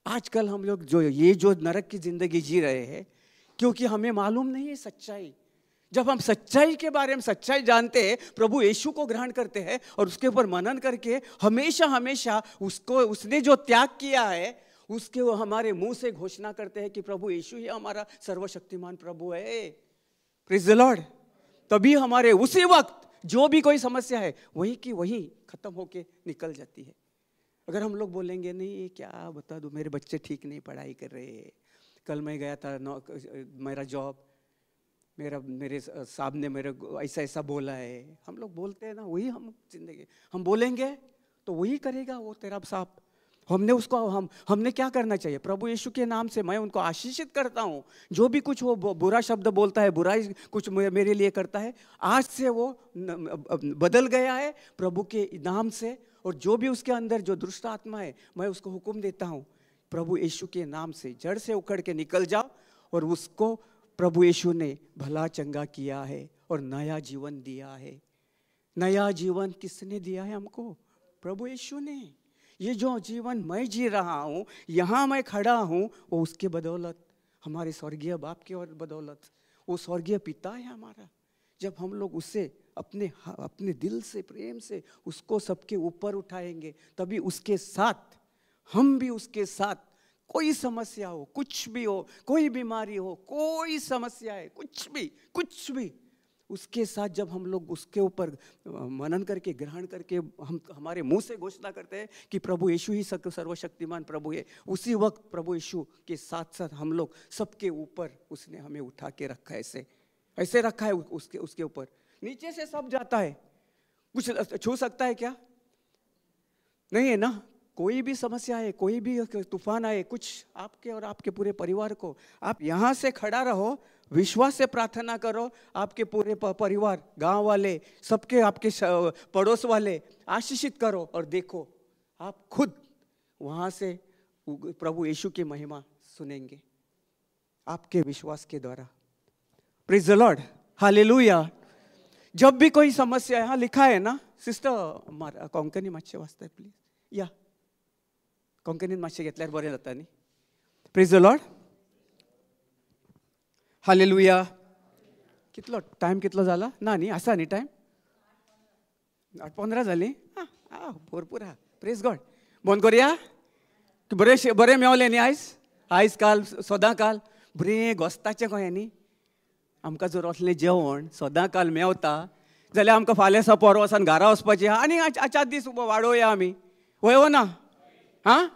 आजकल हम लोग जो नरक की जिंदगी जी रहे हैं, क्योंकि हमें मालूम नहीं है सच्चाई. जब हम सच्चाई के बारे में सच्चाई जानते हैं, प्रभु यीशु को ग्रहण करते हैं और उसके ऊपर मनन करके हमेशा उसने जो त्याग किया है उसके वो हमारे मुंह से घोषणा करते हैं कि प्रभु यीशु ही हमारा सर्वशक्तिमान प्रभु है. Praise the Lord. तभी हमारे उसी वक्त जो भी कोई समस्या है वही की वही खत्म होके निकल जाती है. अगर हम लोग बोलेंगे नहीं क्या बता दूँ, मेरे बच्चे ठीक नहीं पढ़ाई कर रहे, कल मैं गया था मेरा जॉब, मेरे साहब ने मेरे ऐसा ऐसा बोला है, हम लोग बोलते हैं ना, वही हम जिंदगी हम बोलेंगे तो वही करेगा वो तेरा साहब। हमने क्या करना चाहिए? प्रभु यीशु के नाम से मैं उनको आशीषित करता हूँ। जो भी कुछ वो बुरा शब्द बोलता है, बुराई कुछ मेरे लिए करता है, आज से वो बदल गया है प्रभु के नाम से। और जो भी उसके अंदर जो दुष्ट आत्मा है, मैं उसको हुक्म देता हूँ प्रभु यीशु के नाम से जड़ से उखड़ के निकल जाओ। और उसको प्रभु यीशु ने भला चंगा किया है और नया जीवन दिया है। नया जीवन किसने दिया है हमको? प्रभु यीशु ने। ये जो जीवन मैं जी रहा हूँ, यहाँ मैं खड़ा हूँ, वो उसके बदौलत, हमारे स्वर्गीय बाप के और बदौलत। वो स्वर्गीय पिता है हमारा। जब हम लोग उससे अपने दिल से प्रेम से उसको सबके ऊपर उठाएंगे, तभी उसके साथ हम भी उसके साथ, कोई समस्या हो, कुछ भी हो, कोई बीमारी हो, कोई समस्या है, कुछ भी उसके साथ जब हम लोग उसके ऊपर मनन करके ग्रहण करके हम हमारे मुंह से घोषणा करते हैं कि प्रभु यीशु ही सर्वशक्तिमान प्रभु है, उसी वक्त प्रभु यीशु के साथ साथ हम लोग सबके ऊपर उसने हमें उठा के रखा है। ऐसे रखा है उसके ऊपर। नीचे से सब जाता है, कुछ छू सकता है क्या? नहीं है ना। कोई भी समस्या है, कोई भी तूफान आए, कुछ आपके और आपके पूरे परिवार को, आप यहाँ से खड़ा रहो, विश्वास से प्रार्थना करो, आपके पूरे परिवार, गांव वाले, सबके, आपके पड़ोस वाले आशीषित करो। और देखो आप खुद वहाँ से प्रभु यीशु की महिमा सुनेंगे आपके विश्वास के द्वारा। Praise the lord, hallelujah. जब भी कोई समस्या, यहाँ लिखा है ना, सिस्टर कोंकणी मातशें वाचताय प्लीज, या कोंकणीन मातशें घेतल्यार बरें जाता न्ही। Praise the lord, hallelujah. कितलो टायम कितलो जाला? ना न्ही, आसा न्ही टायम? 8:15 जाली? भरपूर आहा। Praise God. बंद करुया? बरें मेवलें न्ही आयज काल सदां काल बरें घोस्ताचें कहें न्ही। आमकां जर असलें जेवण सदां काल मेवता जाल्यार आमकां फाल्यां सा परवा वचून घरा वचपाचें आनी 4 दीस वाडोवया आमी, वय ना? हां,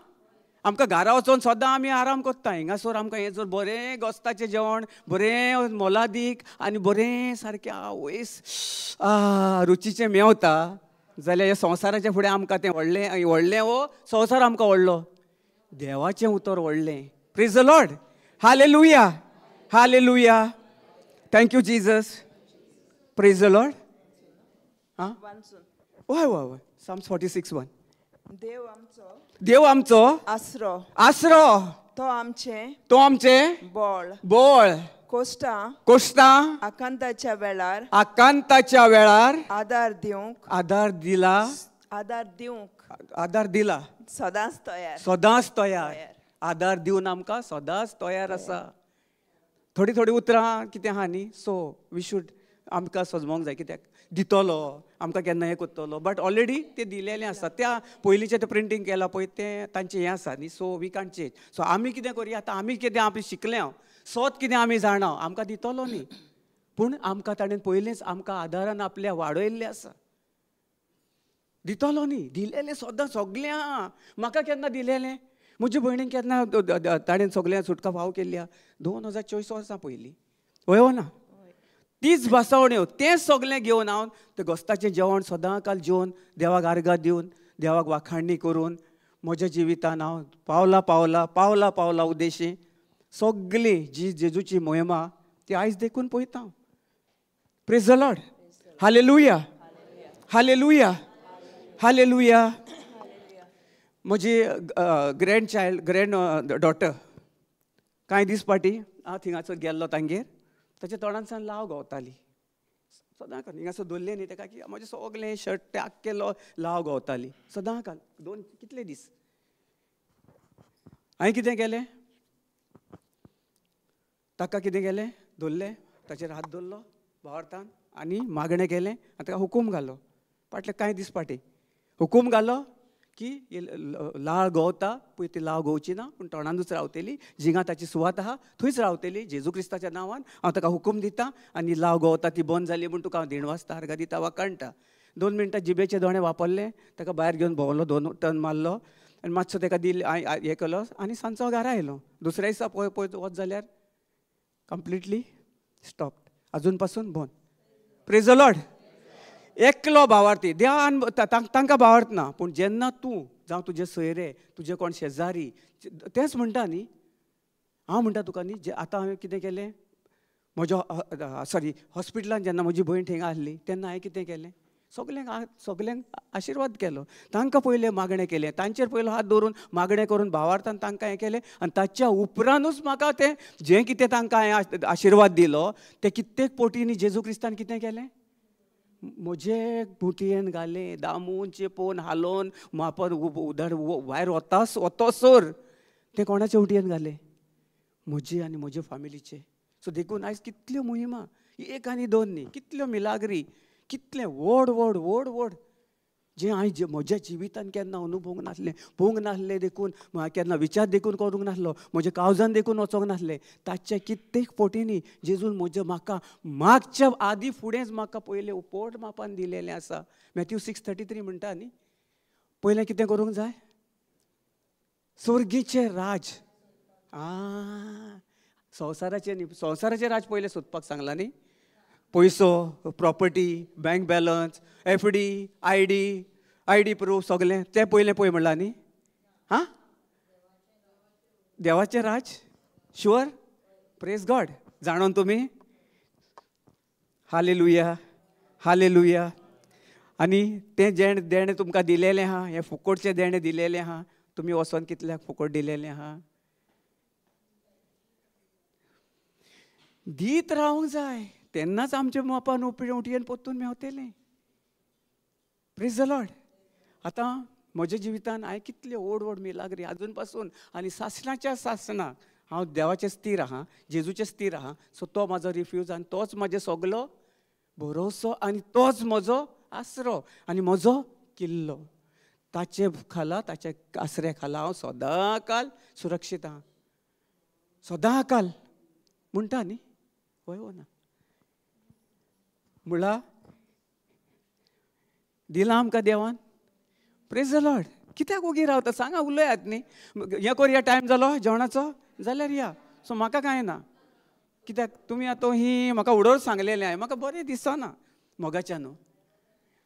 आमकां घरा वचून सदां आमी आराम करता, हिंगासर आमकां हें जर बरें घोस्ताचें जेवण, बरें मोलादीक आनी बरें सारकें आवयस रुचीचें मेवता जाल्यार ह्या संवसाराच्या फुडें आमकां तें व्हडलें वो संवसार आमकां व्हडलो, देवाचें उतर व्हडलें। Praise the lord, hallelujah, hallelujah. Thank you Jesus. Praise the Lord. हां, वय वय वय, साम्स 46:1। देव आमचो आसरो, तो आमचे बळ, कोश्टां आकांताच्या वेळार आदार दिला, सदांच तयार। आदार दिवन आमकां सदांच तयार आसा। थोडी उतरां कितें आहा न्ही, सो वी शूड आमकां सजमोंक जाय, कित्याक दितलो आमकां केन्ना हें करतलो, बट ऑलरेडी ते दिलेलें आसा। त्या पयलींचें तें प्रिंटींग केलां पळय तें तांचें हें आसा न्ही, सो वी कांट चेंज। सो आमी कितें करुया आतां, आमी कितें आमी शिकल्या, सोत कितें आमी जाणा, आमकां दितलो न्ही, पूण आमकां ताणें पयलींच आमकां आदारान आपल्या वाडयल्लें आसा, दितलो न्ही, दिलेलें सदां सगळ्यां। म्हाका केन्ना दिलेलें, म्हज्या भयणीक केन्ना ताणें सगळ्यां सुटका फाव केल्ल्या 2024 वर्सां पयलीं, वय ना? तीच भासावण्यो, तेंच सगळें घेवन हांव तें घोस्ताचें जेवण सदां काल जेवन देवाक आर्गां दिवन देवाक वाखाणणी करून म्हज्या जिवितान हांव पावला उद्देशी सगळी जी जेजूची मोहिमा ती आयज देखून पळयता। Praise the lord, hallelujah, hallelujah, hallelujah. म्हजी ग्रँड डॉटर कांय दीस फाटीं हांव थिंगासर गेल्लो तांगेर, ताच्या तोंडांतल्यान लाव गावताली सदां काल। हिंगासर दवरलें न्ही ताका, की म्हजें सगळें शर्ट पॅक केलो, लाव गावताली सदां काल, कितले दीस। हांवें कितें केलें, ताका कितें केलें, दवरलें, ताचेर हात दवरलो भावार्थान आनी मागणें केलें आनी ताका हुकूम घालो। फाटले कांय दीस फाटीं हुकूम घालो की लाळ गवता पळय ती लाव गवची ना, पूण तोंडांतूच रावतली, जिंगा ताची सुवात आहा थंयच रावतली। जेजू क्रिस्ताच्या नांवान हांव ताका हुकूम दिता, आनी लाव गवता ती बंद जाली म्हूण तुका हांव देण वाजता, आर्गां दिता वा काणटा। 2 मिनटां जिबेचे दोणे वापरले, ताका भायर घेवन भोंवलो, 2 टर्न मारलो, आनी मातसो ताका दिल हें केलो आनी सांजचो घरा आयलो. दुसऱ्या दिसा पळय पळय वच जाल्यार कंप्लिटली स्टॉप. अजून पासून बंद. Praise the Lord. एकलो भावार्थी देवान तांकां भावार्थ ना. पूण जेन्ना तूं जावं तुजे सोयरे तुजे कोण शेजारी तेंच म्हणटा न्ही. हांव म्हणटा तुका न्ही जे आतां हांवें कितें केलें म्हज्या हॉस्पिटलान जेन्ना म्हजी भयण थिंगा आसली तेन्ना हांवें कितें केलें सगल्यांक आशिर्वाद केलो. तांकां पयलें मागणें केलें. तांचेर पयलो हात दवरून मागणें करून भावार्थान तांकां हें केलें. आनी ताच्या उपरांतूच म्हाका तें जें कितें तांकां हांवें आशिर्वाद दिलो तें कित्येक पोटींनी जेजू क्रिस्तान कितें केलें. म्हजे बुटयेन घालें दामून चेपोवन हालोवन मापर उदड भायर वतसर तें कोणाच्या उटयेन घालें. म्हजे आनी म्हजे फॅमिलीचे. सो देखून आयज कितल्यो मोहिमा एक आनी दोन न्ही कितल्यो मिलाग्री कितलें व्हड व्हड व्हड व्हड जें हांवें म्हज्या जिवितान केन्ना अनुभवूंक नासलें पळोवंक नासलें. देखून केन्ना विचार देखून करूंक नासलो. म्हज्या काळजान देखून वचोंक नासलें. ताचे कित्येक पोटींनी जेजून म्हज्या म्हाका मागच्या आदी फुडेंच म्हाका पयलें पोट मापान दिलेलें आसा. मॅथ्यू 6:33 म्हणटा न्ही. पयलें कितें करूंक जाय. स्वर्गीचें राज संवसाराचें न्ही संवसाराचें राज पयलें सोदपाक सांगलां न्ही. पयसो property bank balance FD ID proof सगलें तें पयलें पळय म्हणलां न्ही. हां देवाचें राज शुअर. Praise God. जाणून तुमी हालेलुया हालेलुया. आनी तें देणें तुमकां दिलेलें आहा हें फुकटचें देणें दिलेलें आहा. तुमी वचोन कितल्याक फुकट दिलेलें आहा. दीत रावूंक जाय तेन्नाच आमच्या मोपान उटयेन पोत्तून मेवतलें. Praise the lord. आतां म्हज्या जिवितान हांवें कितले व्हड व्हड मिलाग्री आजून पासून आनी सासणाच्या सासणाक हांव देवाचें स्थिर आहा जेजूचें स्थिर आहा. सो तो म्हाजो रिफ्यूज आनी तोच म्हाजो सगलो भरोसो आनी तोच म्हजो आसरो आनी म्हजो किल्लो. ताचे खाला ताच्या आसऱ्या खाला हांव सदां काल सुरक्षीत आहा. सदां काल म्हणटा न्ही वय ना म्हणला दिलां आमकां देवान. Praise the Lord. कित्याक ओगी रावता सांगा उलयात न्ही. हें कोरया टायम जालो जेवणाचो जाल्यार या. सो म्हाका कांय ना. कित्याक तुमी आतां ही म्हाका उडोर सांगलेलें हांवें म्हाका बरें दिसना मोगाच्यान.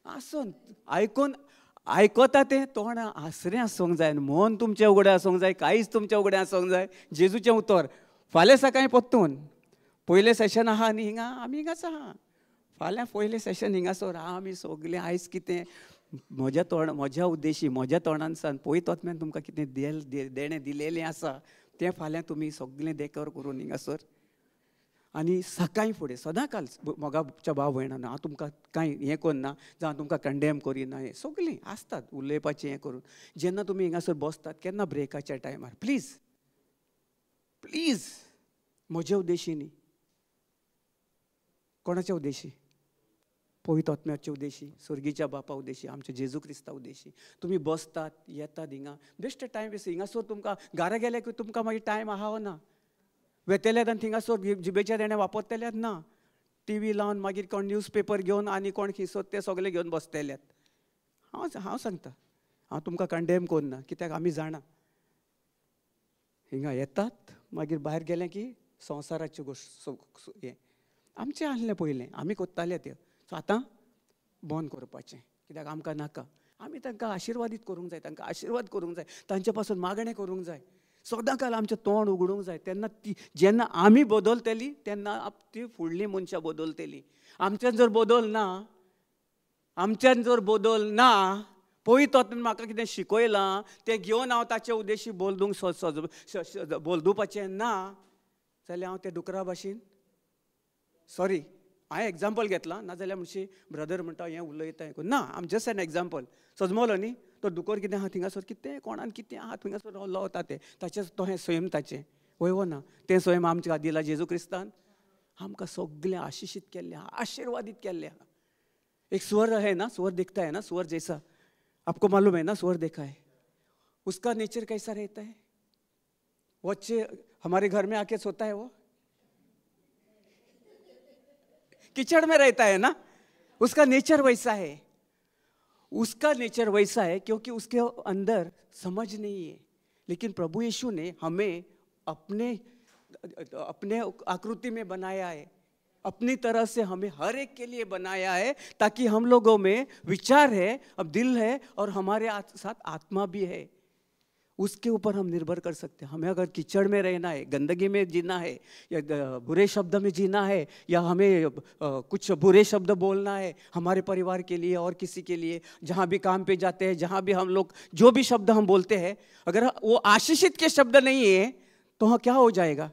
आसून आयकोता तें तोंड आसरें आसूंक जाय मन तुमचें उगडें आसूंक जाय. कांयच तुमचें उगडें आसूंक जाय. जेजूचें उतर फाल्यां सकाळीं पोत्तून पयलें सेशन आहा न्ही हिंगा आमी हिंगाच आहा. फाल्यां पयलें सेशन हिंगासर आमी सगलें आयज कितें म्हज्या उद्देशी म्हज्या तोंडान सान पयत वचम्यान तुमकां कितें देणें दिलेलें आसा तें फाल्यां तुमी सगलें देकर करून हिंगासर. आनी सकाळीं फुडें सदां काल मोगाच्या भाव भयणान हांव तुमकां कांय हें करना जावं तुमकां कंडेम करिना. हें सगलीं आसतात उलयपाचें हें करून. जेन्ना तुमी हिंगासर बसतात केन्ना ब्रेकाच्या टायमार प्लीज म्हज्या उद्देशी न्ही कोणाच्या उद्देशी पवित्र आत्म्याच्या उद्देशी स्वर्गीच्या बापा उद्देशी आमच्या जेजू क्रिस्ता उद्देशी तुमी बसतात येतात हिंगा बेश्टे टायम वेस्ट. हिंगासर तुमकां घरा गेले की तुमकां मागीर टायम आहा वा ना. वेतेल्यात आनी थिंगासर जिबेच्या देणे वापरतल्यात ना. TV लावन मागीर कोण न्यूजपेपर घेवन आनी कोण खिसोत ते सगळे घेवन बसतल्यात. हांव सांगता हांव तुमकां कंडेम करना कित्याक आमी जाणा हिंगा येतात मागीर भायर गेलें की संवसाराची गोश्ट हें आमचें आहलें पयलें आमी कोत्ताले त्यो. सो आतां बंद करपाचें कित्याक आमकां नाका. आमी तांकां आशिर्वादीत करूंक जाय तांकां आशिर्वाद करूंक जाय तांचे पासून मागणें करूंक जाय. सदां काल आमचें तोंड उगडूंक जाय. तेन्ना जेन्ना आमी बदलतलीं तेन्ना ती फुडलीं मनशां बदलतलीं. आमच्यान जर बदल ना पळयत वतना म्हाका कितें शिकयलां तें घेवन हांव ताचे उद्देशी बोलदुपाचें ना जाल्यार हांव तें डुकरा भाशेन सॉरी हांवें एग्जाम्पल घेतलां नाजाल्यार म्हणशी ब्रदर म्हणटा हें उलयता हें ना आम जस्ट एन एग्जाम्पल. सजमलो न्ही तो दुकोर कितें आहा थिंगासर कितें कोणान कितें आहा थिंगासर लवता तें ताचें तो हें स्वयं ताचें वयव ना तें स्वयं आमच्या दिला जेजू क्रिस्तान आमकां सगलें आशिशीत केल्लें आहा आशिर्वादीत केल्लें आहा. एक स्वर है ना स्वर दिखता है ना स्वर जैसा आपको मालूम है ना स्वर देखा है उसका नेचर कैसा रहता है. बच्चे हमारे घर में आके सोता है वो कीचड़ में रहता है ना उसका नेचर वैसा है. उसका नेचर वैसा है क्योंकि उसके अंदर समझ नहीं है। लेकिन प्रभु यीशु ने हमें अपने आकृति में बनाया है, अपनी तरह से हमें हर एक के लिए बनाया है, ताकि हम लोगों में विचार है, अब दिल है और हमारे साथ आत्मा भी है। उसके ऊपर हम निर्भर कर सकते हैं। हमें अगर कीचड़ में रहना है, गंदगी में जीना है, या बुरे शब्द में जीना है, या हमें कुछ बुरे शब्द बोलना है हमारे परिवार के लिए और किसी के लिए, जहाँ भी काम पे जाते हैं, जहाँ भी हम लोग जो भी शब्द हम बोलते हैं, अगर वो आशीषित के शब्द नहीं है तो हाँ क्या हो जाएगा?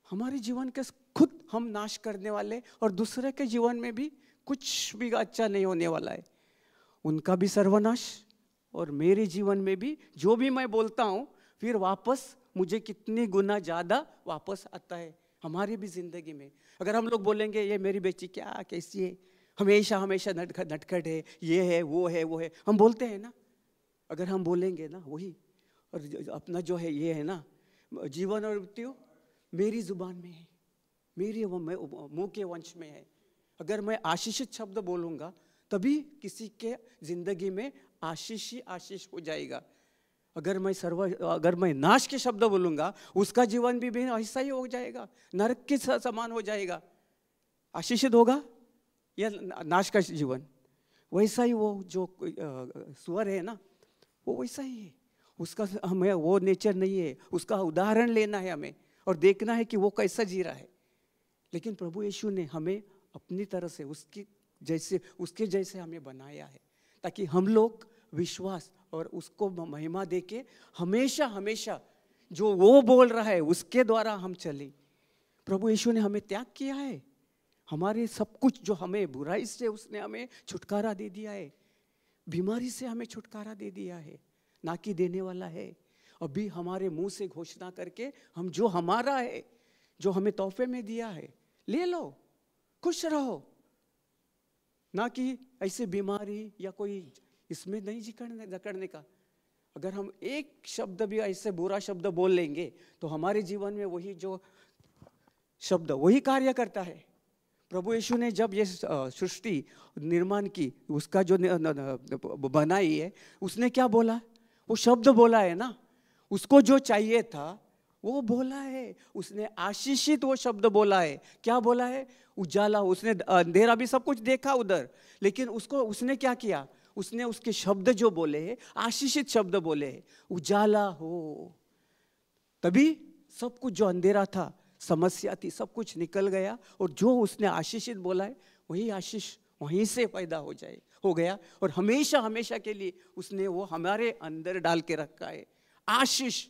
हमारे जीवन के खुद हम नाश करने वाले, और दूसरे के जीवन में भी कुछ भी अच्छा नहीं होने वाला है। उनका भी सर्वनाश और मेरे जीवन में भी जो भी मैं बोलता हूँ फिर वापस मुझे कितनी गुना ज़्यादा वापस आता है हमारी भी ज़िंदगी में। अगर हम लोग बोलेंगे ये मेरी बेटी क्या कैसी है, हमेशा हमेशा नटखट है, ये है वो है वो है, हम बोलते हैं ना। अगर हम बोलेंगे ना वही, और अपना जो है ये है ना, जीवन और मृत्यु मेरी जुबान में है, मेरी मुंह के वंश में है। अगर मैं आशीषित शब्द बोलूँगा तभी किसी के जिंदगी में आशीष ही आशीष हो जाएगा। अगर मैं नाश के शब्द बोलूँगा उसका जीवन भी ऐसा ही हो जाएगा, नरक के समान हो जाएगा। आशीषित होगा या नाश का जीवन? वैसा ही वो जो सुअर है ना, वो वैसा ही है। उसका हमें वो नेचर नहीं है, उसका उदाहरण लेना है हमें और देखना है कि वो कैसा जी रहा है। लेकिन प्रभु यीशु ने हमें अपनी तरह से उसके जैसे हमें बनाया है, ताकि हम लोग विश्वास और उसको महिमा देके हमेशा हमेशा जो वो बोल रहा है उसके द्वारा हम चलें। प्रभु यीशु ने हमें त्याग किया है, हमारे सब कुछ जो हमें बुराई से उसने हमें छुटकारा दे दिया है, बीमारी से हमें छुटकारा दे दिया है, ना कि देने वाला है। अभी हमारे मुंह से घोषणा करके हम जो हमारा है, जो हमें तोहफे में दिया है, ले लो, खुश रहो, ना कि ऐसे बीमारी या कोई इसमें नहीं जकड़ने का। अगर हम एक शब्द भी ऐसे बुरा शब्द बोल लेंगे तो हमारे जीवन में वही जो शब्द वही कार्य करता है। प्रभु यीशु ने जब ये सृष्टि निर्माण की, उसका जो बनाई है, उसने क्या बोला? वो शब्द बोला है ना, उसको जो चाहिए था वो बोला है। उसने आशीषित वो शब्द बोला है। क्या बोला है? उजाला। उसने अंधेरा भी सब कुछ देखा उधर, लेकिन उसने क्या किया? उसने उसके शब्द जो बोले हैं, आशीषित शब्द बोले हैं, उजाला हो। तभी सब कुछ जो अंधेरा था, समस्या थी, सब कुछ निकल गया, और जो उसने आशीषित बोला है वही आशीष वहीं से पैदा हो गया, और हमेशा हमेशा के लिए उसने वो हमारे अंदर डाल के रखा है। आशीष,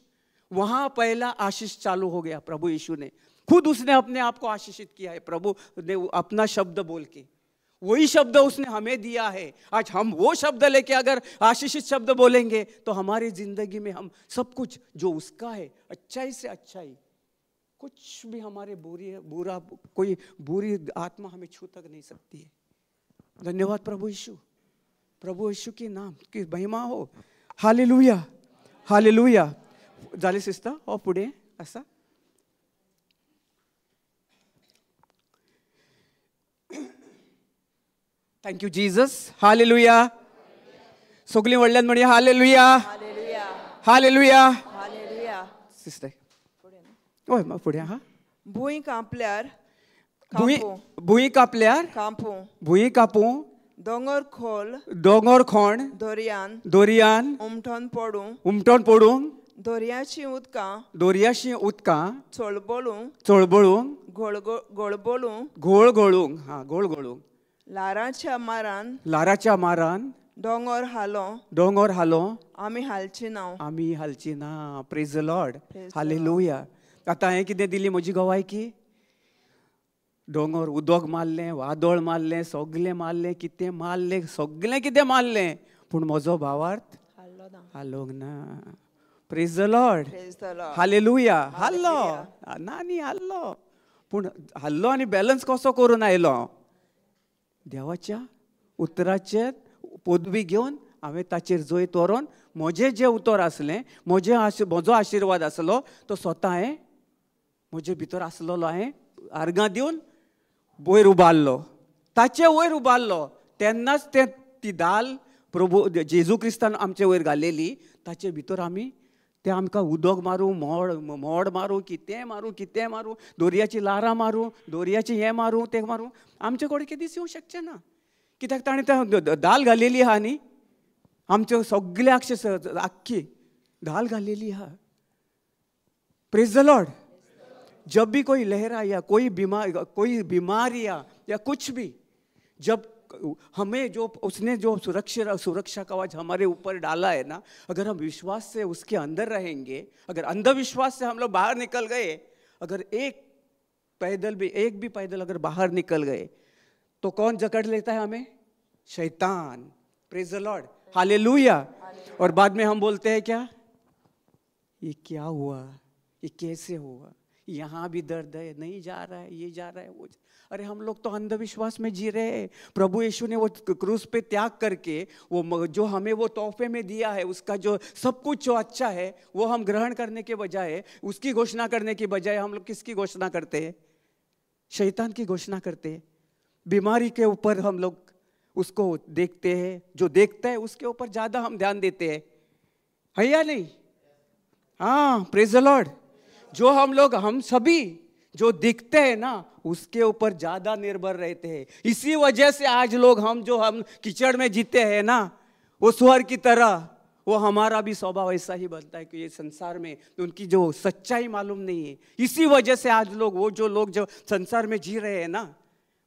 वहां पहला आशीष चालू हो गया। प्रभु यीशु ने खुद उसने अपने आप को आशीषित किया है। प्रभु ने अपना शब्द बोल के वही शब्द उसने हमें दिया है। आज हम वो शब्द लेके अगर आशीषित शब्द बोलेंगे तो हमारी जिंदगी में हम सब कुछ जो उसका है, अच्छाई से अच्छाई, कुछ भी हमारे बुरा कोई बुरी आत्मा हमें छू तक नहीं सकती है। धन्यवाद प्रभु यीशु। प्रभु यीशु के नाम की महिमा हो। Hallelujah, hallelujah. झाले सिस्टर और पुढे असा थैंक यू जीसस। हालेलुया। सगळी व्हडल्यान म्हणया हालेलुया, हालेलुया, हालेलुया। सिस्टर ओय मग पुढे हा भुंय कांपल्यार भुंय कापल्यार भुंय कापूं, दोंगर खोण दोरयान उमटोन पडूंक, दोरयाची उदकां चळबळूंक घोळ घोळूंक, लाराच्या मारान दोंगर हालो आमी हालची ना। Praise the lord. हालेलुया। आता हांवें कितें दिली म्हजी गवायकी? दोंगर उदक मारलें, वादळ मारलें, सगळें मारलें, कितें मारलें, पूण म्हजो भावार्थ हालोंक ना। Praise the lord. हालेलुया। हाल्लो नानी हाल्लो, पूण हाल्लो आनी बॅलन्स कसो करून आयलो? देवाच्या उतराचेर पदवी घेवन हांवें ताचेर जैत व्हरोन म्हजें जें उतर आसलें, म्हजो आशिर्वाद आसलो तो स्वता हांवें म्हजे भितर आसलेलो हांवें आर्गां दिवन वयर उबारलो, ताचे वयर उबारलो, त्यांनाच ती दाल प्रभू जेजू क्रिस्तान आमचे वयर घालेली, ताचे भितर आमी ते आमकां उदक मारूं, मोड मारूं, कितें मारूं, दोरयाची लारां मारूं, दोरयाची हें मारूं, तें मारूं, आमचे कडेन कितें दिसूंक शकचें ना. कित्याक ताणें तें दाल घालेली आहा न्ही, आमचे सगळ्याक आख्खी दाल घालेली आहा. Praise the Lord. जब भी कोई लहरा या कोई बीमारी या कुछ भी, जब हमें जो उसने जो सुरक्षा कवच हमारे ऊपर डाला है ना, अगर हम विश्वास से उसके अंदर रहेंगे, अगर अंधविश्वास से हम लोग बाहर निकल गए, अगर एक भी पैदल अगर बाहर निकल गए, तो कौन जकड़ लेता है हमें? शैतान. Praise the lord. हालेलुया. और बाद में हम बोलते हैं क्या? ये क्या हुआ, ये कैसे हुआ, यहाँ भी दर्द है, नहीं जा रहा है, ये जा रहा है, वो. अरे हम लोग तो अंधविश्वास में जी रहे हैं. प्रभु यीशु ने वो क्रूस पे त्याग करके वो जो हमें वो तोहफे में दिया है, उसका जो सब कुछ जो अच्छा है, वो हम ग्रहण करने के बजाय, उसकी घोषणा करने की बजाय हम लोग किसकी घोषणा करते हैं? शैतान की घोषणा करते हैं. बीमारी के ऊपर हम लोग उसको देखते हैं, जो देखता है उसके ऊपर ज्यादा हम ध्यान देते हैं, है या नहीं? हाँ, प्रेज द लॉर्ड. जो हम सभी जो दिखते हैं ना, उसके ऊपर ज्यादा निर्भर रहते हैं. इसी वजह से आज लोग हम कीचड़ में जीते हैं ना, वो सुअर की तरह, वो हमारा भी स्वभाव ऐसा ही बनता है कि ये संसार में उनकी जो सच्चाई मालूम नहीं है. इसी वजह से आज लोग जो संसार में जी रहे हैं ना,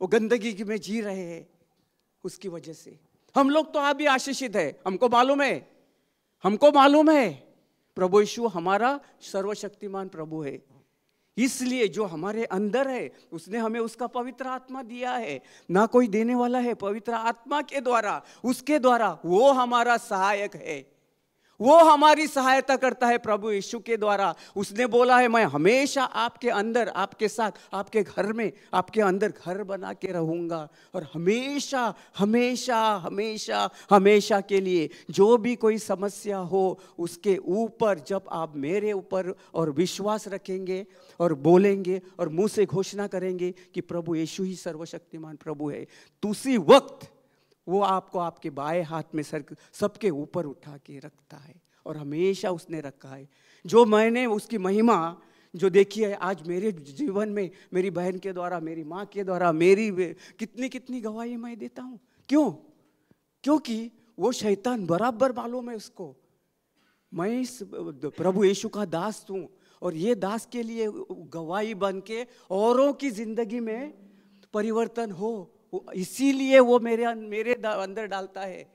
वो गंदगी में जी रहे हैं. उसकी वजह से हम लोग तो अभी आशीषित है. हमको मालूम है प्रभु यीशु हमारा सर्वशक्तिमान प्रभु है. इसलिए जो हमारे अंदर है, उसने हमें उसका पवित्र आत्मा दिया है. ना कोई देने वाला है, पवित्र आत्मा के द्वारा, उसके द्वारा वो हमारा सहायक है, वो हमारी सहायता करता है प्रभु यीशु के द्वारा. उसने बोला है, मैं हमेशा आपके अंदर, आपके साथ, आपके घर में, आपके अंदर घर बना के रहूंगा. और हमेशा हमेशा हमेशा हमेशा के लिए जो भी कोई समस्या हो, उसके ऊपर जब आप मेरे ऊपर और विश्वास रखेंगे और बोलेंगे और मुंह से घोषणा करेंगे कि प्रभु यीशु ही सर्वशक्तिमान प्रभु है, तो उसी वक्त वो आपको आपके बाएं हाथ में सबके ऊपर उठा के रखता है. और हमेशा उसने रखा है. जो मैंने उसकी महिमा जो देखी है आज मेरे जीवन में, मेरी बहन के द्वारा, मेरी माँ के द्वारा, मेरी कितनी गवाही मैं देता हूँ. क्यों? क्योंकि वो शैतान बराबर मालूम है उसको, मैं प्रभु यीशु का दास हूँ, और ये दास के लिए गवाही बन के औरों की जिंदगी में परिवर्तन हो, इसीलिए वो मेरे अंदर डालता है.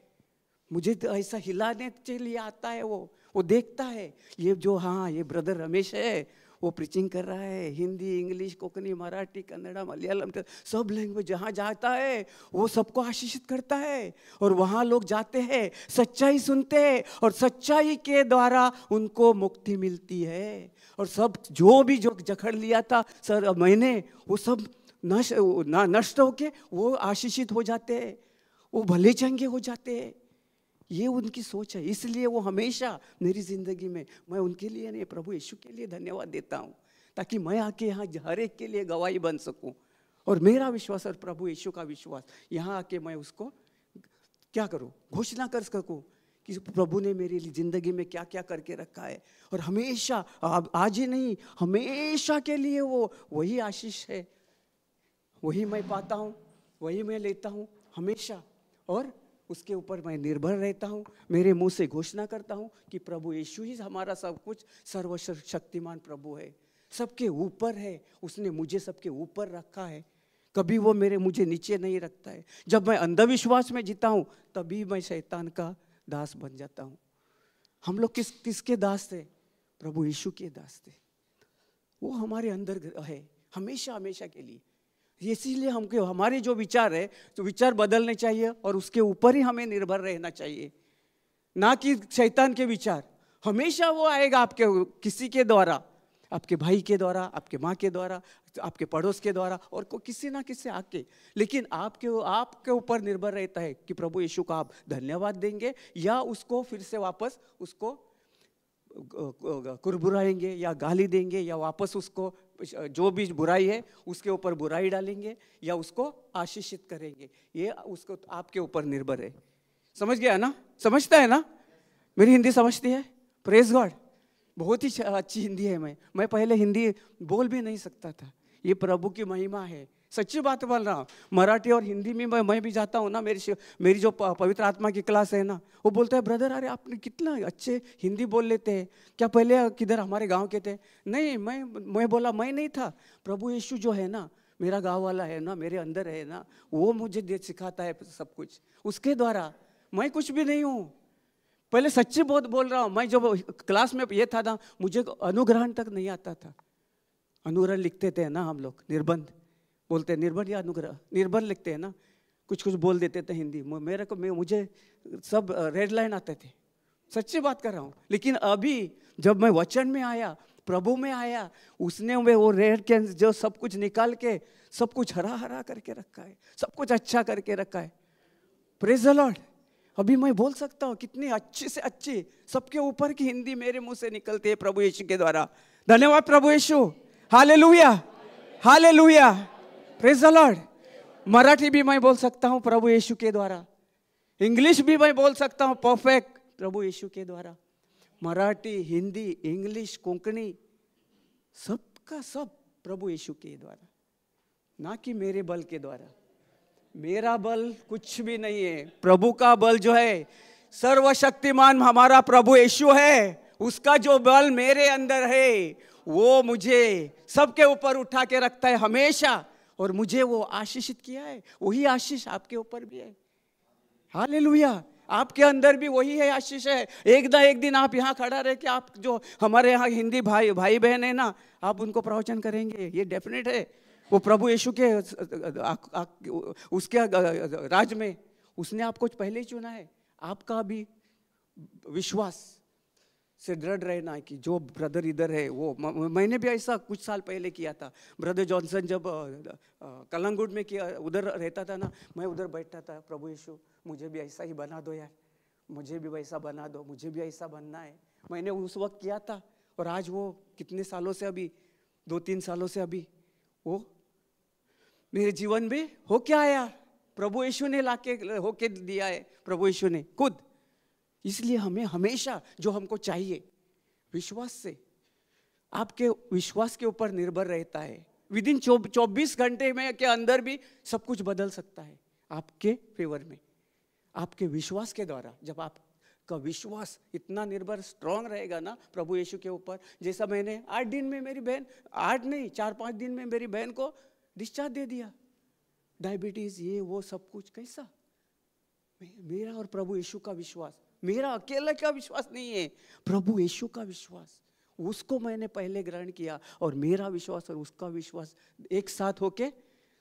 मुझे तो ऐसा हिलाने के लिए आता है. वो देखता है ये जो, हाँ ये ब्रदर रमेश है, वो प्रीचिंग कर रहा है, हिंदी, इंग्लिश, कोंकणी, मराठी, कन्नड़ा, मलयालम, सब लैंग्वेज जहाँ जाता है वो सबको आशीषित करता है. और वहाँ लोग जाते हैं, सच्चाई सुनते हैं, और सच्चाई के द्वारा उनको मुक्ति मिलती है. और सब जो जकड़ लिया था सर मैंने, वो सब नष्ट होके वो आशीषित हो जाते हैं, वो भले चंगे हो जाते हैं. ये उनकी सोच है. इसलिए वो हमेशा मेरी जिंदगी में, मैं उनके लिए नहीं, प्रभु यीशु के लिए धन्यवाद देता हूँ, ताकि मैं आके यहाँ हर एक के लिए गवाही बन सकूँ. और मेरा विश्वास और प्रभु यीशु का विश्वास, यहाँ आके मैं उसको क्या करूँ, घोषणा कर सकूँ कि प्रभु ने मेरे लिए जिंदगी में क्या क्या करके रखा है. और हमेशा, आज ही नहीं, हमेशा के लिए वो वही आशीष है, वही मैं पाता हूँ, वही मैं लेता हूँ हमेशा. और उसके ऊपर मैं निर्भर रहता हूँ. मेरे मुंह से घोषणा करता हूँ कि प्रभु यीशु ही हमारा सब कुछ, सर्वशक्तिमान प्रभु है, सबके ऊपर है. उसने मुझे सबके ऊपर रखा है, कभी वो मुझे नीचे नहीं रखता है. जब मैं अंधविश्वास में जीता हूँ, तभी मैं शैतान का दास बन जाता हूँ. हम लोग किसके दास थे? प्रभु यीशु के दास थे. वो हमारे अंदर है हमेशा हमेशा के लिए. इसीलिए हमको हमारे जो विचार है, तो विचार बदलने चाहिए, और उसके ऊपर ही हमें निर्भर रहना चाहिए, ना कि शैतान के विचार. हमेशा वो आएगा आपके किसी के द्वारा, आपके भाई के द्वारा, आपके माँ के द्वारा, आपके पड़ोस के द्वारा, और किसी ना किसी आके. लेकिन आपके ऊपर निर्भर रहता है कि प्रभु यीशु का आप धन्यवाद देंगे या उसको फिर से वापस उसको कुरबुराएंगे या गाली देंगे या वापस उसको जो भी बुराई है उसके ऊपर बुराई डालेंगे या उसको आशीषित करेंगे, ये उसको आपके ऊपर निर्भर है। समझ गया ना? समझता है ना? मेरी हिंदी समझती है? प्रेज गॉड, बहुत ही अच्छी हिंदी है। मैं पहले हिंदी बोल भी नहीं सकता था। ये प्रभु की महिमा है, सच्ची बात बोल रहा हूँ। मराठी और हिंदी में मैं भी जाता हूँ ना, मेरी जो पवित्र आत्मा की क्लास है ना, वो बोलता है ब्रदर अरे आपने कितना अच्छे हिंदी बोल लेते हैं, क्या पहले किधर हमारे गांव के थे? नहीं, मैं बोला मैं नहीं था, प्रभु यीशु जो है ना, मेरा गाँव वाला है ना, मेरे अंदर है ना, वो मुझे सिखाता है सब कुछ, उसके द्वारा। मैं कुछ भी नहीं हूँ, पहले सच्ची बहुत बोल रहा हूँ। मैं जब क्लास में ये था ना, मुझे अनुग्रहण तक नहीं आता था। अनुग्रहण लिखते थे ना हम लोग, निर्बंध बोलते हैं, निर्बंध या अनुग्रह, निर्बंध लिखते हैं ना, कुछ कुछ बोल देते थे हिंदी। मुझे सब रेड लाइन आते थे, सच्ची बात कर रहा हूँ। लेकिन अभी जब मैं वचन में आया, प्रभु में आया, उसने वो रेड के जो सब कुछ निकाल के सब कुछ हरा हरा करके रखा है, सब कुछ अच्छा करके रखा है। Praise the Lord. अभी मैं बोल सकता हूँ कितनी अच्छी से अच्छी, सबके ऊपर की हिंदी मेरे मुंह से निकलती है प्रभु यीशु के द्वारा। धन्यवाद प्रभु Yeshu, hallelujah hallelujah, praise the lord. Marathi भी मैं बोल सकता हूँ प्रभु यीशु के द्वारा, इंग्लिश भी मैं बोल सकता हूँ परफेक्ट प्रभु यीशु के द्वारा। मराठी, हिंदी, इंग्लिश, कोंकणी, सबका सब प्रभु यीशु के द्वारा, ना कि मेरे बल के द्वारा। मेरा बल कुछ भी नहीं है, प्रभु का बल जो है, सर्वशक्तिमान हमारा प्रभु यीशु है, उसका जो बल मेरे अंदर है वो मुझे सबके ऊपर उठा के रखता है हमेशा, और मुझे वो आशीषित किया है। वही आशीष आपके ऊपर भी है। हालेलुया, आपके अंदर भी वही है, आशीष है। एक दिन आप यहाँ खड़ा रह के, आप जो हमारे यहाँ हिंदी भाई बहन है ना, आप उनको प्रवचन करेंगे, ये डेफिनेट है। वो प्रभु यीशु के उसके राज में उसने आपको पहले ही चुना है। आपका भी विश्वास से दृढ़ रहना है कि जो ब्रदर इधर है वो, मैंने भी ऐसा कुछ साल पहले किया था। ब्रदर जॉनसन जब कलंगुट में किया, उधर रहता था ना, मैं उधर बैठता था, प्रभु यीशु मुझे भी ऐसा ही बना दो यार, मुझे भी वैसा बना दो, मुझे भी ऐसा बनना है। मैंने उस वक्त किया था, और आज वो कितने सालों से, अभी 2-3 सालों से अभी वो मेरे जीवन में हो क्या आया, प्रभु यीशु ने लाके होके दिया है, प्रभु यीशु ने खुद। इसलिए हमें हमेशा जो हमको चाहिए विश्वास से, आपके विश्वास के ऊपर निर्भर रहता है। विदिन 24 घंटे में के अंदर भी सब कुछ बदल सकता है आपके फेवर में, आपके विश्वास के द्वारा। जब आपका विश्वास इतना निर्भर स्ट्रांग रहेगा ना प्रभु यीशु के ऊपर, जैसा मैंने 8 दिन में मेरी बहन, 8 नहीं 4-5 दिन में मेरी बहन को डिस्चार्ज दे दिया, डायबिटीज ये वो सब कुछ। कैसा? मेरा और प्रभु यीशु का विश्वास, मेरा अकेले का विश्वास नहीं है, प्रभु यीशु का विश्वास, उसको मैंने पहले ग्रहण किया, और मेरा विश्वास और उसका विश्वास एक साथ होके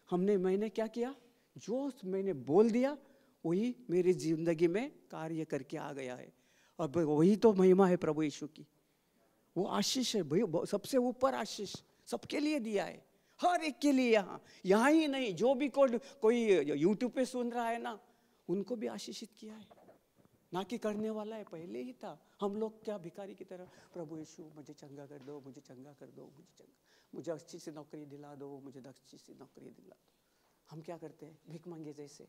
मैंने क्या किया, जो मैंने बोल दिया वही मेरी जिंदगी में कार्य करके आ गया है। अब वही तो महिमा है प्रभु यीशु की, वो आशीष है भाई, सबसे ऊपर आशीष सबके लिए दिया है, हर एक के लिए। यहाँ ही नहीं, जो भी कोई यूट्यूब पे सुन रहा है ना, उनको भी आशीषित किया है, ना कि करने वाला है, पहले ही था। हम लोग क्या भिखारी की तरह, प्रभु यीशु मुझे चंगा कर दो, मुझे चंगा कर दो, मुझे अच्छी सी नौकरी दिला दो, मुझे अच्छी सी नौकरी दिला दो। हम क्या करते हैं, भीख मांगे जैसे।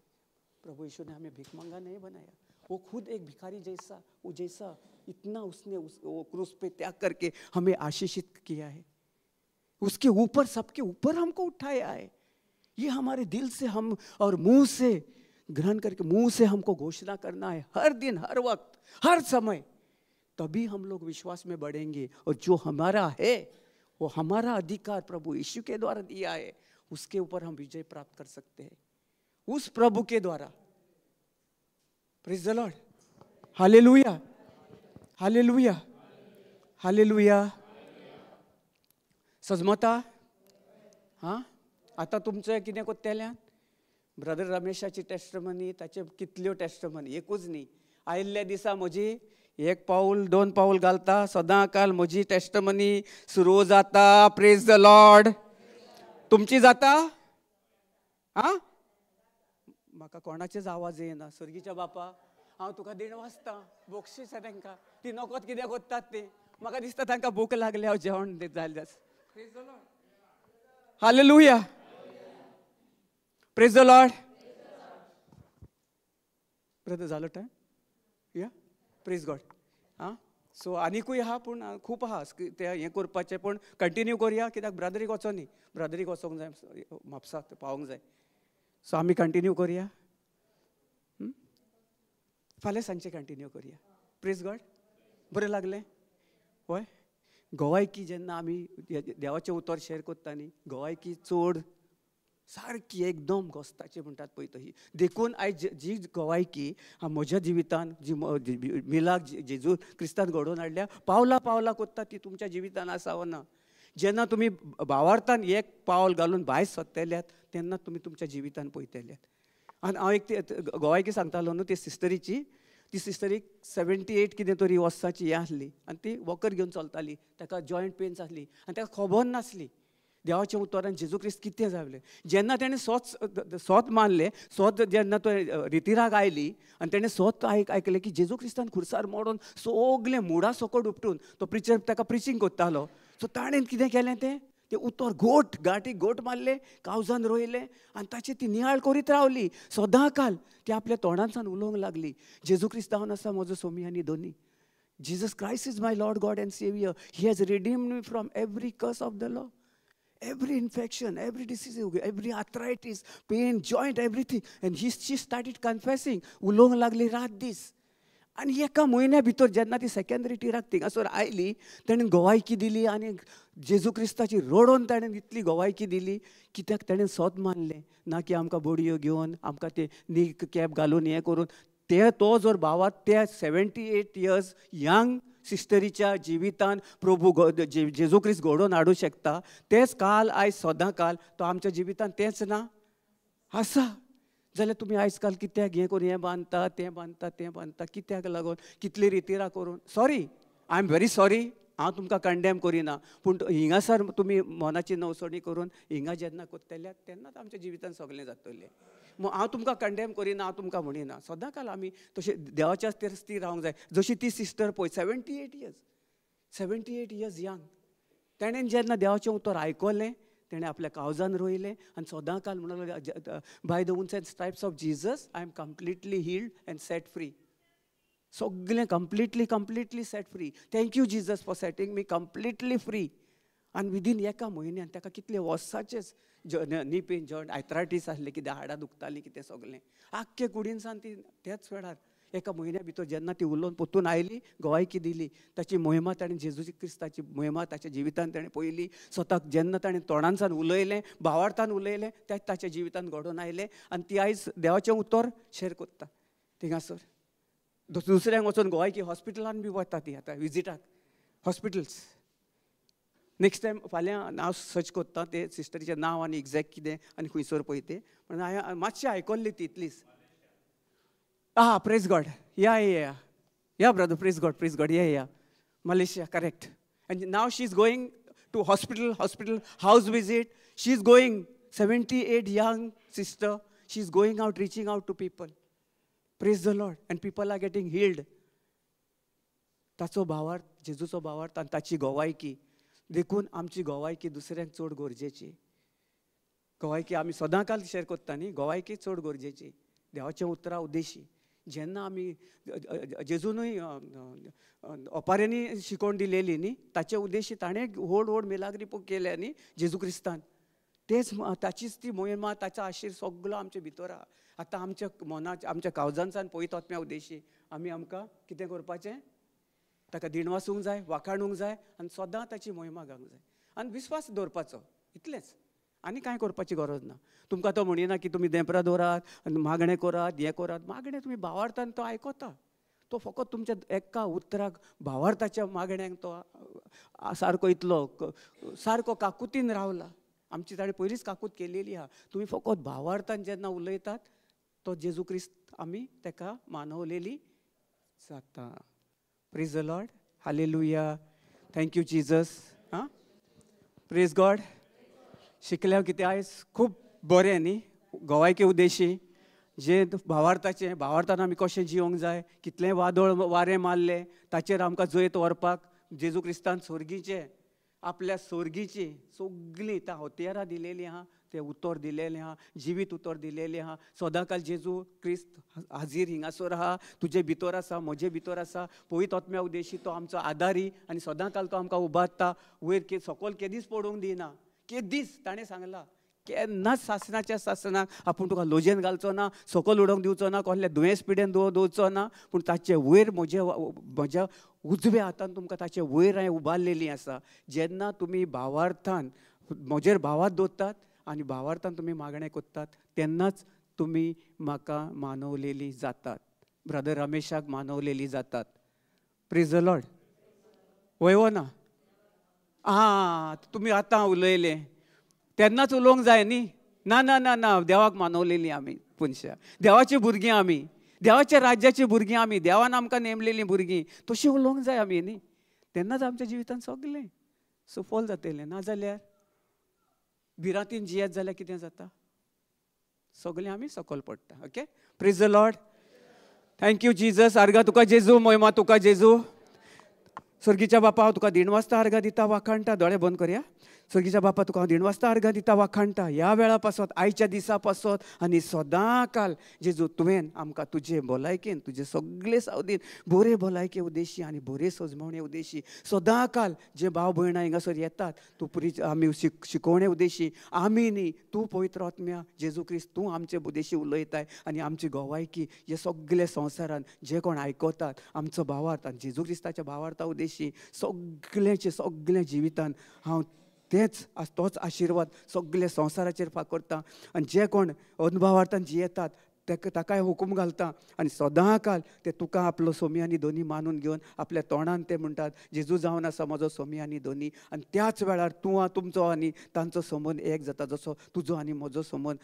प्रभु यीशु ने हमें भीख मांगा नहीं बनाया, वो खुद एक भिखारी जैसा, वो जैसा इतना उसने वो क्रूस पे त्याग करके हमें आशीषित किया है। उसके ऊपर, सबके ऊपर हमको उठाया है। ये हमारे दिल से हम और मुंह से ग्रहण करके, मुंह से हमको घोषणा करना है, हर दिन, हर वक्त, हर समय। तभी हम लोग विश्वास में बढ़ेंगे, और जो हमारा है वो हमारा अधिकार प्रभु यीशु के द्वारा दिया है, उसके ऊपर हम विजय प्राप्त कर सकते हैं, उस प्रभु के द्वारा। Praise the lord, hallelujah hallelujah hallelujah. सजमता हां, आता तुमचं कितें कोत्तेल्यान ब्रदर रमेशाची टेस्टमनी, ताचे कितल्यो टेस्टमनी, एकूच न्ही। आयिल्ल्या दिसा म्हजी 1 पाऊल 2 पाऊल घालता, सदांकाल म्हजी टेस्टमनी सुरू जाता। Praise the Lord. तुमची जाता? हां, म्हाका कोणाचेच आवाज येना। सर्गीच्या बापा, हांव तुका देण वाचता, बक्षीस तांकां, ती नकत कितें कोत्तात ते, म्हाका दिसता तांकां भूक लागली, हांव जेवण जालें. Hallelujah. Praise the Lord. Brother जालो टायम? या प्रेज गॉड. आं सो आनीकूय आहा, पूण खूब आहा तें हें करपाचें, पूण कंटिन्यू करया, कित्याक ब्रदरीक वचो न्ही, ब्रदरीक वचोंक जाय, म्हापसाक पावोंक जाय. सो आमी कंटिन्यू करया, फाल्यां सांजचें कंटिन्यू करया. Praise God. बरें लागलें? हय. गोवायकी जेन्ना आमी देवाचें उतर शेअर करता न्ही, गोवायकी चड सारकी एकदम घोस्ताची म्हणटात पळय तशी. देखून आयज जी गोवायकी म्हज्या जिवितान जी मिलाक जेजू क्रिस्तान घडोवन हाडल्या, पावला पावला कोत्ता ती तुमच्या जिवितान आसा वा ना. जेन्ना तुमी भावार्थान एक पावल घालून भायर सरतल्यात तेन्ना तुमी तुमच्या जिवितान पळयतल्यात. आनी हांव एक गोवायकी सांगतालो न्हू, ती सिस्टरीची, ती सिस्टरीक 78 कितें तरी वर्साची हें आसली, आनी ती वॉकर घेवन चलताली. ताका जॉयंट पेन्स आसली आनी ताका खबर नासली देवाच्या उतरान जेजू क्रिस्त कितें जालें. जेन्ना ताणें सोत मानलें, सोत जेन्ना तो रितीराक आयली आनी ताणें सोत आयकलें की जेजू क्रिस्तान खुर्सार मोडून सगलें मुडा सकट उपटून तो प्रिचर ताका प्रिचींग करतालो. सो ताणें कितें केलें, तें उतर गांठीक गोट मारले, कावजान रोयलें आनी ताची ती नियाळ करीत रावली सदां काल. ती आपल्या तोंडांसान उलोवंक लागली, जेजू क्रिस्त जावन आसा म्हजो सोमी आनी दोनी. Jesus Christ is my Lord God and Savior. He has redeemed me from every curse of the law. Every infection, every disease, every arthritis, pain, joint, everything. And she started confessing. उलोवंक लागली रात दीस. आनी एका म्हयन्या भितर जेन्ना ती second रिटिराक थिंगासर oily, ताणें गोवायकी दिली आनी जेजू क्रिस्ताची रडोवन ताणें इतली गोवायकी दिली, कित्याक ताणें सोत मानलें ना की आमकां बोडयो घेवन आमकां ते नीक कॅप घालून हें करून. तो जर भावात त्या 78 इयर्स यंग सिस्टरीच्या जिवितान प्रभू जेजू क्रिस्त घडोवन हाडूं शकता, तेच काल आयज सदां काल तो आमच्या जिवितान तेच ना आसा. जाल्यार तुमी आयज काल कित्याक हें करून हें बांदता तें बांदता कित्याक लागून, कितली रितीरा करून. Sorry, I am very sorry, हांव तुमकां कंडेम करिना, पूण हिंगासर तुमी मनाची नवसणी करून हिंगा जेन्ना करतल्यात तेन्नाच आमच्या जिवितान सगळें जातलें. हांव तुमकां कंडेम करिना, हांव तुमकां म्हणिना. सदां काल आमी तशें देवाच्या स्थिर रावंक जाय. जशी ती सिस्टर पळय 78 इयर्स यंग, ताणें जेन्ना देवाचें उतर आयकलें, ताणें आपल्या कावजान रोयलें आनी सदां काल म्हणून by the wounds and stripes of Jesus I am completely healed and set free. सगळें completely set free. Thank you Jesus for setting me completely free. आनी विदीन एका म्हयन्यान ताका कितले वर्साचेच नी पेन, जॉयंट आयथरायटीस आसले, कितें हाडां दुखतालीं, कितें सगलें आख्खे कुडीनसान ती त्याच वेळार एका म्हयन्या भितर जेन्ना ती उलोवन पोतून आयली, गोवायकी दिली, ताची मोहिमा ताणें जेजू क्रिस्ताची मोहिमा ताच्या जिवितान ताणें पळयली. स्वताक जेन्ना ताणें तोंडांसान उलयलें, भावार्थान उलयलें, तेच ताच्या जिवितान घडोवन आयलें. आनी ती आयज देवाचें उतर शेअर करता थिंगासर. दुसऱ्यांक वचून गोवायकी हॉस्पिटलान बी वता ती आतां विजिटाक, हॉस्पिटल्स. नेक्स्ट टायम फाल्यां हांव सर्च करता तें सिस्टरीचें नांव आनी एक्झॅक्ट कितें आनी खंयसर पळय तें. पूण हांवें मातशें आयकल्ली ती इतलीच. Praise god. या ब्रदर, प्रेज गॉड. या Malaysia, correct. And now she's going to hospital, house visit. She's going, 78 young sister. She's going out, reaching out to people. Praise the Lord. And people are getting healed. ताचो भावार्थ, जेजूचो भावार्थ आनी ताची गोवायकी. देखून आमची गोवायकी दुसऱ्यांक चड गरजेची. गोवायकी आमी सदां काल शेअर करता न्ही, गोवायकी चड गरजेची. देवाच्या उतरा उद्देशी. जेन्ना आमी जेजूनय ओपाऱ्यांनी शिकोवन दिलेली न्ही, ताचे उद्देशी ताणें व्हड मिलाग्री केल्या न्ही जेजू क्रिस्तान. तेच ताचीच ती मोहिमा, ताचा आशीर सगळो आमचे भितर आहा. आतां आमच्या मनाच्या, आमच्या कावजांसान पळयत वचप्या उद्देशी आमकां कितें करपाचें, ताका दिणवासूंक जाय, वाखाणूंक जाय आनी सदां ताची मोहिमा गावंक जाय आनी विस्वास दवरपाचो. इतलेंच, आनी कांय करपाची गरज ना. तुमकां तो म्हणिना की तुमी देंपरां दवरात, मागणें करात, हें करात. मागणें तुमी भावार्थान तो आयकता. तो फकत तुमच्या एका उतराक भावार्थाच्या मागण्यांक तो सारको इतलो सारको काकुतीन रावला. आमची ताणें पयलींच काकूत केलेली आहा. तुमी फकत भावार्थान जेन्ना उलयतात तो जेजू क्रिस्त आमी ताका मानवलेली जाता. Praise the lord. Hallelujah. Thank you Jesus. Praise god. शिकल्यार कितें आयज खूब बरें न्ही गोवायके उद्देशी. जे भावार्थान आमी कशें जिवंक जाय, कितलें वादळ वारें मारलें ताचेर आमकां जैत व्हरपाक जेजू क्रिस्तान सोर्गीचे आपल्या सोर्गीची सगळी त्या हत्यारां दिलेली आहा, ते उतर दिलेले आहा, जिवीत उतर दिलेले आहा. सदांकाल जेजू क्रिस्त हाजीर हिंगासोर आहा, तुजे भितर आसा, म्हजे भितर आसा. पवित्र आत्म्या उदेशी तो आमचो आदारी आनी सदांकाल तो आमकां उबारता. वयर सकयल केदीच पडूंक दिना. केदीच ताणें सांगलां केन्नाच शासनाक आपूण तुका लोजयेन घालचो ना, सकयल उडोवंक दिवचो ना, कसल्या दुयेंस पिडेन दवरचो ना. पूण ताचे वयर म्हज्या उजव्या हातान तुमकां ताचे वयर हांवें उबारलेली आसा. जेन्ना तुमी भावार्थान म्हजेर भावार्थ दवरतात आनी भावार्थान तुमी मागणें कोत्तात तेन्नाच तुमी म्हाका मानवलेली जातात. ब्रदर रमेशाक मानवलेली जातात. Praise the lord. वयवो ना तुमी आतां उलयले तेन्नाच उलोवंक जाय न्ही. ना ना ना ना देवाक मानवलेली आमी पुनशां, देवाची भुरगीं आमी, देवाच्या राज्याची भुरगीं आमी, देवान आमकां नेमलेलीं भुरगीं. तशीं उलोवंक जाय आमी न्ही. तेन्नाच आमच्या जिवितान सगळें सफल जातलें. नाजाल्यार भिरांतीन जियेत जाल्यार कितें जाता? सगळें आमी सकयल पडटा. Okay. Praise the lord. Thank you Jesus. आर्गा तुका जेजू, महिमा तुका जेजू. सर्गीच्या बापा हांव तुका दिणवासता आर्गां दिता, वाखाणटा. दोळे बंद करया. सर्गीच्या बापा तुका हांव दिणवासता आर्गां दिता, वाखाणटा. ह्या वेळा पासत, आयच्या दिसा पासत आनी सदांकाल जेजू तुवें आमकां तुजे भलायकेन, तुजे सगळे सावदीन बरे भलायके उदेशी आनी बरे सजमवणे उदेशी सदांकाल जे भाव भयणां हिंगासर येतात, तूं आमी शिकोवणे उदेशी आमी न्ही, तूं पवित्र आत्म्या जेजू क्रिस्त तूं आमचे उदेशी उलयताय आनी आमची गोवायकी हे सगळे संवसारान जे कोण आयकतात आमचो भावार्थ आनी जेजू क्रिस्ताच्या भावार्था उदेशी सगळे जिवितान हांव तोच आशिर्वाद सगळे संवसाराचेर फांकरता. आनी जे कोण अनुभवार्थान जियेतात ताकाय हुकूम घालता आनी सदांकाल ते तुका आपलो सोमी आनी दोनी मानून घेवन आपल्या तोंडान ते म्हणटात जेजू जावन आसा म्हजो सोमी आनी दोनी. आनी त्याच वेळार तूं तुमचो आनी तांचो संबंद एक जाता, जसो तुजो आनी म्हजो संबंद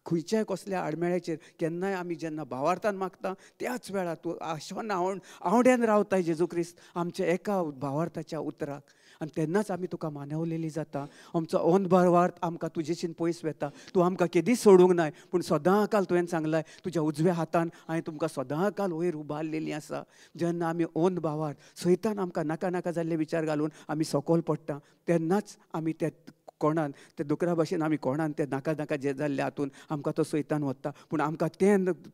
खंयच्याय कसल्या आडमेळ्याचेर केन्नाय आमी जेन्ना भावार्थान मागता त्याच वेळार तूं आशोन आवड्यान रावताय जेजू क्रिस्त आमच्या एका भावार्थाच्या उतराक. आनी तेन्नाच आमी तुका मानवलेली जाता. आमचो ओन भावार्थ आमकां तुजेशीन पयस वेता. तूं आमकां केदीच सोडूंक नाय, पूण सदांकाल तुवें सांगलाय तुज्या उजव्या हातान हांवें तुमकां सदांकाल वयर उबारलेली आसा. जेन्ना आमी ओन भावार्थ सैतान आमकां नाका नाका जाल्ले विचार घालून आमी सकयल पडटा तेन्नाच आमी ते कोणान ते दुकरा भाशेन आमी कोणान ते नाका नाका जे जाल्ले हातून आमकां तो सैतान वता. पूण आमकां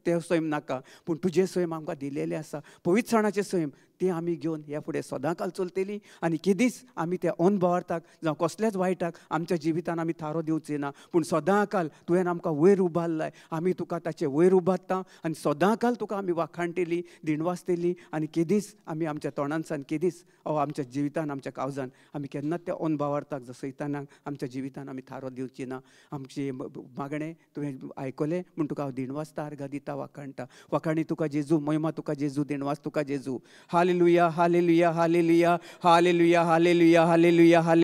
ते सैम नाका, पूण तुजे सैम आमकां दिलेले आसा. पवित्र सणाचे सैम ते आमी घेवन ह्या फुडें सदांकाल चलतलीं आनी केदीच आमी त्या अनभावार्थाक जावं कसल्याच वायटाक आमच्या जिवितान आमी थारो दिवची ना. पूण सदांकाल तुवें आमकां वयर उबारलाय, आमी तुका ताचे वयर उबारता आनी सदांकाल तुका आमी वाखाणटलीं, दिणवासतलीं आनी केदीच आमी आमच्या तोंडानसान केदीच आमच्या जिवितान आमच्या काळजान आमी केन्नाच त्या अनभावार्थाक जो सैतानाक आमच्या जिवितान आमी थारो दिवची ना. आमची मागणें तुवें आयकलें म्हूण तुका हांव दिणवासता आर्गां दिता, वाखाणटा. वाखाणी तुका जेजू, महिमा तुका जेजू, दिणवास तुका Jezu. Hallelujah, hallelujah, hallelujah, hallelujah, hallelujah, hallelujah.